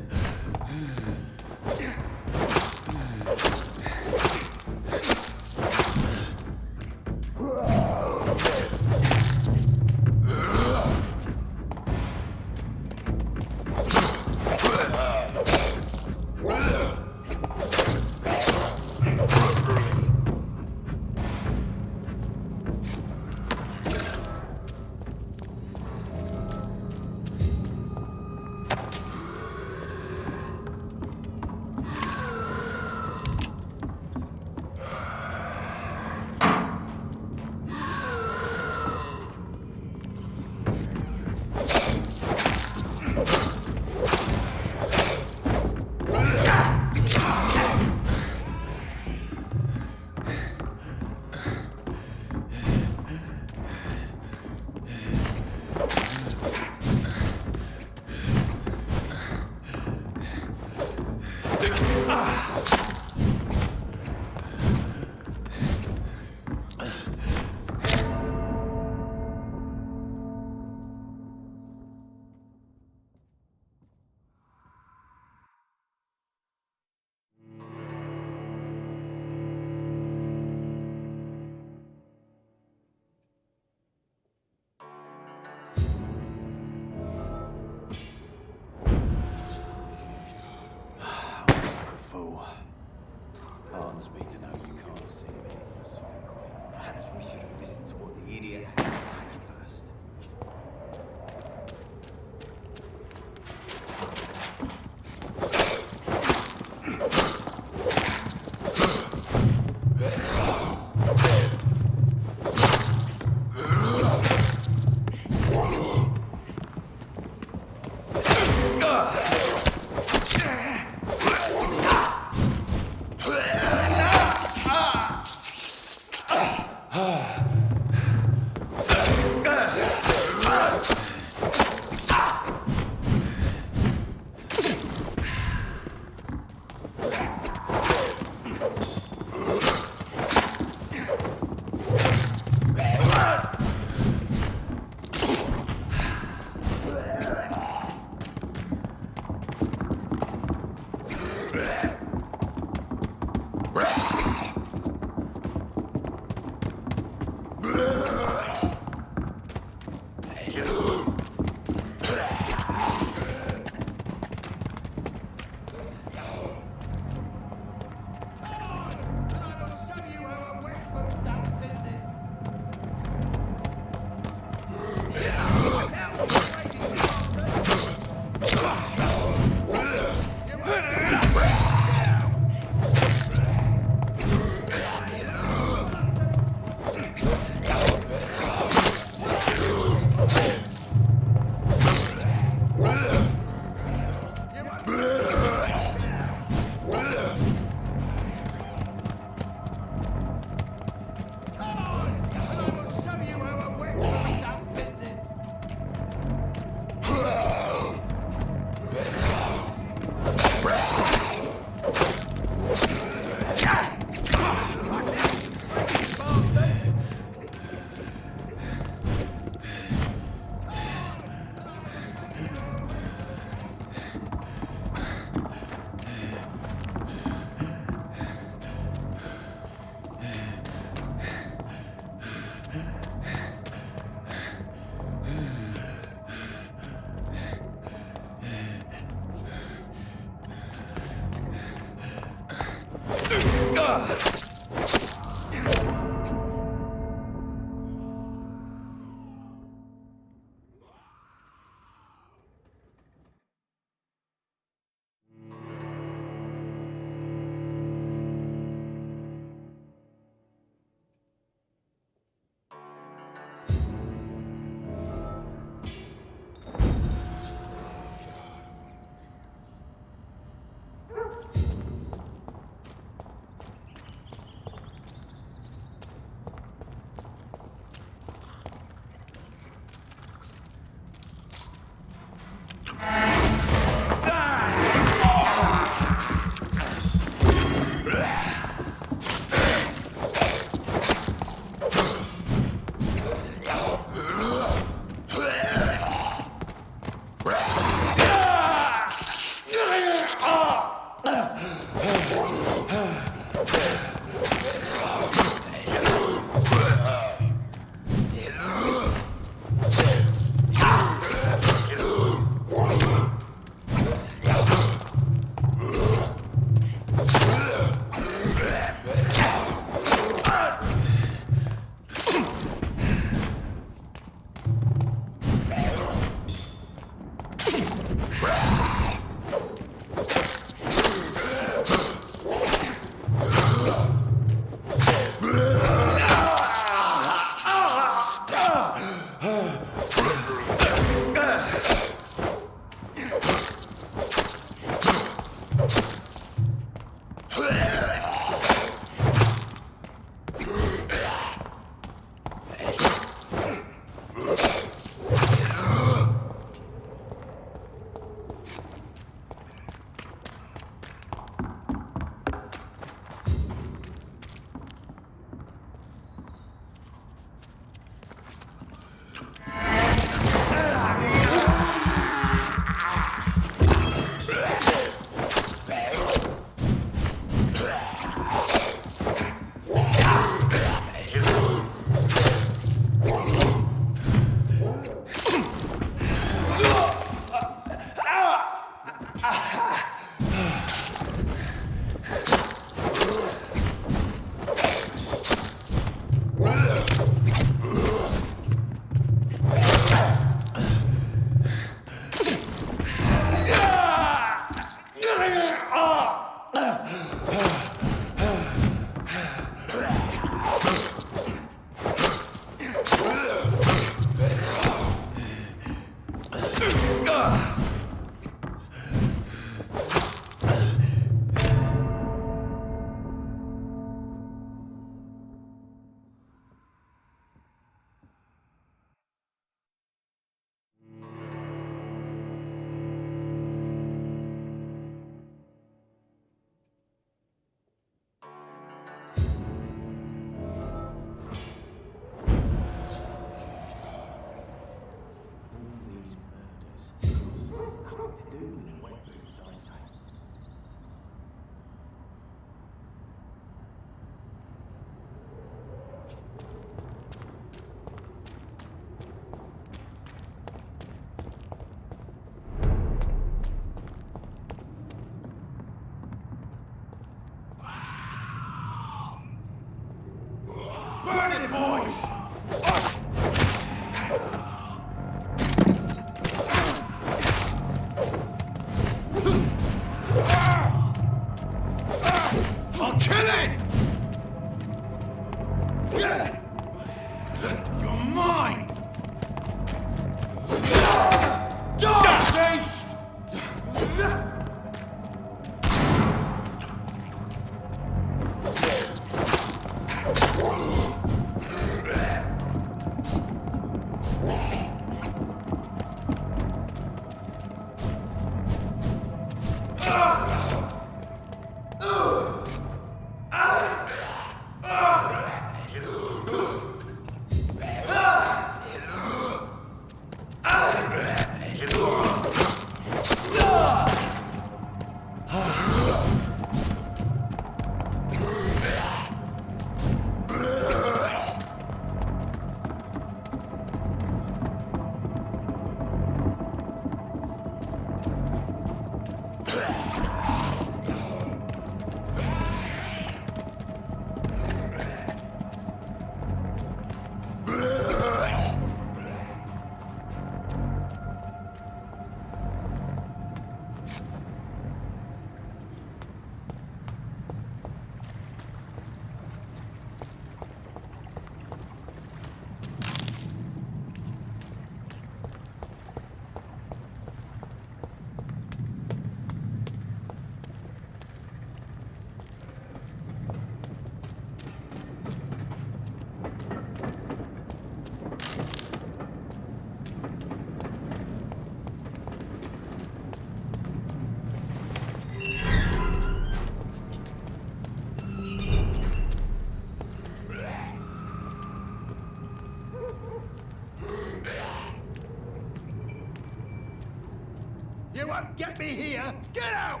here! Get out!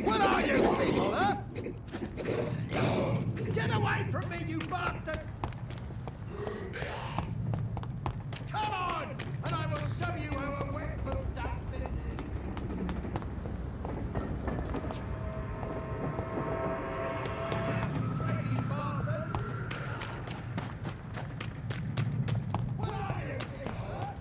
What are you, people, huh? Get away from me, you bastard! Come on, and I will show you how a whip of dust is. Crazy bastards! What are you, people, huh?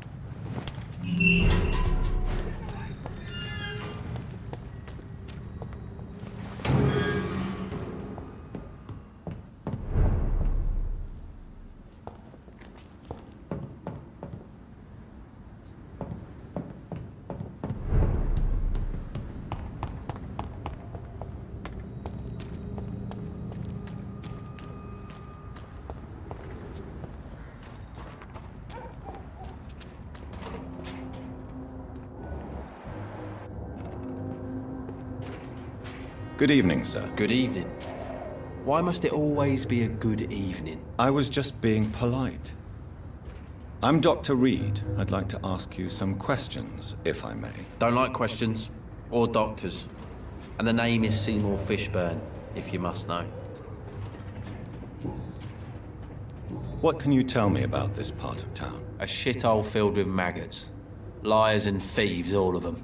Good evening, sir. Good evening. Why must it always be a good evening? I was just being polite. I'm Dr. Reed. I'd like to ask you some questions, if I may. Don't like questions. Or doctors. And the name is Seymour Fishburne, if you must know. What can you tell me about this part of town? A shithole filled with maggots. Liars and thieves, all of them.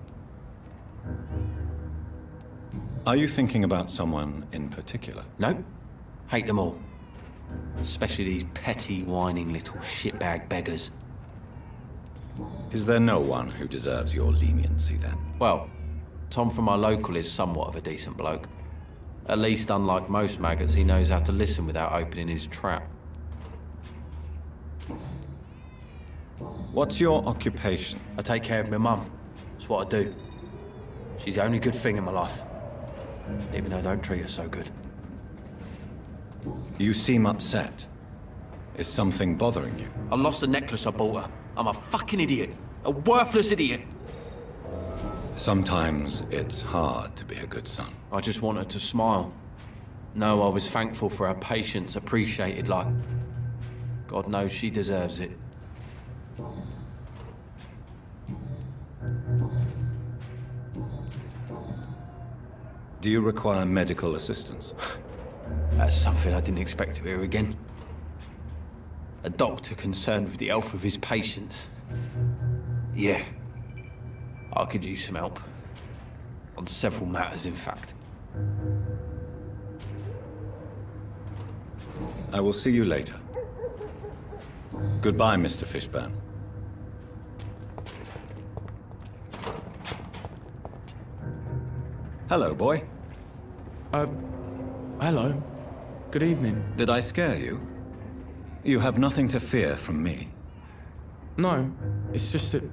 Are you thinking about someone in particular? No. Hate them all. Especially these petty, whining little shitbag beggars. Is there no one who deserves your leniency, then? Well, Tom from our local is somewhat of a decent bloke. At least, unlike most maggots, he knows how to listen without opening his trap. What's your occupation? I take care of my mum. That's what I do. She's the only good thing in my life. Even though I don't treat her so good. You seem upset. Is something bothering you? I lost the necklace I bought her. I'm a fucking idiot. A worthless idiot. Sometimes it's hard to be a good son. I just want her to smile. No, I was thankful for her patience, appreciated like... God knows she deserves it. Do you require medical assistance? That's something I didn't expect to hear again. A doctor concerned with the health of his patients. Yeah. I could use some help. On several matters, in fact. I will see you later. Goodbye, Mr. Fishburne. Hello, boy. Hello. Good evening. Did I scare you? You have nothing to fear from me. No, it's just that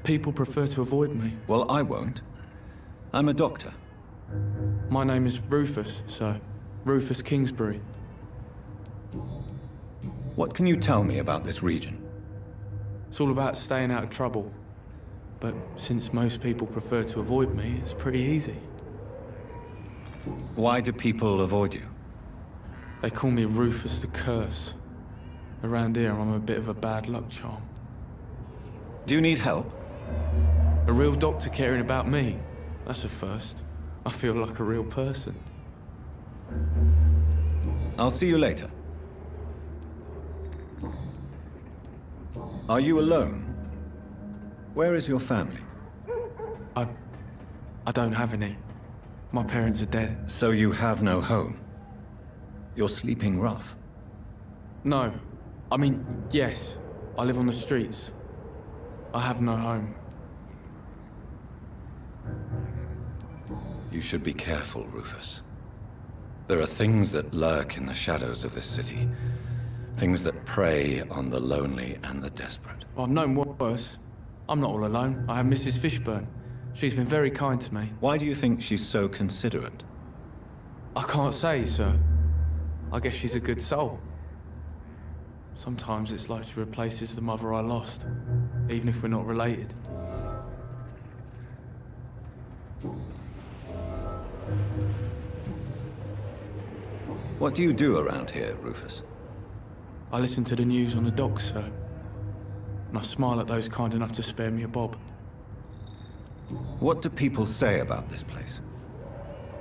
people prefer to avoid me. Well, I won't. I'm a doctor. My name is Rufus, sir. Rufus Kingsbury. What can you tell me about this region? It's all about staying out of trouble. But since most people prefer to avoid me, it's pretty easy. Why do people avoid you? They call me Rufus the Curse. Around here, I'm a bit of a bad luck charm. Do you need help? A real doctor caring about me. That's a first. I feel like a real person. I'll see you later. Are you alone? Where is your family? I don't have any. My parents are dead. So you have no home? You're sleeping rough? No. I mean, yes. I live on the streets. I have no home. You should be careful, Rufus. There are things that lurk in the shadows of this city. Things that prey on the lonely and the desperate. I've known worse. I'm not all alone. I have Mrs. Fishburne. She's been very kind to me. Why do you think she's so considerate? I can't say, sir. I guess she's a good soul. Sometimes it's like she replaces the mother I lost, even if we're not related. What do you do around here, Rufus? I listen to the news on the docks, sir. and I smile at those kind enough to spare me a bob. What do people say about this place?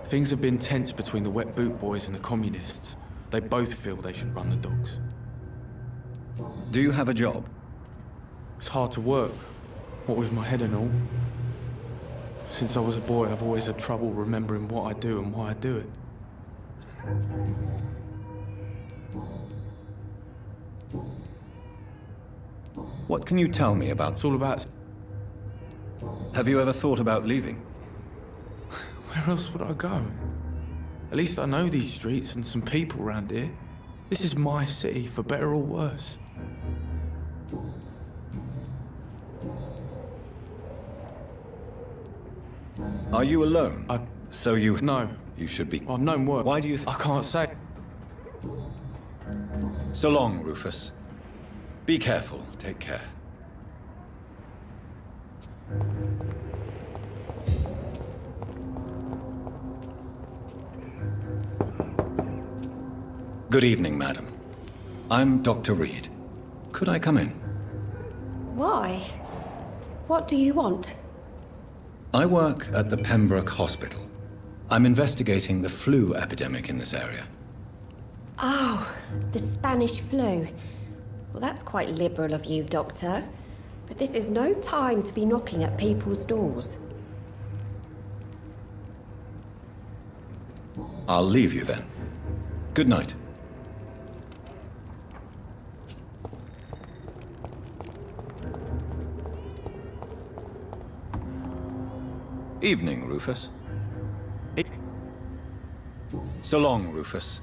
Things have been tense between the wet boot boys and the communists. They both feel they should run the dogs. Do you have a job? It's hard to work, what with my head and all. Since I was a boy, I've always had trouble remembering what I do and why I do it. What can you tell me about... It's all about... Have you ever thought about leaving? Where else would I go? At least I know these streets and some people around here. This is my city, for better or worse. Are you alone? So you... No. You should be... I've known work. Why do you... I can't say. So long, Rufus. Be careful. Take care. Good evening, madam. I'm Dr. Reed. Could I come in? Why? What do you want? I work at the Pembroke Hospital. I'm investigating the flu epidemic in this area. Oh, the Spanish flu. Well, that's quite liberal of you, Doctor. But this is no time to be knocking at people's doors. I'll leave you then. Good night. Evening, Rufus. So long, Rufus.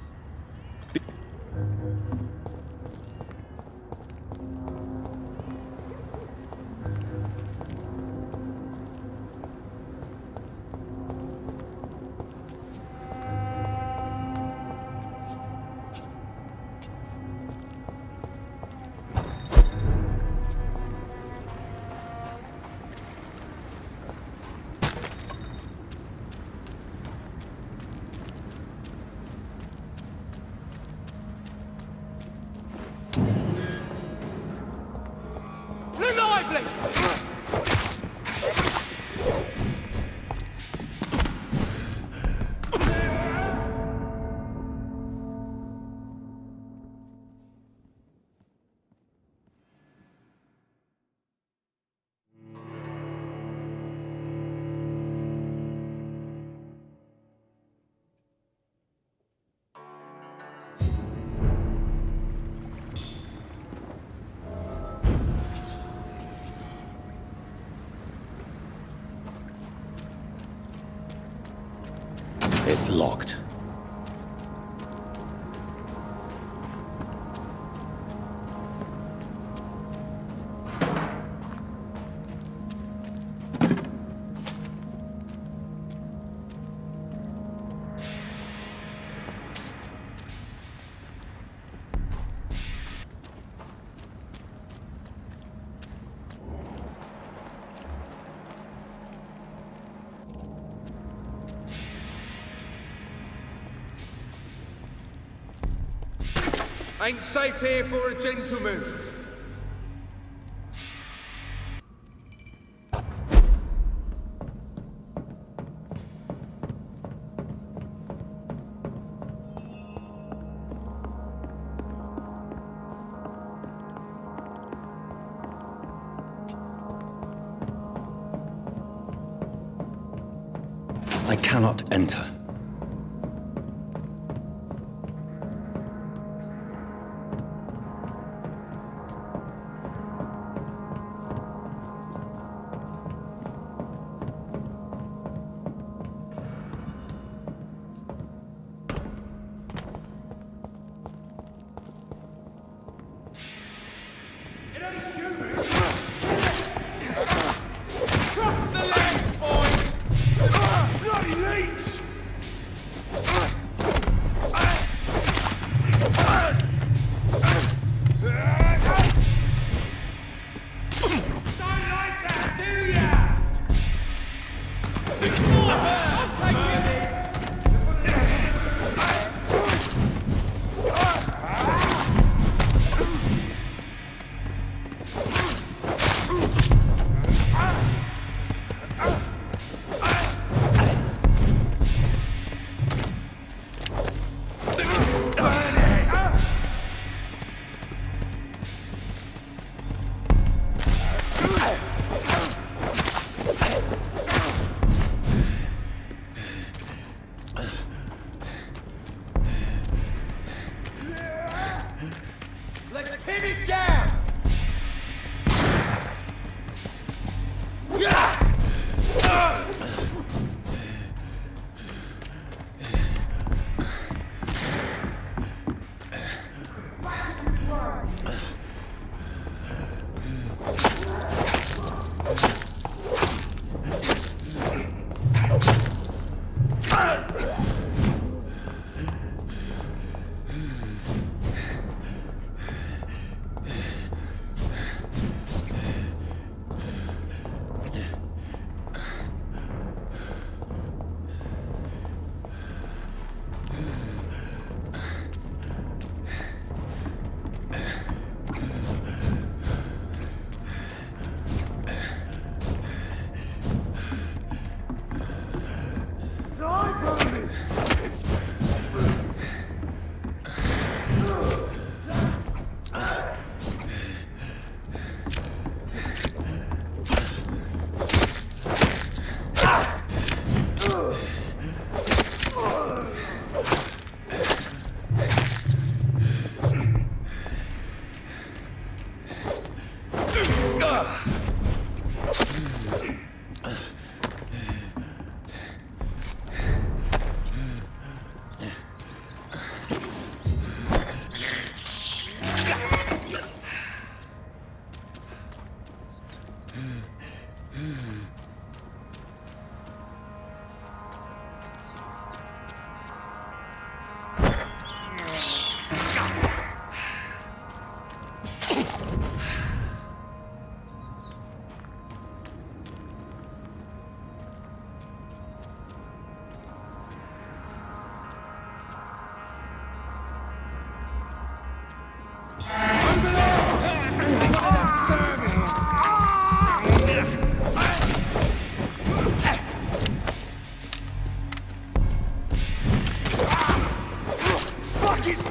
It's locked. Ain't safe here for a gentleman. I cannot enter. Cross the legs, boys! Bloody leech!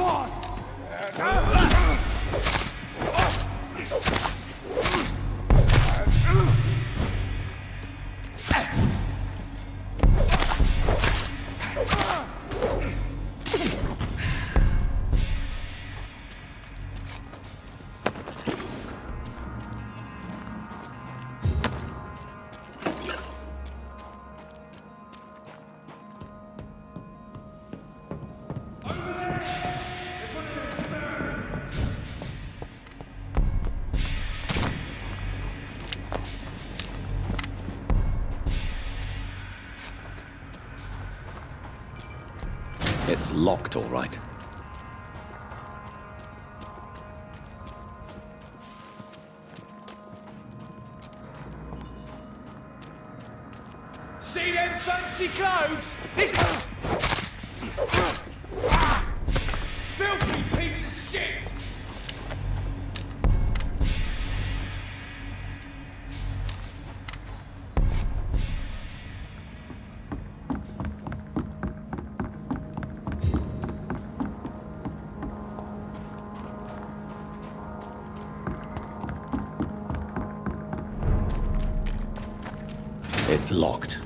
fast! It's locked, all right. See them fancy clothes? This filthy piece of shit! It's locked.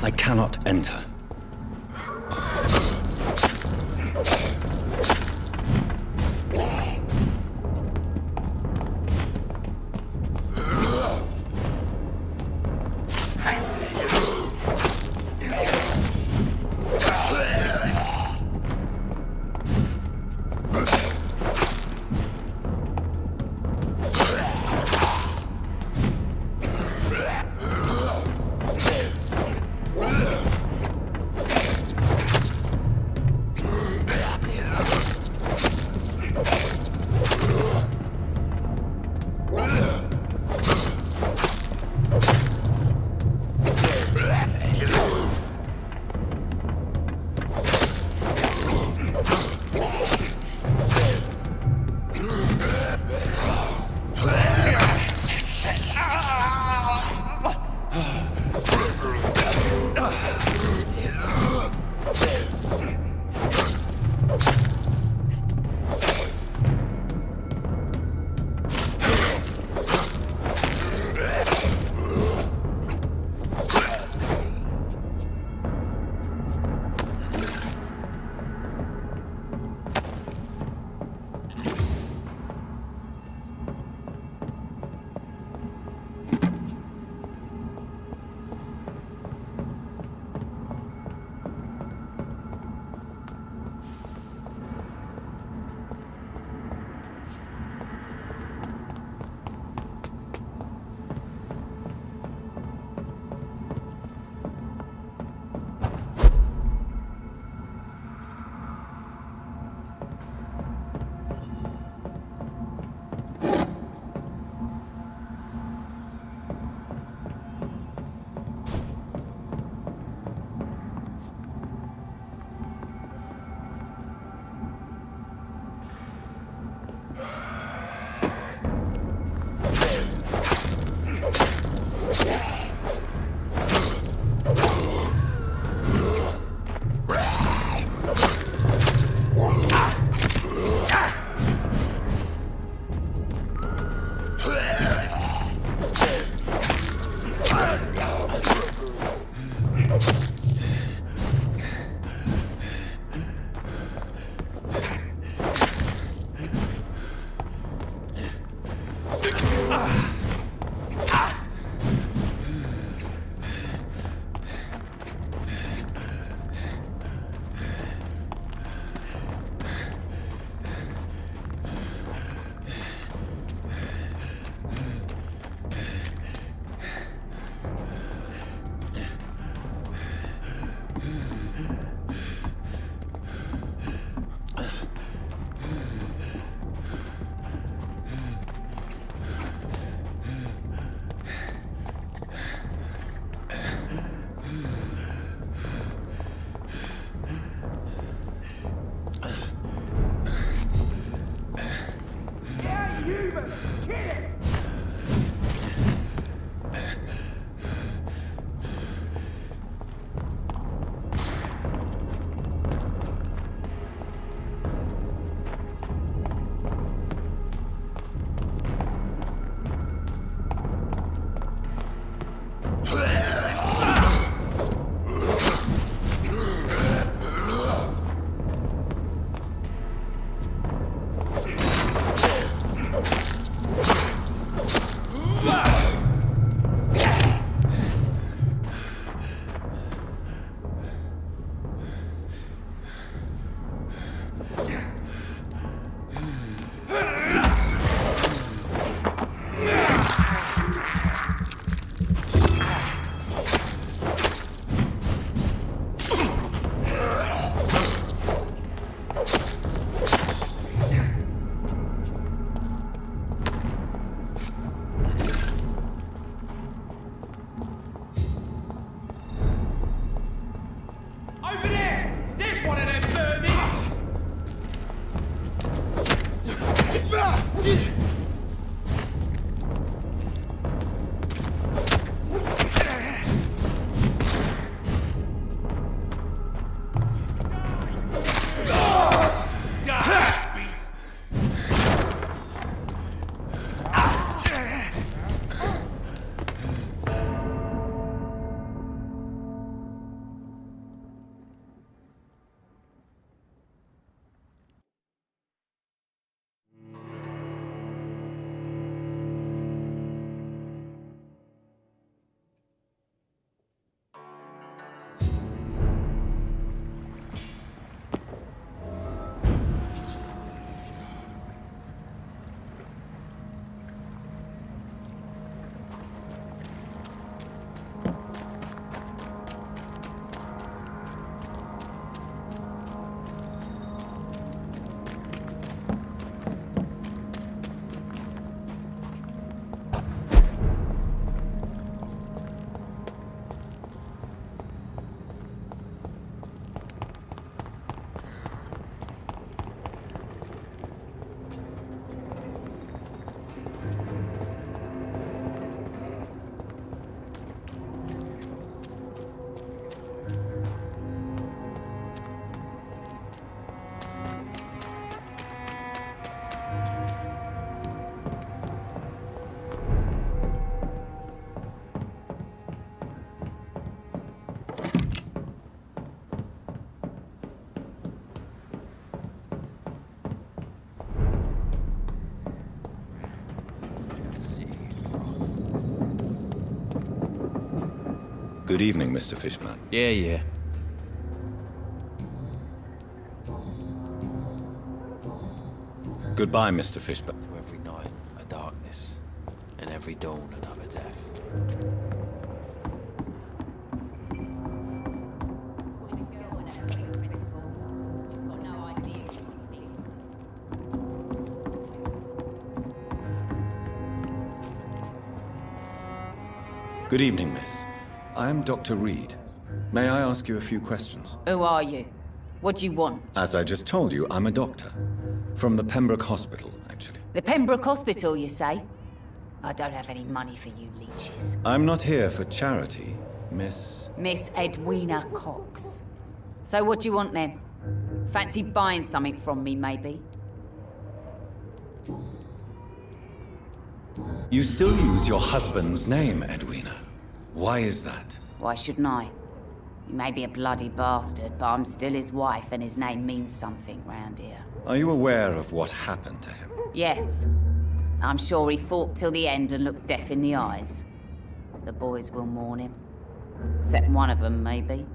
I cannot enter. Good evening, Mr. Fishman. Yeah. Goodbye, Mr. Fishman. Every night, a darkness, and every dawn, another death. Good evening, miss. I am Dr. Reed. May I ask you a few questions? Who are you? What do you want? As I just told you, I'm a doctor. From the Pembroke Hospital, actually. The Pembroke Hospital, you say? I don't have any money for you leeches. I'm not here for charity, Miss... Miss Edwina Cox. So what do you want then? Fancy buying something from me, maybe? You still use your husband's name, Edwina. Why is that? Why shouldn't I? He may be a bloody bastard, but I'm still his wife and his name means something round here. Are you aware of what happened to him? Yes. I'm sure he fought till the end and looked death in the eyes. The boys will mourn him. Except one of them, maybe.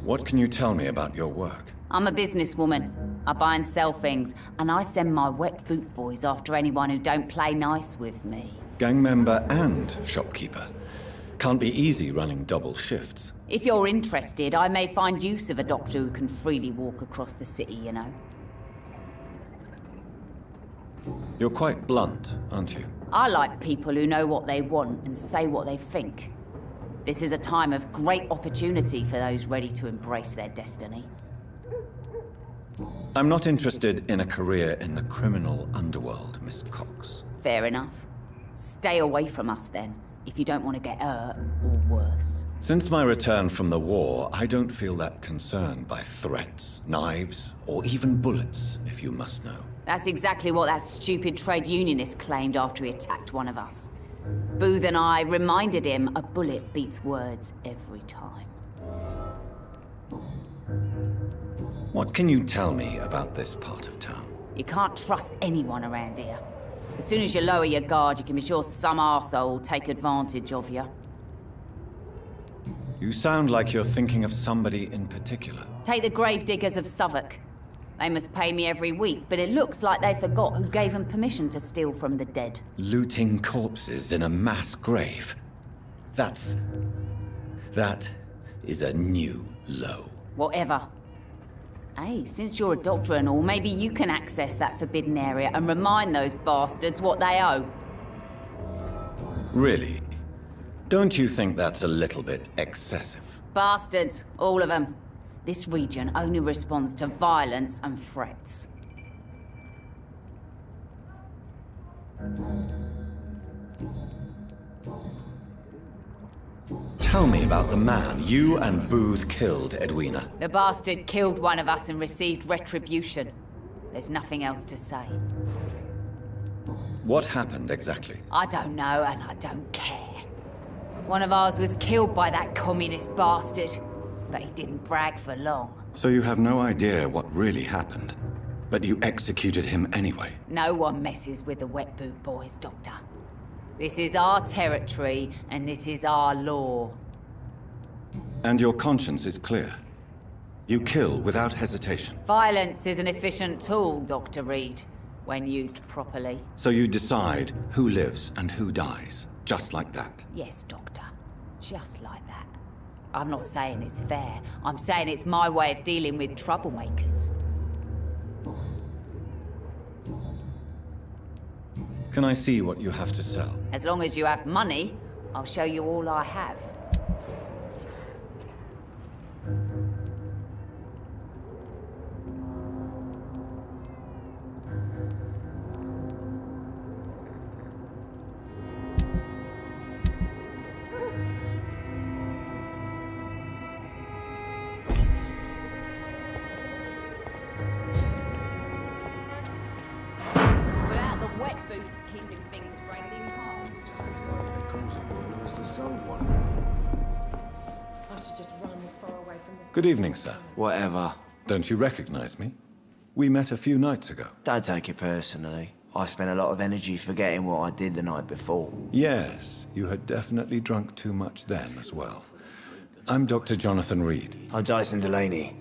What can you tell me about your work? I'm a businesswoman. I buy and sell things, and I send my wet boot boys after anyone who don't play nice with me. Gang member and shopkeeper. Can't be easy running double shifts. If you're interested, I may find use of a doctor who can freely walk across the city, you know. You're quite blunt, aren't you? I like people who know what they want and say what they think. This is a time of great opportunity for those ready to embrace their destiny. I'm not interested in a career in the criminal underworld, Miss Cox. Fair enough. Stay away from us then, if you don't want to get hurt or worse. Since my return from the war, I don't feel that concerned by threats, knives, or even bullets, if you must know. That's exactly what that stupid trade unionist claimed after he attacked one of us. Booth and I reminded him a bullet beats words every time. What can you tell me about this part of town? You can't trust anyone around here. As soon as you lower your guard, you can be sure some arsehole will take advantage of you. You sound like you're thinking of somebody in particular. Take the gravediggers of Southwark. They must pay me every week, but it looks like they forgot who gave them permission to steal from the dead. Looting corpses in a mass grave. That is a new low. Whatever. Hey, since you're a doctor and all, maybe you can access that forbidden area and remind those bastards what they owe. Really? Don't you think that's a little bit excessive? Bastards, all of them. This region only responds to violence and threats. Tell me about the man you and Booth killed, Edwina. The bastard killed one of us and received retribution. There's nothing else to say. What happened exactly? I don't know, and I don't care. One of ours was killed by that communist bastard, but he didn't brag for long. So you have no idea what really happened, but you executed him anyway. No one messes with the wet boot boys, Doctor. This is our territory, and this is our law. And your conscience is clear. You kill without hesitation. Violence is an efficient tool, Dr. Reed, when used properly. So you decide who lives and who dies, just like that. Yes, Doctor. Just like that. I'm not saying it's fair. I'm saying it's my way of dealing with troublemakers. Can I see what you have to sell? As long as you have money, I'll show you all I have. Without the wet boots keeping things straight, these parts just as well. I should just run as far away from this. Good evening, sir. Whatever. Don't you recognize me? We met a few nights ago. Don't take it personally. I spent a lot of energy forgetting what I did the night before. Yes, you had definitely drunk too much then as well. I'm Dr. Jonathan Reed. I'm Dyson Delaney.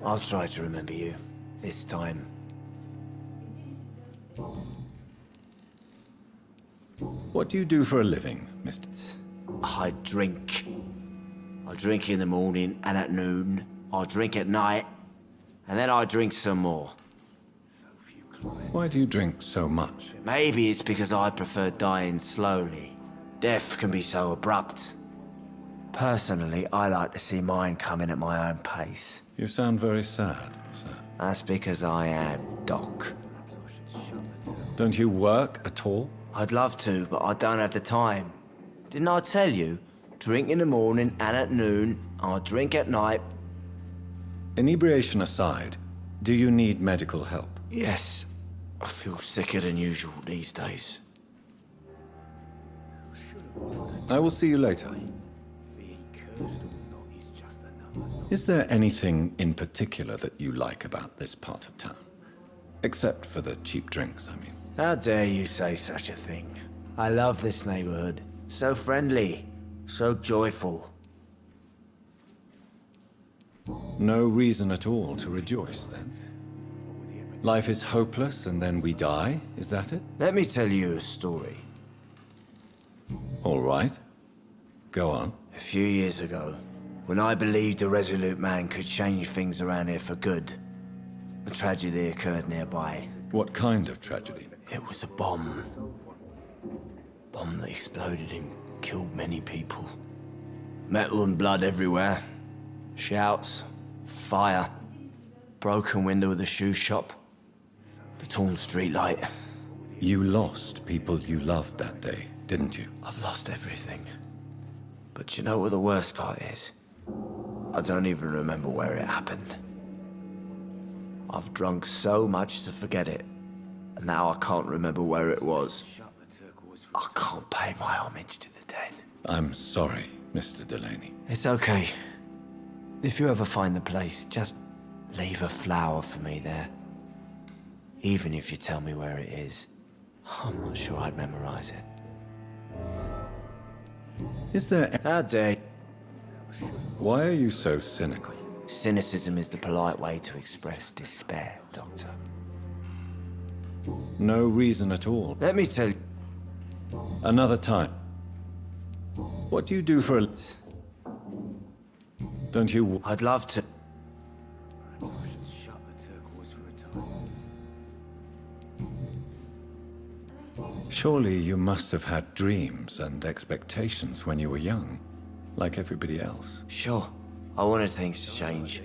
I'll try to remember you. This time. What do you do for a living, Mr. I drink. I drink in the morning and at noon. I drink at night. And then I drink some more. Why do you drink so much? Maybe it's because I prefer dying slowly. Death can be so abrupt. Personally, I like to see mine coming at my own pace. You sound very sad, sir. That's because I am Doc. Don't you work at all? I'd love to, but I don't have the time. Didn't I tell you? Drink in the morning and at noon. I drink at night. Inebriation aside, do you need medical help? Yes. I feel sicker than usual these days. I will see you later. Is there anything in particular that you like about this part of town? Except for the cheap drinks, I mean. How dare you say such a thing? I love this neighborhood. So friendly. So joyful. No reason at all to rejoice, then? Life is hopeless and then we die, is that it? Let me tell you a story. All right. Go on. A few years ago, when I believed a resolute man could change things around here for good, a tragedy occurred nearby. What kind of tragedy? It was a bomb. Bomb that exploded and killed many people. Metal and blood everywhere. Shouts, fire, broken window of the shoe shop, the torn streetlight. You lost people you loved that day, didn't you? I've lost everything. But you know what the worst part is? I don't even remember where it happened. I've drunk so much to forget it, and now I can't remember where it was. I can't pay my homage to the dead. I'm sorry, Mr. Delaney. It's okay. If you ever find the place, just leave a flower for me there. Even if you tell me where it is, I'm not sure I'd memorize it. Is there... How dare... Why are you so cynical? Cynicism is the polite way to express despair, Doctor. No reason at all. Let me tell you... Another time. What do you do for a... Don't you... I'd love to... Surely you must have had dreams and expectations when you were young, like everybody else. Sure. I wanted things to change.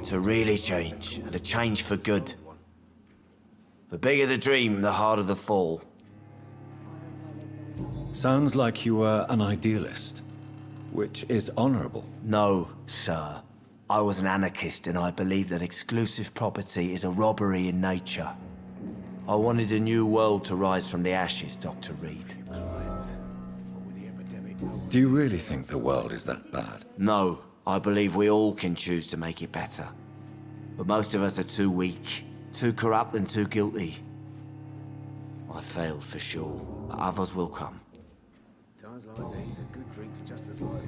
To really change, and to change for good. The bigger the dream, the harder the fall. Sounds like you were an idealist, which is honorable. No, sir. I was an anarchist, and I believed that exclusive property is a robbery in nature. I wanted a new world to rise from the ashes, Dr. Reed. Do you really think the world is that bad? No, I believe we all can choose to make it better. But most of us are too weak, too corrupt and too guilty. I failed for sure, but others will come.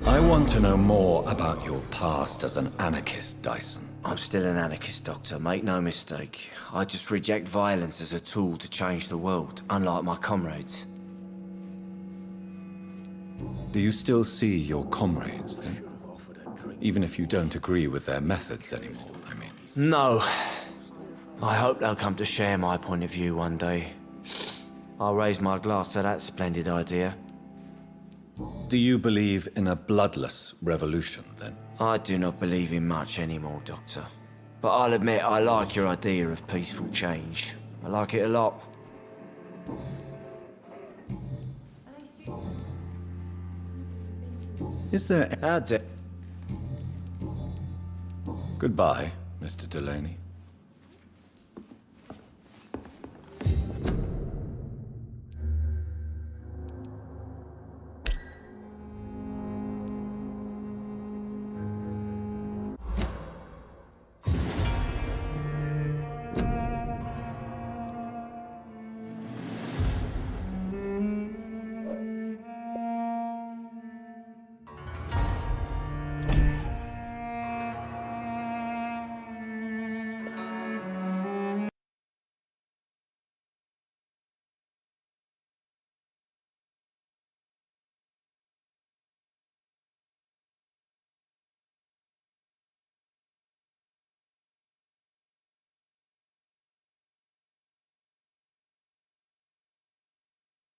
I want to know more about your past as an anarchist, Dyson. I'm still an anarchist, Doctor, make no mistake. I just reject violence as a tool to change the world, unlike my comrades. Do you still see your comrades, then? Even if you don't agree with their methods anymore, I mean. No. I hope they'll come to share my point of view one day. I'll raise my glass to that splendid idea. Do you believe in a bloodless revolution, then? I do not believe in much anymore, Doctor. But I'll admit I like your idea of peaceful change. I like it a lot. Is there... How dare... Goodbye, Mr. Delaney.